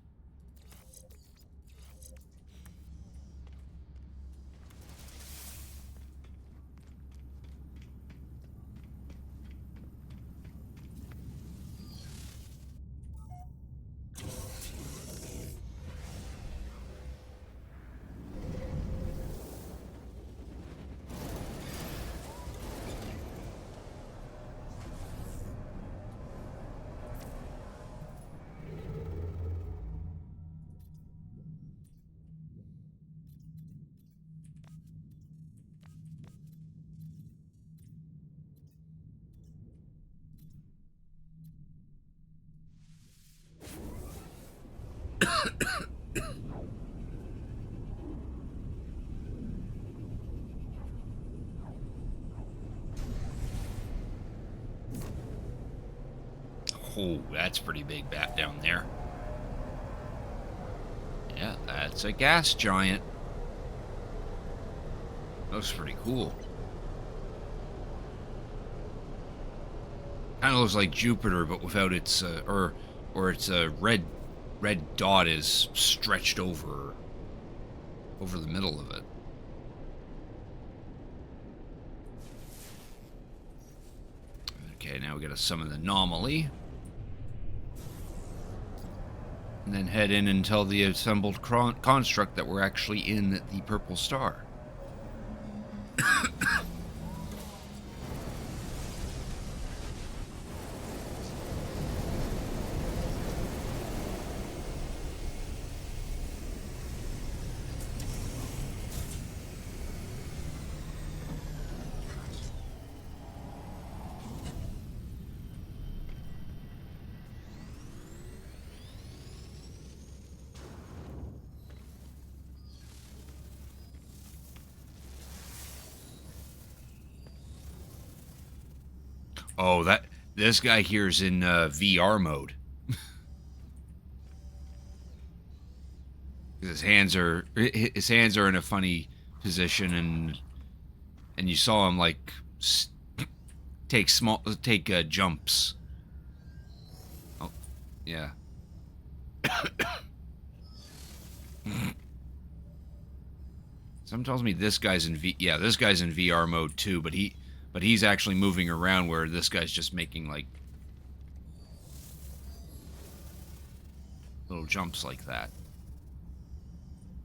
Oh, that's pretty big bat down there. Yeah, that's a gas giant. Looks pretty cool. Kind of looks like Jupiter, but without its or its red dot is stretched over the middle of it. Okay, now we gotta summon the anomaly. And then head in and tell the assembled construct that we're actually in the purple star. Oh, this guy here is in VR mode. His hands are in a funny position, and you saw him like take jumps. Oh, yeah. Someone tells me this guy's in this guy's in VR mode too, but he's actually moving around where this guy's just making like little jumps like that.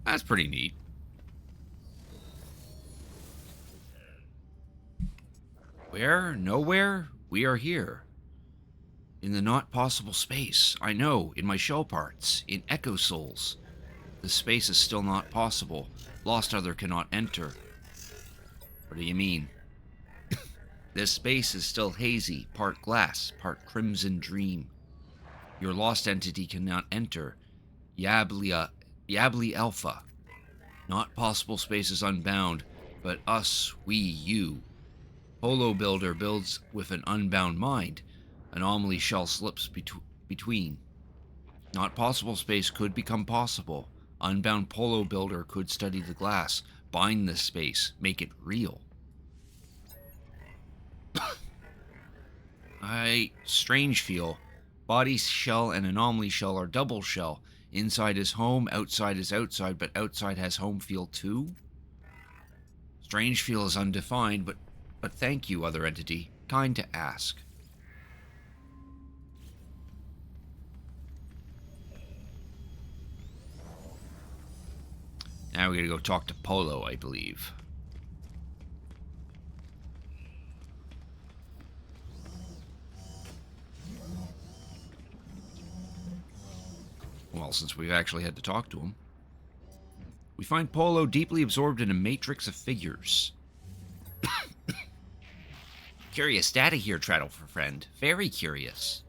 That's pretty neat. Where? Nowhere? We are here. In the not possible space. I know, in my shell parts, in Echo Souls. The space is still not possible. Lost Other cannot enter. What do you mean? This space is still hazy, part glass, part crimson dream. Your lost entity cannot enter. Yabli Alpha. Not possible space is unbound, but us, we, you. Holo Builder builds with an unbound mind. Anomaly shell slips between. Not possible space could become possible. Unbound Polo Builder could study the glass, bind this space, make it real. Strange feel. Body shell and anomaly shell are double shell. Inside is home, outside is outside, but outside has home feel too? Strange feel is undefined, but thank you, other entity. Kind to ask. Now we gotta go talk to Polo, I believe. Well, since we've actually had to talk to him. We find Polo deeply absorbed in a matrix of figures. Curious data here, Traddle for friend. Very curious.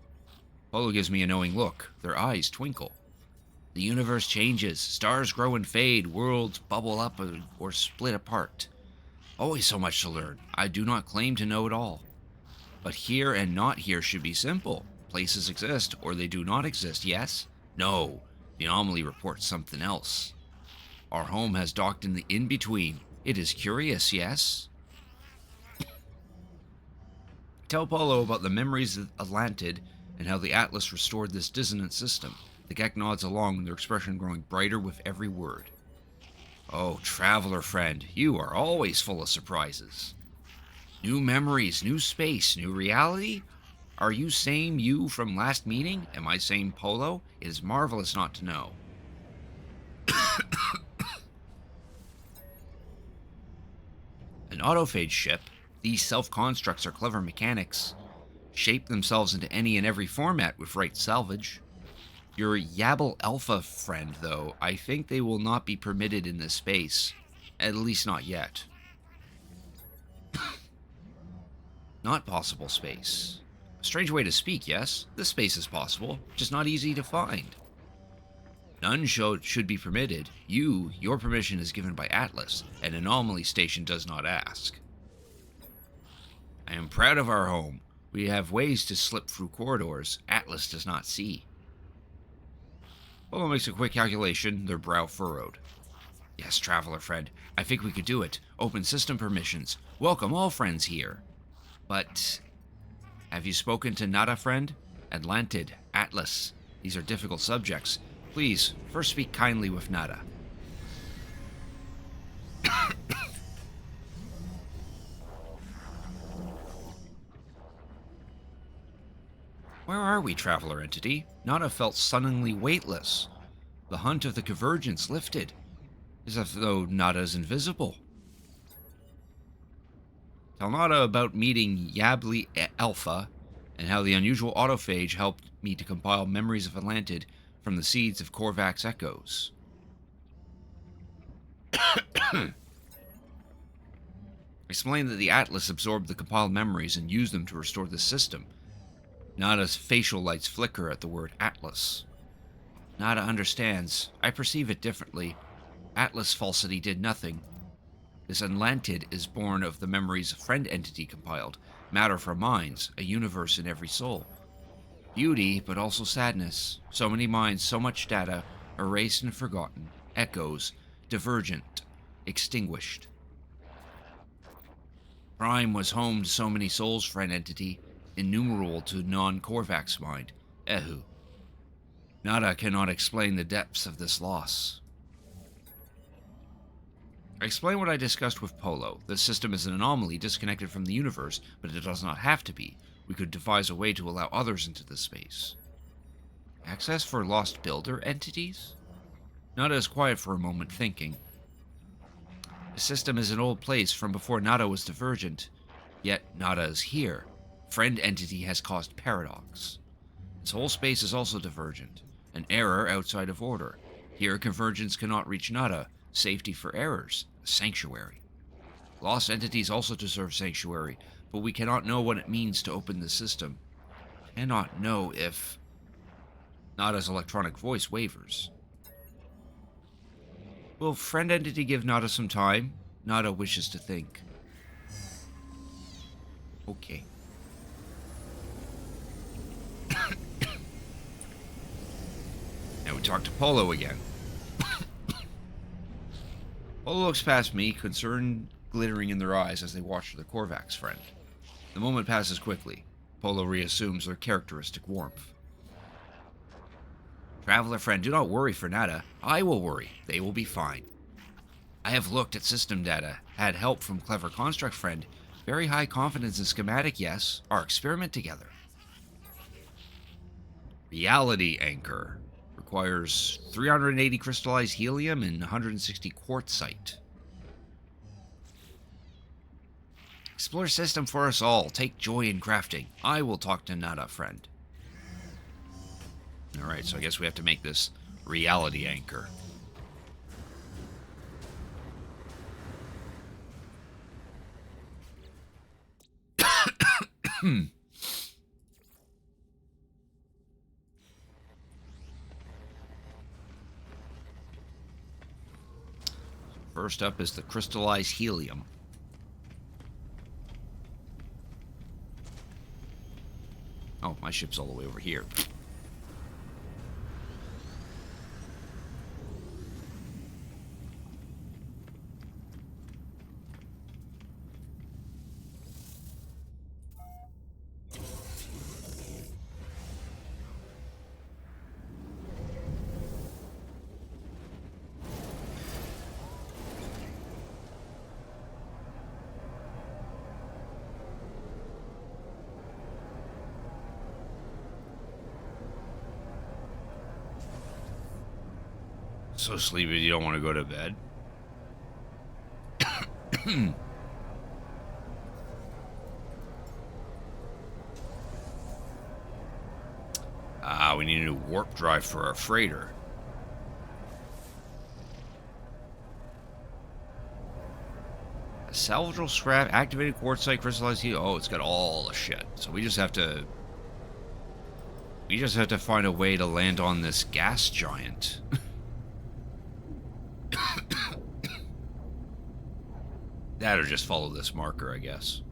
Polo gives me a knowing look. Their eyes twinkle. The universe changes. Stars grow and fade. Worlds bubble up or split apart. Always so much to learn. I do not claim to know it all. But here and not here should be simple. Places exist, or they do not exist, yes? No. The anomaly reports something else. Our home has docked in the in-between. It is curious, yes? Tell Polo about the memories of Atlantid and how the Atlas restored this dissonant system. The Gek nods along, their expression growing brighter with every word. Oh, traveler friend, you are always full of surprises. New memories, new space, new reality? Are you same you from last meeting? Am I same Polo? It is marvelous not to know. An autophage ship, these self-constructs are clever mechanics, shape themselves into any and every format with right salvage. Your Yabble Alpha friend, though, I think they will not be permitted in this space. At least not yet. Not possible space. A strange way to speak, yes? This space is possible, just not easy to find. None should be permitted. Your permission is given by Atlas. An anomaly station does not ask. I am proud of our home. We have ways to slip through corridors Atlas does not see. Polo makes a quick calculation, their brow furrowed. Yes, traveler friend, I think we could do it. Open system permissions. Welcome all friends here. But have you spoken to Nada, friend? Atlantid, Atlas. These are difficult subjects. Please, first speak kindly with Nada. Where are we, traveler entity? Nada felt stunningly weightless. The hunt of the convergence lifted, as if though Nada is invisible. Tell Nada about meeting Yabli Alpha, and how the unusual autophage helped me to compile memories of Atlantid from the seeds of Korvax echoes. Explain that the Atlas absorbed the compiled memories and used them to restore the system. Nada's facial lights flicker at the word Atlas. Nada understands. I perceive it differently. Atlas falsity did nothing. This Atlantid is born of the memories a friend entity compiled. Matter for minds, a universe in every soul. Beauty, but also sadness. So many minds, so much data, erased and forgotten. Echoes, divergent, extinguished. Prime was home to so many souls, friend entity, innumerable to non-Korvax mind. Ehu. Nada cannot explain the depths of this loss. I explain what I discussed with Polo. This system is an anomaly disconnected from the universe, but it does not have to be. We could devise a way to allow others into this space. Access for lost builder entities? Nada is quiet for a moment, thinking. The system is an old place from before Nada was divergent, yet Nada is here. Friend entity has caused paradox. This whole space is also divergent, an error outside of order. Here, convergence cannot reach Nada. Safety for errors, a sanctuary. Lost entities also deserve sanctuary, but we cannot know what it means to open the system. Cannot know if Nada's electronic voice wavers. Will friend entity give Nada some time? Nada wishes to think. Okay. Now we talk to Polo again. Polo looks past me, concern glittering in their eyes as they watch their Korvax friend. The moment passes quickly. Polo reassumes their characteristic warmth. Traveler friend, do not worry for Nada. I will worry. They will be fine. I have looked at system data, had help from clever construct friend. Very high confidence in schematic, yes. Our experiment together. Reality anchor. Requires 380 crystallized helium and 160 quartzite. Explore system for us all. Take joy in crafting. I will talk to Nada, friend. Alright, so I guess we have to make this Reality Anchor. First up is the crystallized helium. Oh, my ship's all the way over here. So sleepy you don't want to go to bed. We need a new warp drive for our freighter. A salvageable scrap, activated quartzite, crystallized helium. Oh, it's got all the shit. So we just have to find a way to land on this gas giant. That or just follow this marker, I guess.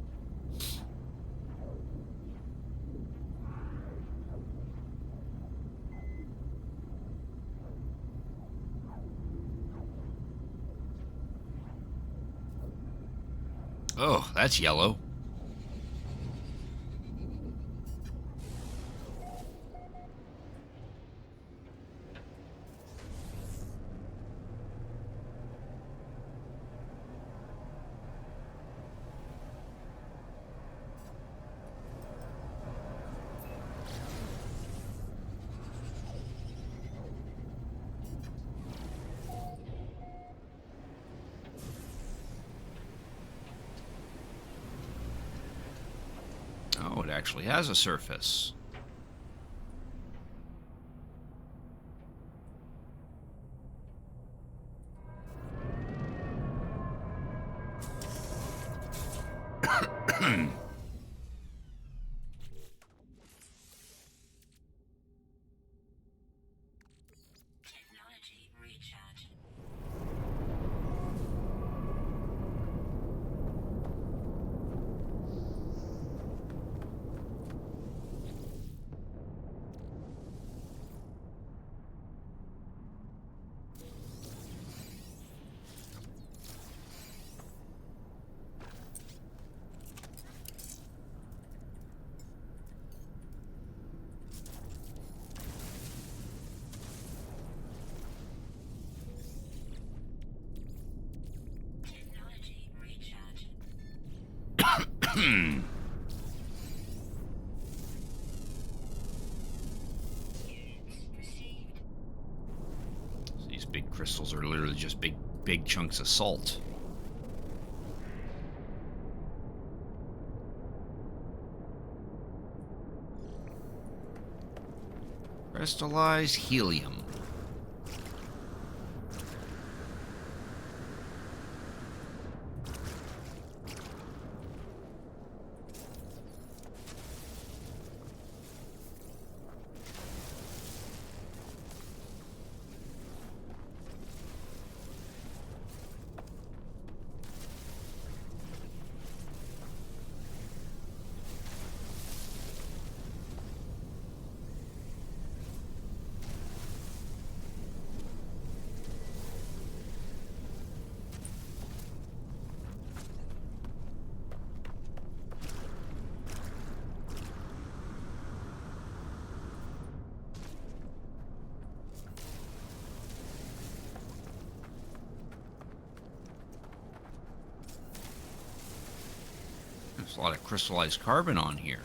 Oh, that's yellow. Oh, it actually has a surface. Technology recharge. Technology recharge. Units received. These big crystals are literally just big chunks of salt. Crystallized helium. There's a lot of crystallized carbon on here.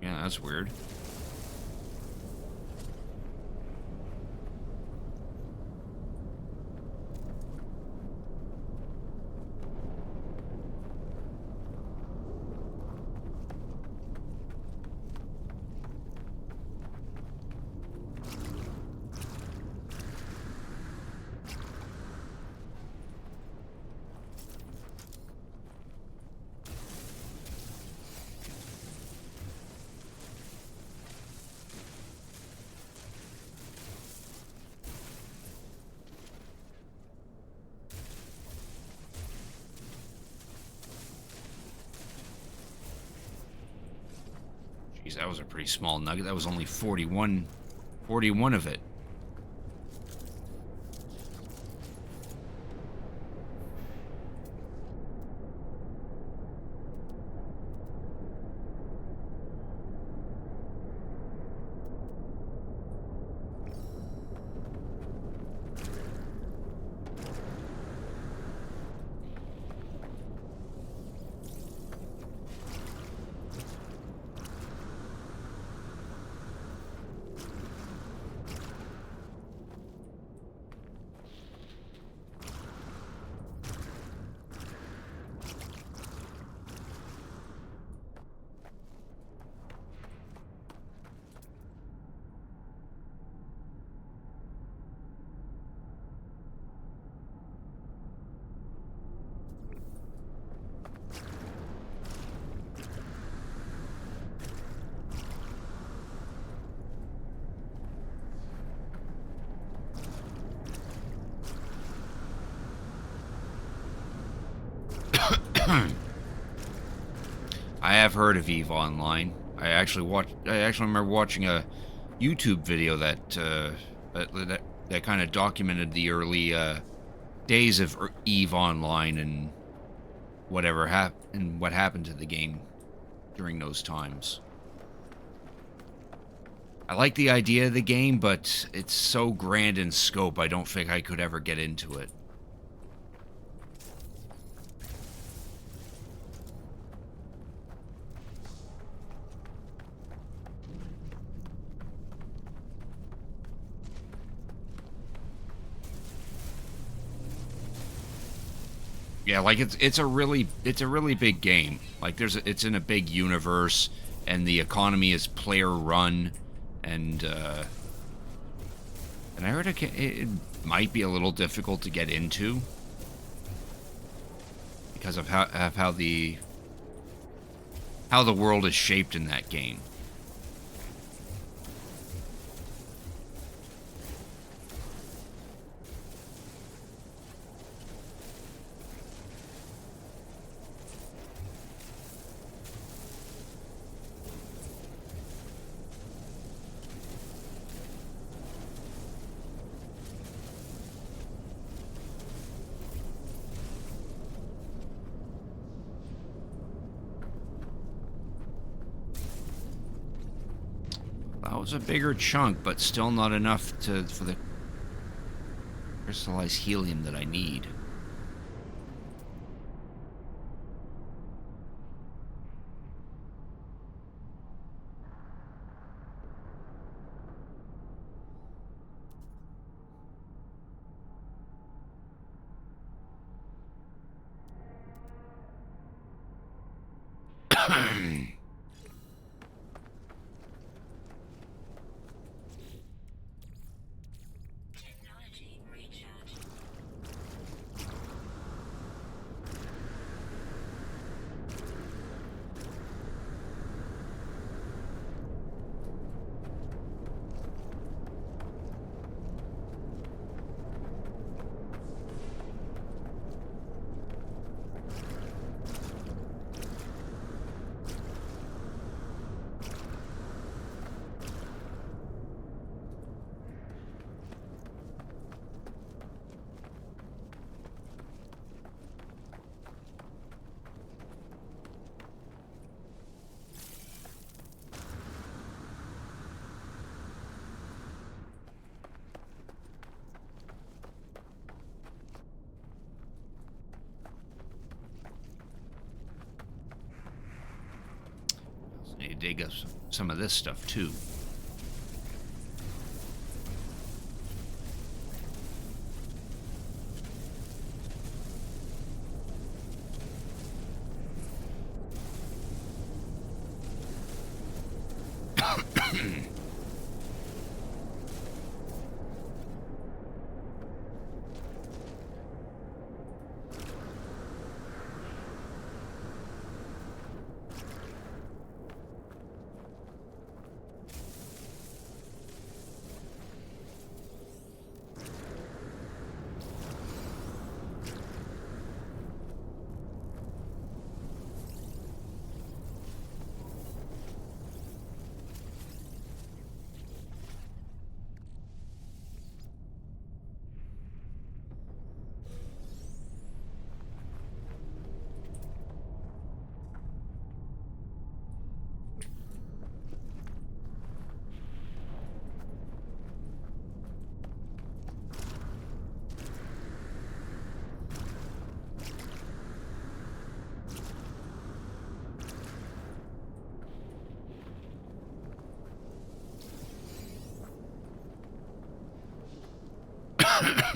Yeah, that's weird. that was a pretty small nugget. That was only 41 of it. I have heard of EVE Online. I actually remember watching a YouTube video that kind of documented the early days of EVE Online and what happened to the game during those times. I like the idea of the game, but it's so grand in scope, I don't think I could ever get into it. Yeah, like it's a really big game. Like it's in a big universe, and the economy is player run, and I heard it might be a little difficult to get into because of how the world is shaped in that game. That was a bigger chunk, but still not enough for the crystallized helium that I need. Technology recharge. Need to dig up some of this stuff too.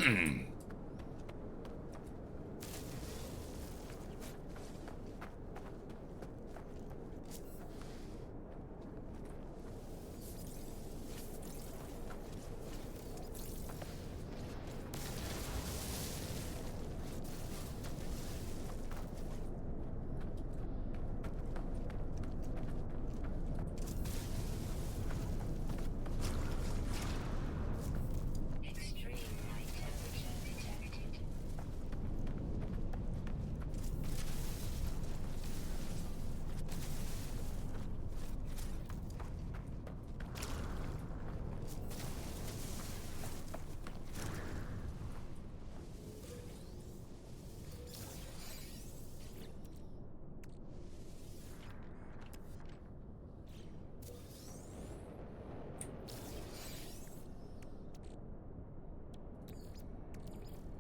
Extreme light temperature detected.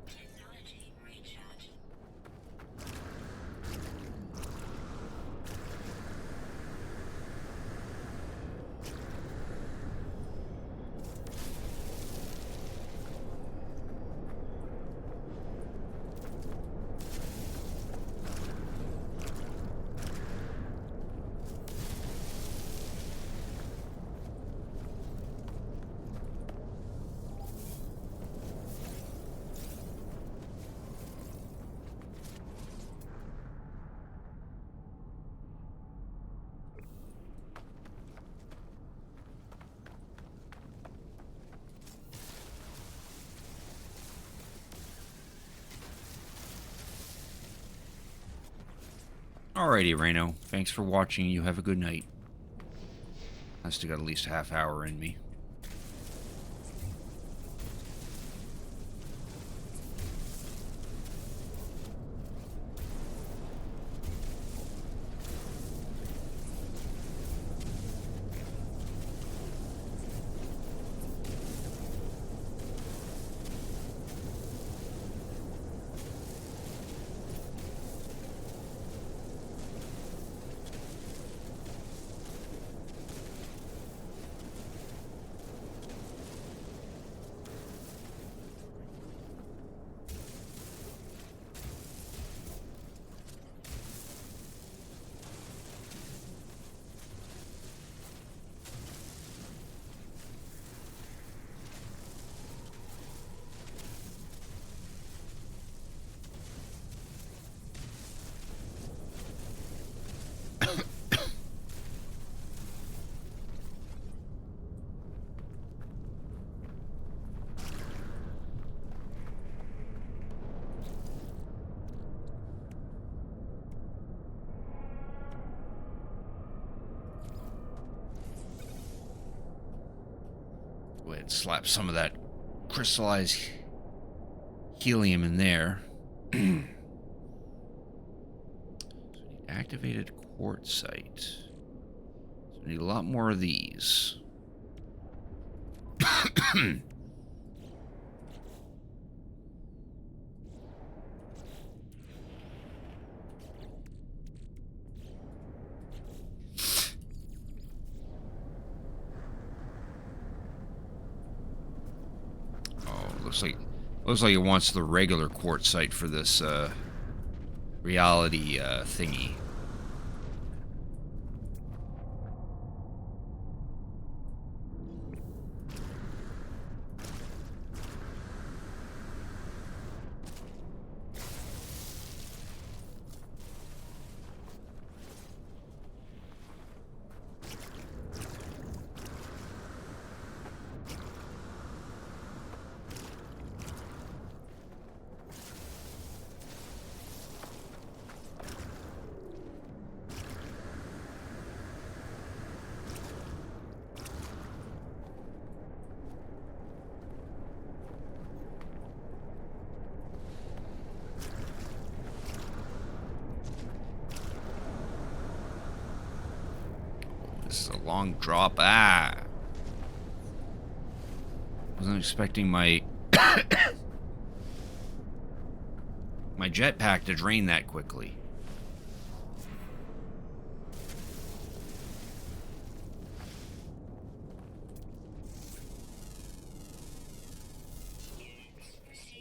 Technology recharging. Alrighty, Reno. Thanks for watching. You have a good night. I still got at least a half hour in me. Go ahead and slap some of that crystallized helium in there. So we need activated quartzite. So we need a lot more of these. Looks like it wants the regular quartzite for this reality thingy. This is a long drop. Ah! Wasn't expecting my my jetpack to drain that quickly. Units proceed.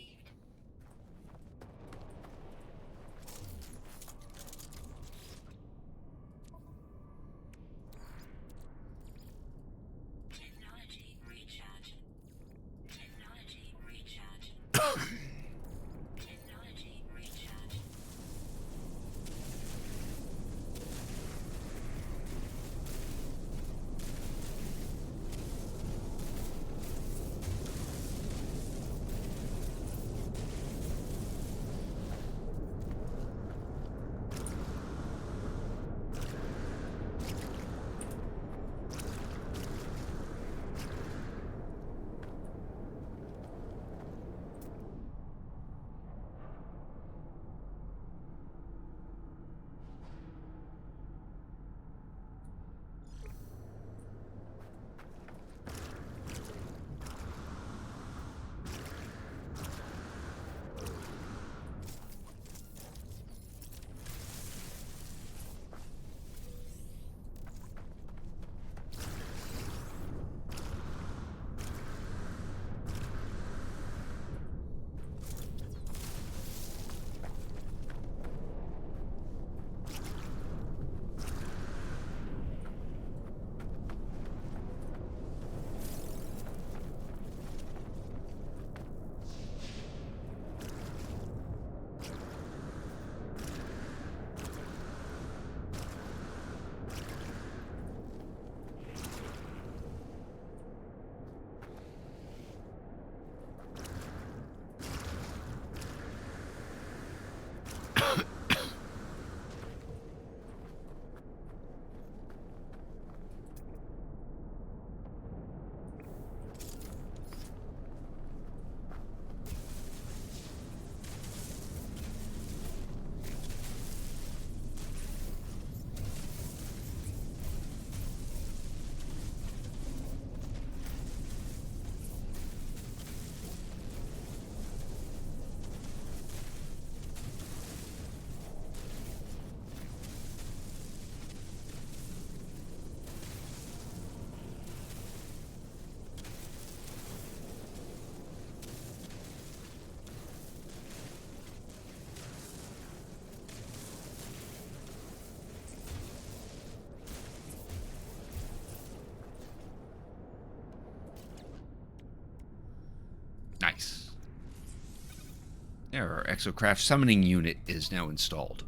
There, our Exocraft summoning unit is now installed.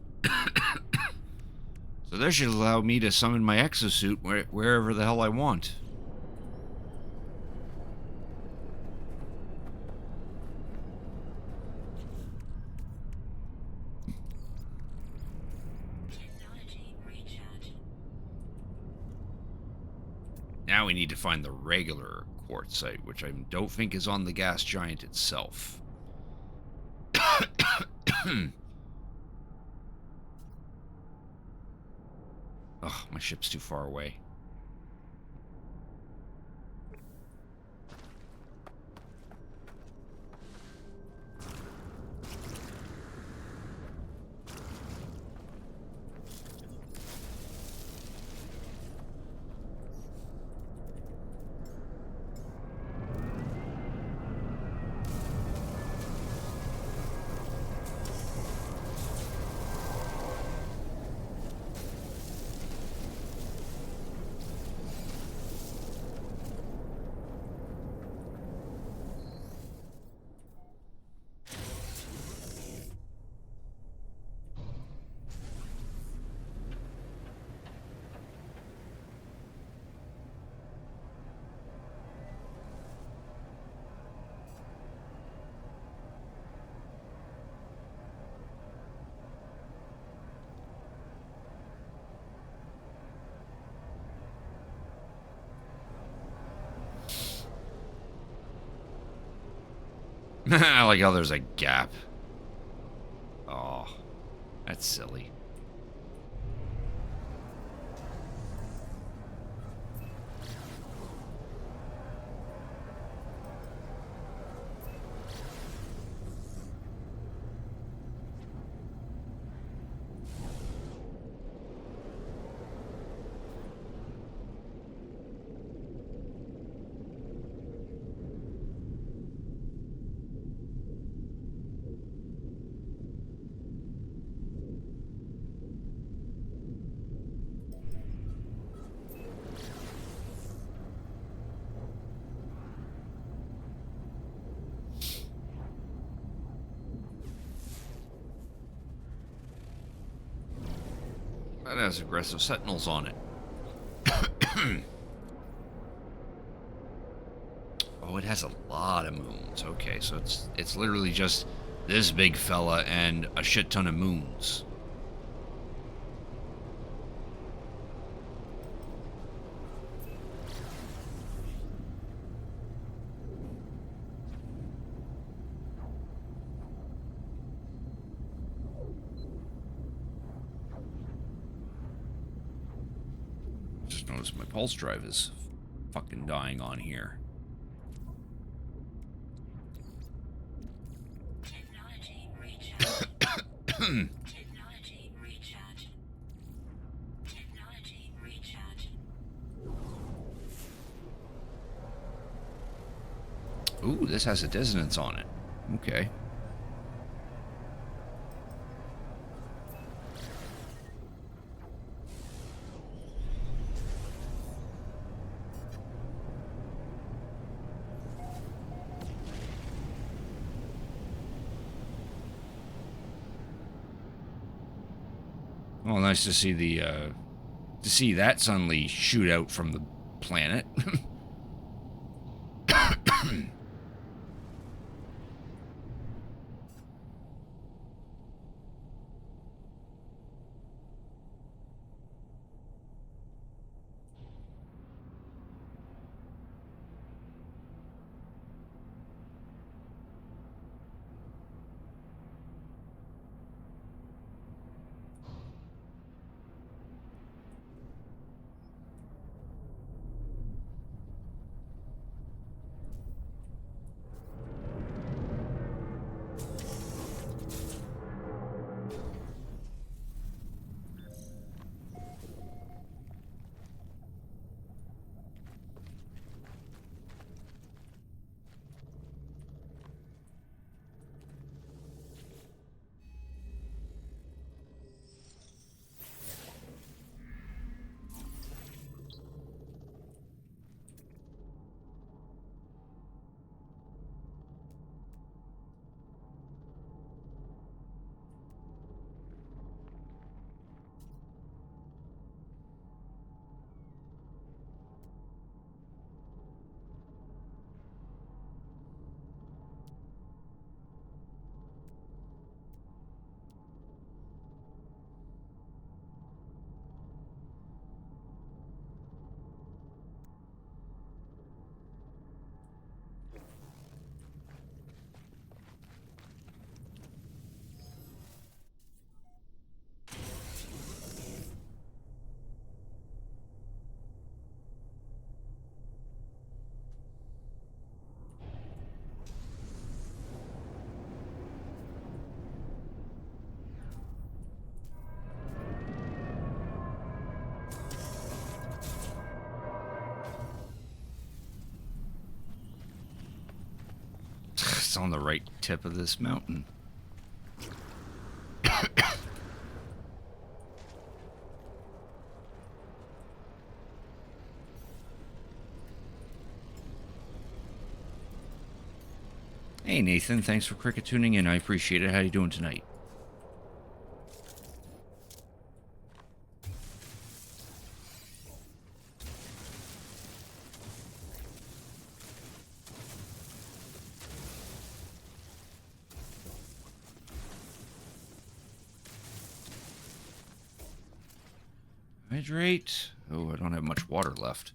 So this should allow me to summon my exosuit wherever the hell I want. Technology recharging. Now we need to find the regular quartzite, which I don't think is on the gas giant itself. Oh, my ship's too far away. I like how there's a gap. Oh, that's silly. That has aggressive sentinels on it. Oh, it has a lot of moons. Okay, so it's literally just this big fella and a shit ton of moons. Just noticed my pulse drive is fucking dying on here. Technology recharging. Technology recharging. Technology recharging. Ooh, this has a dissonance on it. Okay. Well, nice to see that suddenly shoot out from the planet. it's on the right tip of this mountain. Hey Nathan, thanks for cricket tuning in. I appreciate it. How you doing tonight? Hydrate. Oh, I don't have much water left.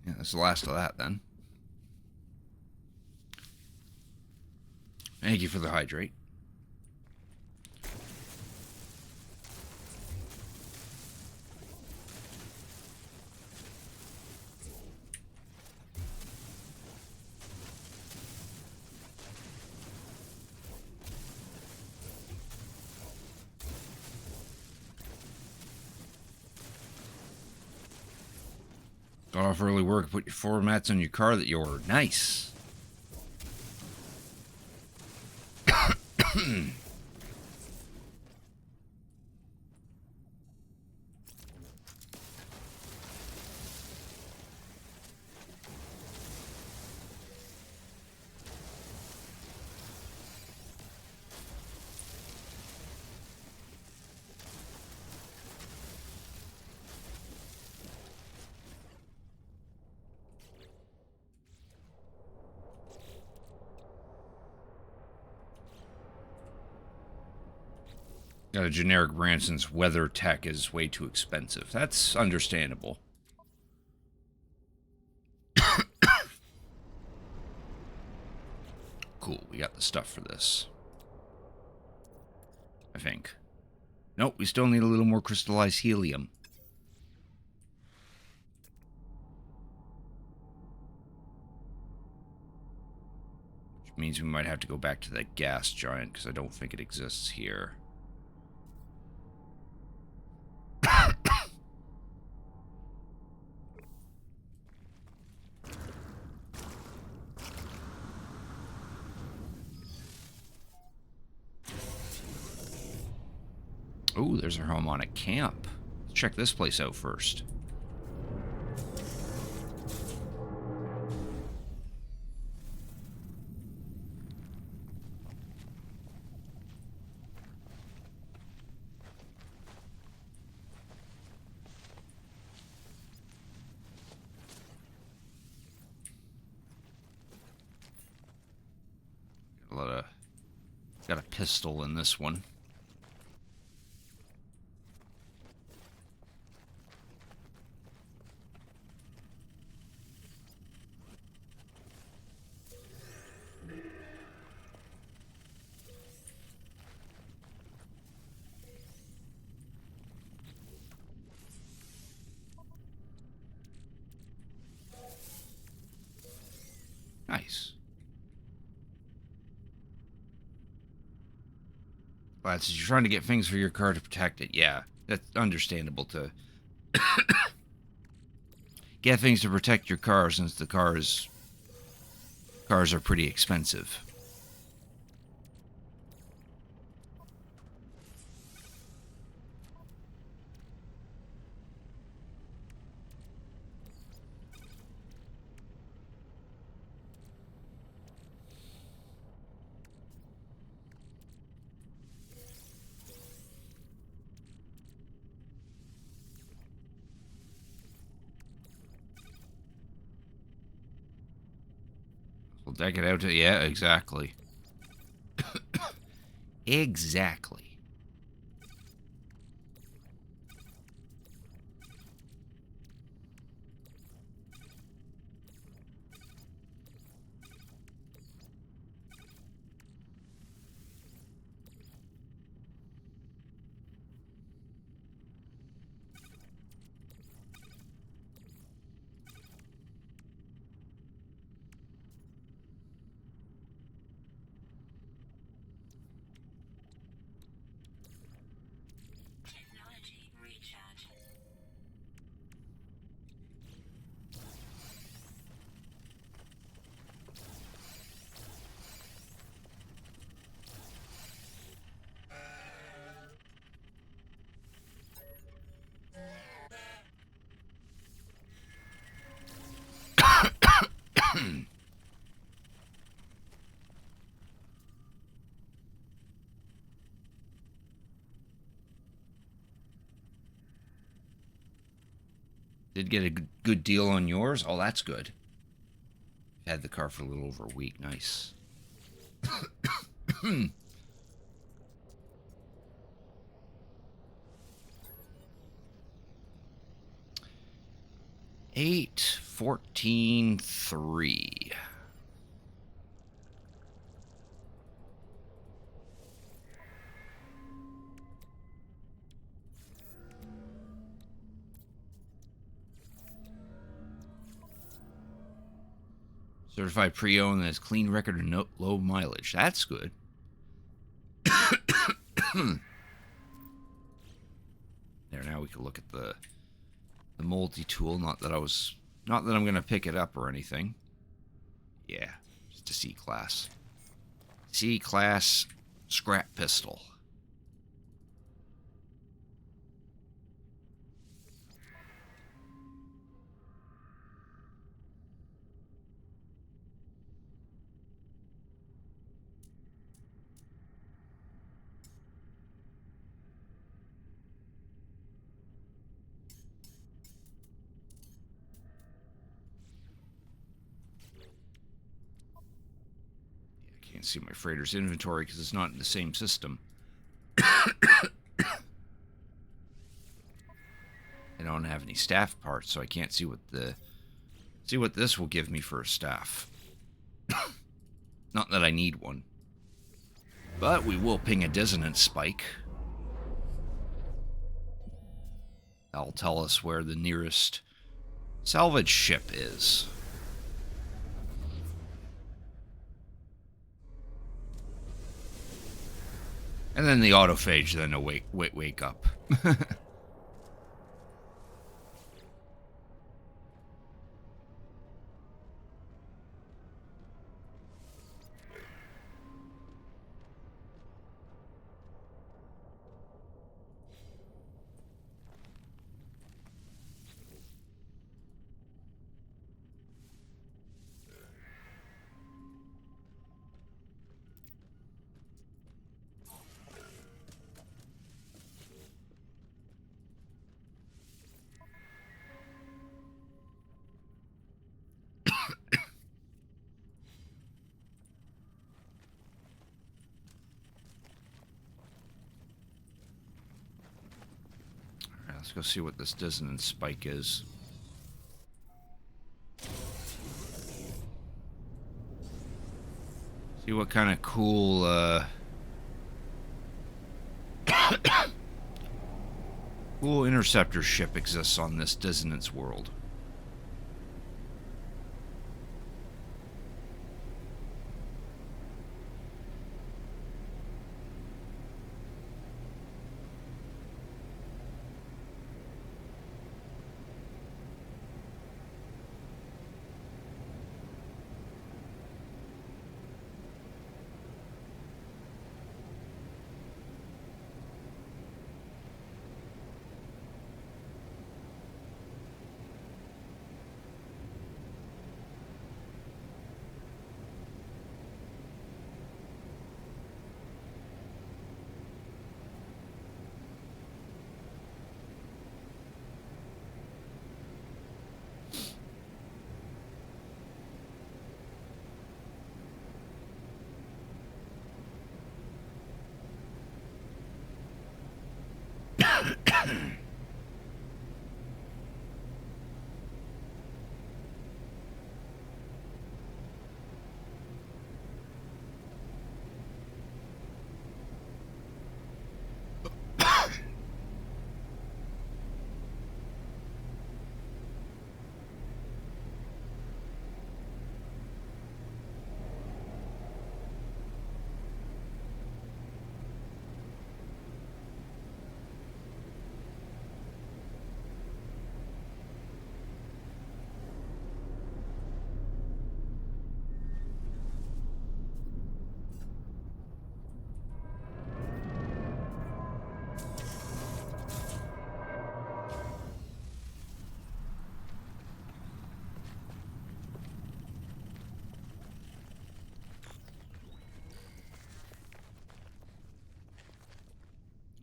Yeah, that's the last of that then. Thank you for the hydrate. Got off early work, put your floor mats on your car that you ordered. Nice. Got a generic brand since Weather Tech is way too expensive. That's understandable. Cool, we got the stuff for this. I think. Nope, we still need a little more crystallized helium. Which means we might have to go back to that gas giant, because I don't think it exists here. Oh, there's our harmonic camp. Let's check this place out first. Got a pistol in this one. Nice. Glad you're trying to get things for your car to protect it. Yeah, that's understandable to get things to protect your car since the cars are pretty expensive. We'll deck it out to... Yeah, exactly. Exactly. Did get a good deal on yours? Oh, that's good. Had the car for a little over a week. Nice. 8-14-3. Certified pre-owned that has clean record and no low mileage. That's good. There, now we can look at the multi-tool. Not that I'm gonna pick it up or anything. Yeah, just a C-class. C-class scrap pistol. Can't see my freighter's inventory because it's not in the same system. I don't have any staff parts, so I can't see what this will give me for a staff. Not that I need one. But we will ping a dissonance spike. That'll tell us where the nearest salvage ship is. And then the autophage then to wake up. Let's go see what this dissonance spike is. See what kind of cool, cool interceptor ship exists on this dissonance world.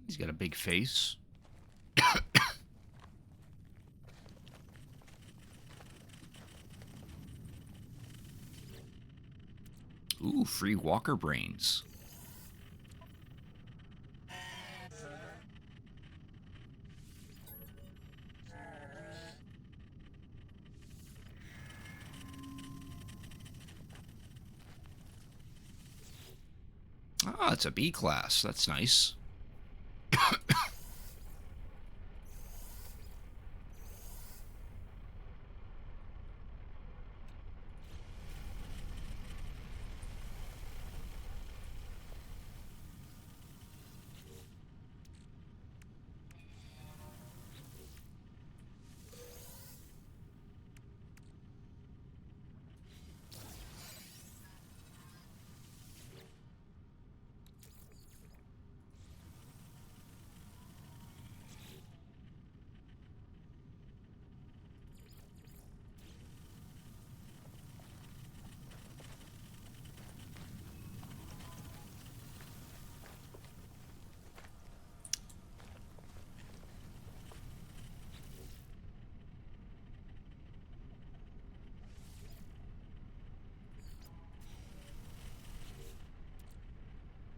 He's got a big face. Ooh, free walker brains. Ah, it's a B class. That's nice.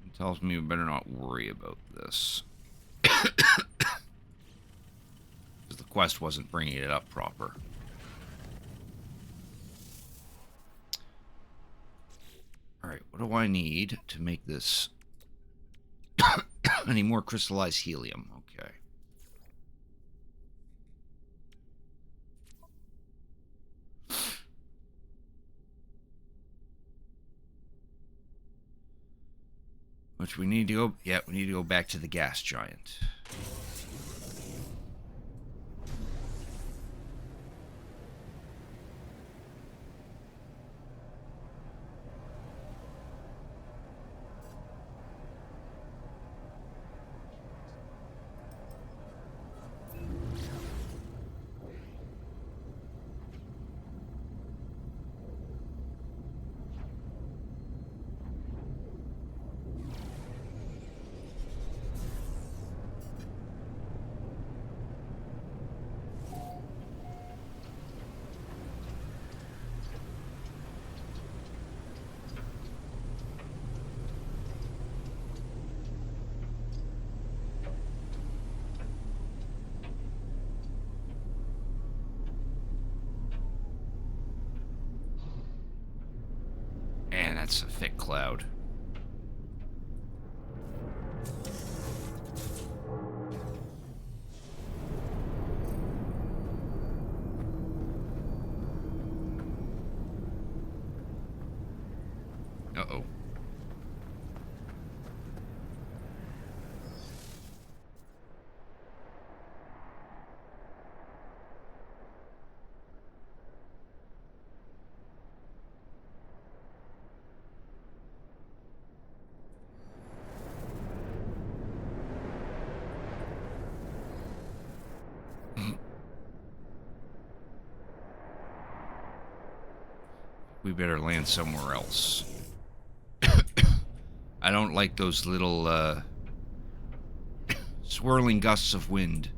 It tells me we better not worry about this. Because the quest wasn't bringing it up proper. Alright, what do I need to make this? I need more crystallized helium. Okay. Which we need to go... Yeah, we need to go back to the gas giant. Man, that's a thick cloud. Uh-oh. We better land somewhere else. I don't like those little, swirling gusts of wind.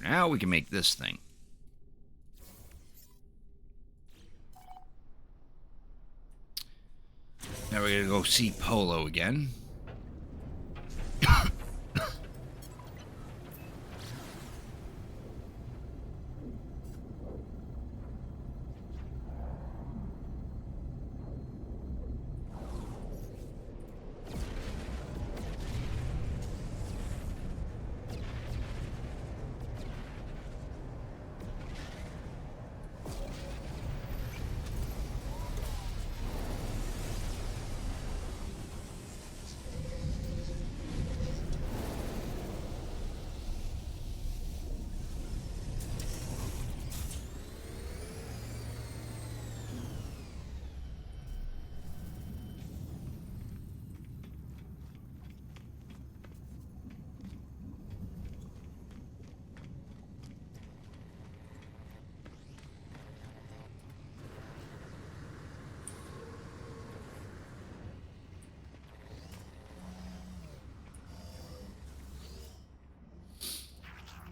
Now we can make this thing. Now we're gonna go see Polo again.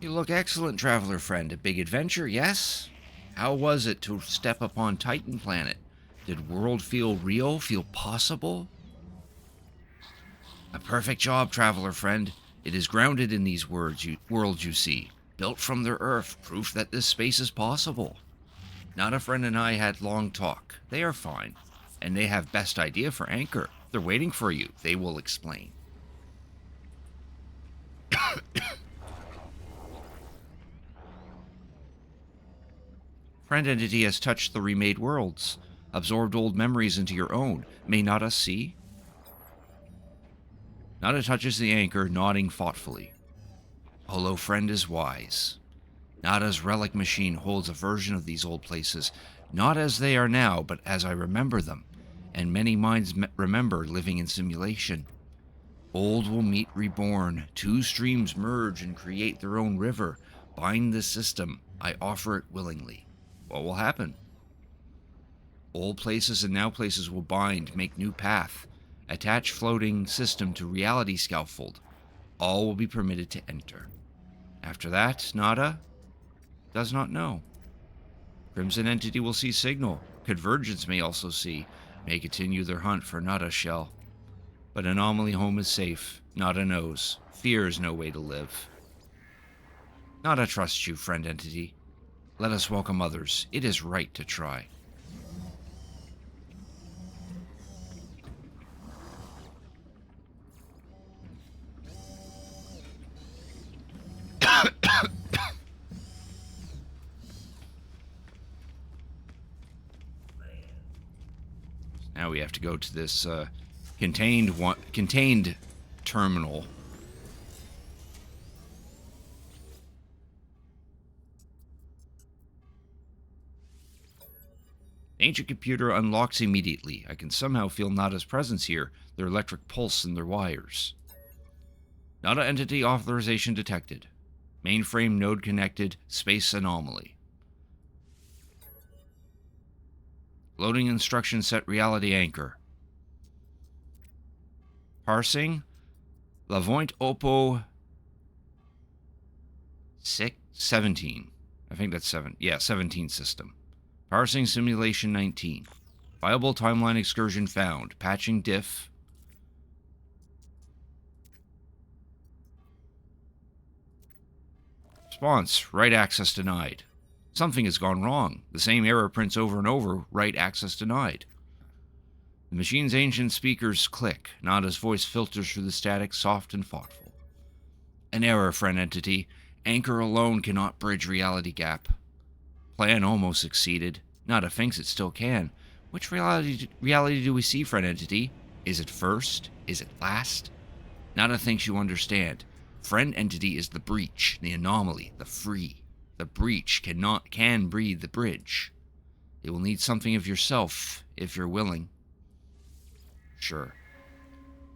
You look excellent, traveler friend. A big adventure, yes? How was it to step upon Titan Planet? Did world feel real, feel possible? A perfect job, traveler friend. It is grounded in these worlds you see, built from their earth, proof that this space is possible. Nada friend and I had long talk. They are fine, and they have best idea for Anchor. They're waiting for you. They will explain. Friend entity has touched the remade worlds, absorbed old memories into your own. May Nada see? Nada touches the anchor, nodding thoughtfully. Polo friend is wise. Nada's relic machine holds a version of these old places, not as they are now, but as I remember them, and many minds remember living in simulation. Old will meet reborn, two streams merge and create their own river. Bind this system, I offer it willingly. What will happen? Old places and now places will bind, make new path. Attach floating system to reality scaffold. All will be permitted to enter. After that, Nada does not know. Crimson entity will see signal. Convergence may also see. May continue their hunt for Nada's shell. But Anomaly home is safe. Nada knows. Fear is no way to live. Nada trusts you, friend entity. Let us welcome others. It is right to try. Now we have to go to this contained terminal. The ancient computer unlocks immediately. I can somehow feel Nada's presence here, their electric pulse in their wires. Nada entity authorization detected. Mainframe node connected, space anomaly. Loading instruction set reality anchor. Parsing. Lavoint Oppo 17. I think that's 7. Yeah, 17 system. Parsing simulation 19. Viable timeline excursion found. Patching diff. Response. Write access denied. Something has gone wrong. The same error prints over and over. Write access denied. The machine's ancient speakers click. Nada's voice filters through the static, soft and thoughtful. An error, friend entity. Anchor alone cannot bridge reality gap. Plan almost succeeded. Nada thinks it still can. Which reality do we see, friend entity? Is it first? Is it last? Nada thinks you understand. Friend entity is the breach, the anomaly, the free. The breach can breathe the bridge. It will need something of yourself, if you're willing. Sure.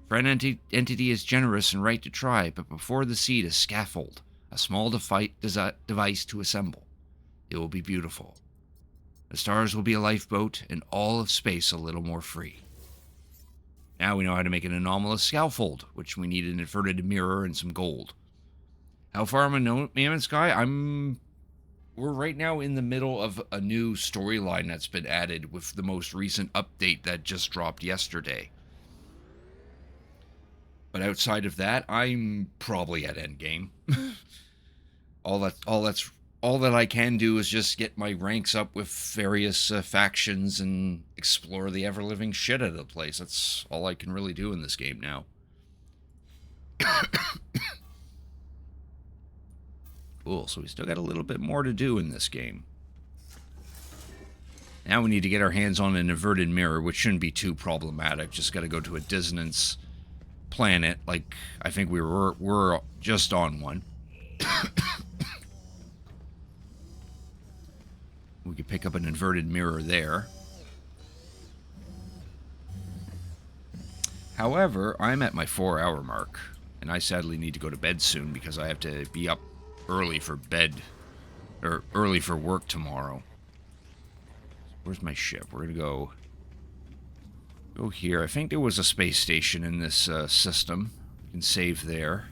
Friend entity is generous and right to try, but before the seed a scaffold, a small device to assemble. It will be beautiful. The stars will be a lifeboat, and all of space a little more free. Now we know how to make an anomalous scaffold, which we need an inverted mirror and some gold. How far am I No Man's Sky? We're right now in the middle of a new storyline that's been added with the most recent update that just dropped yesterday. But outside of that, I'm probably at endgame. all that I can do is just get my ranks up with various factions and explore the ever living shit out of the place. That's all I can really do in this game now. Cool, so we still got a little bit more to do in this game. Now we need to get our hands on an inverted mirror, which shouldn't be too problematic. Just got to go to a dissonance planet, like I think we're just on one. We could pick up an inverted mirror there. However, I'm at my 4-hour mark, and I sadly need to go to bed soon because I have to be up early for bed, or early for work tomorrow. Where's my ship? We're gonna go here. I think there was a space station in this system. You can save there.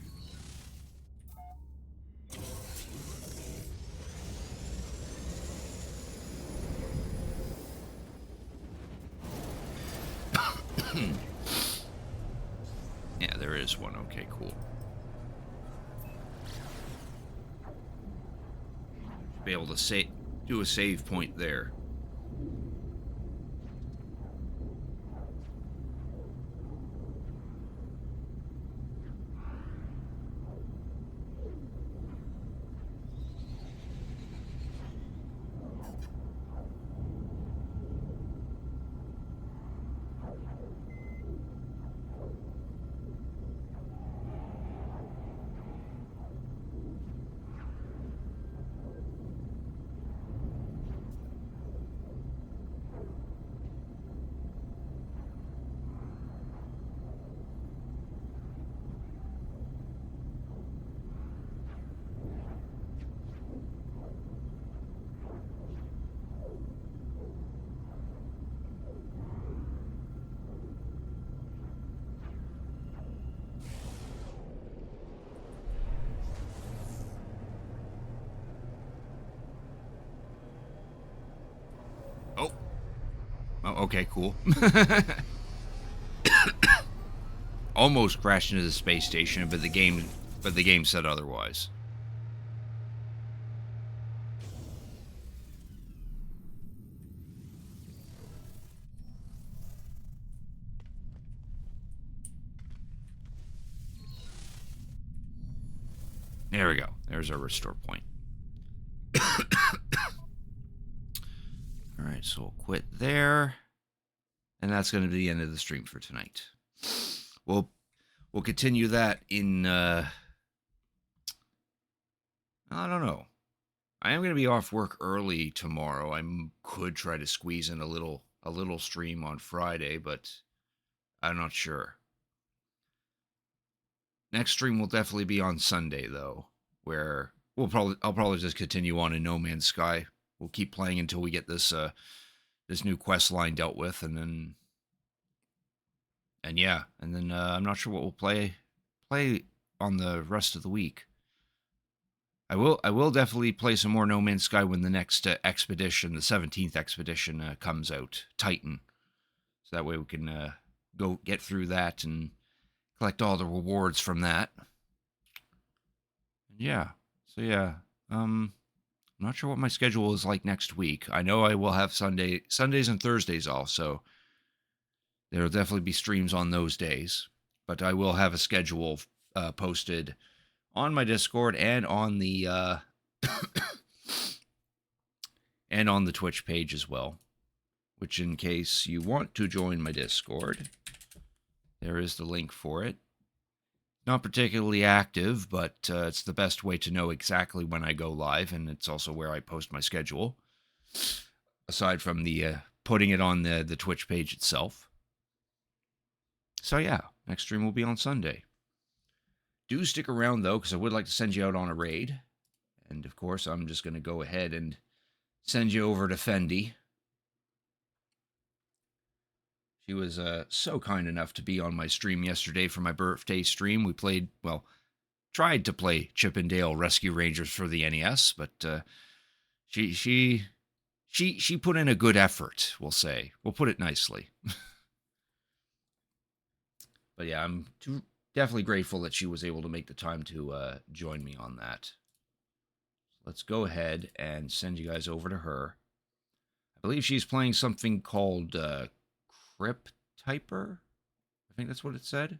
Yeah, there is one. Okay, cool. Be able to do a save point there. Oh, okay, cool. Almost crashed into the space station, but the game said otherwise. There we go. There's our restore point. Alright, so we'll quit there. And that's going to be the end of the stream for tonight. We'll continue that in, I don't know. I am going to be off work early tomorrow. I could try to squeeze in a little stream on Friday, but I'm not sure. Next stream will definitely be on Sunday, though, where I'll probably just continue on in No Man's Sky. We'll keep playing until we get this this new quest line dealt with, and then I'm not sure what we'll play on the rest of the week. I will definitely play some more No Man's Sky when the next expedition, the 17th expedition, comes out, Titan. So that way we can go get through that and collect all the rewards from that. Yeah. So yeah. I'm not sure what my schedule is like next week. I know I will have Sundays and Thursdays off, so there will definitely be streams on those days. But I will have a schedule posted on my Discord and on the and on the Twitch page as well. Which, in case you want to join my Discord, there is the link for it. Not particularly active, but it's the best way to know exactly when I go live, and it's also where I post my schedule, aside from the putting it on the Twitch page itself. So yeah, next stream will be on Sunday. Do stick around, though, because I would like to send you out on a raid. And, of course, I'm just going to go ahead and send you over to Fendi. She was so kind enough to be on my stream yesterday for my birthday stream. We played, well, tried to play Chip and Dale Rescue Rangers for the NES, but she put in a good effort, we'll say. We'll put it nicely. But yeah, I'm definitely grateful that she was able to make the time to join me on that. Let's go ahead and send you guys over to her. I believe she's playing something called Crypt Typer. I think that's what it said.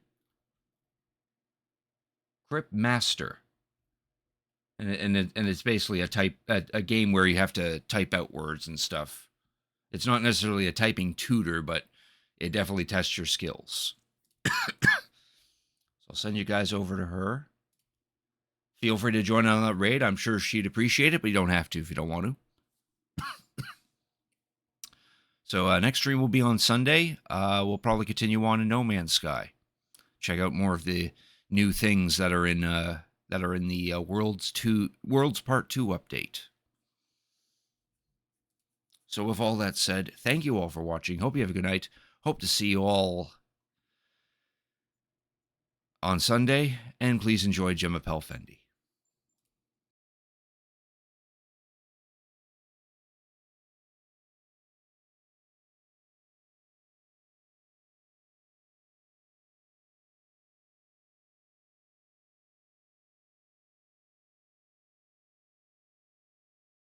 Crypt Master. And it's basically a game where you have to type out words and stuff. It's not necessarily a typing tutor, but it definitely tests your skills. So I'll send you guys over to her. Feel free to join on that raid. I'm sure she'd appreciate it, but you don't have to if you don't want to. So next stream will be on Sunday. We'll probably continue on in No Man's Sky. Check out more of the new things that are in the Worlds Part 2 update. So with all that said, thank you all for watching. Hope you have a good night. Hope to see you all on Sunday, and please enjoy Jim Appel Fendi.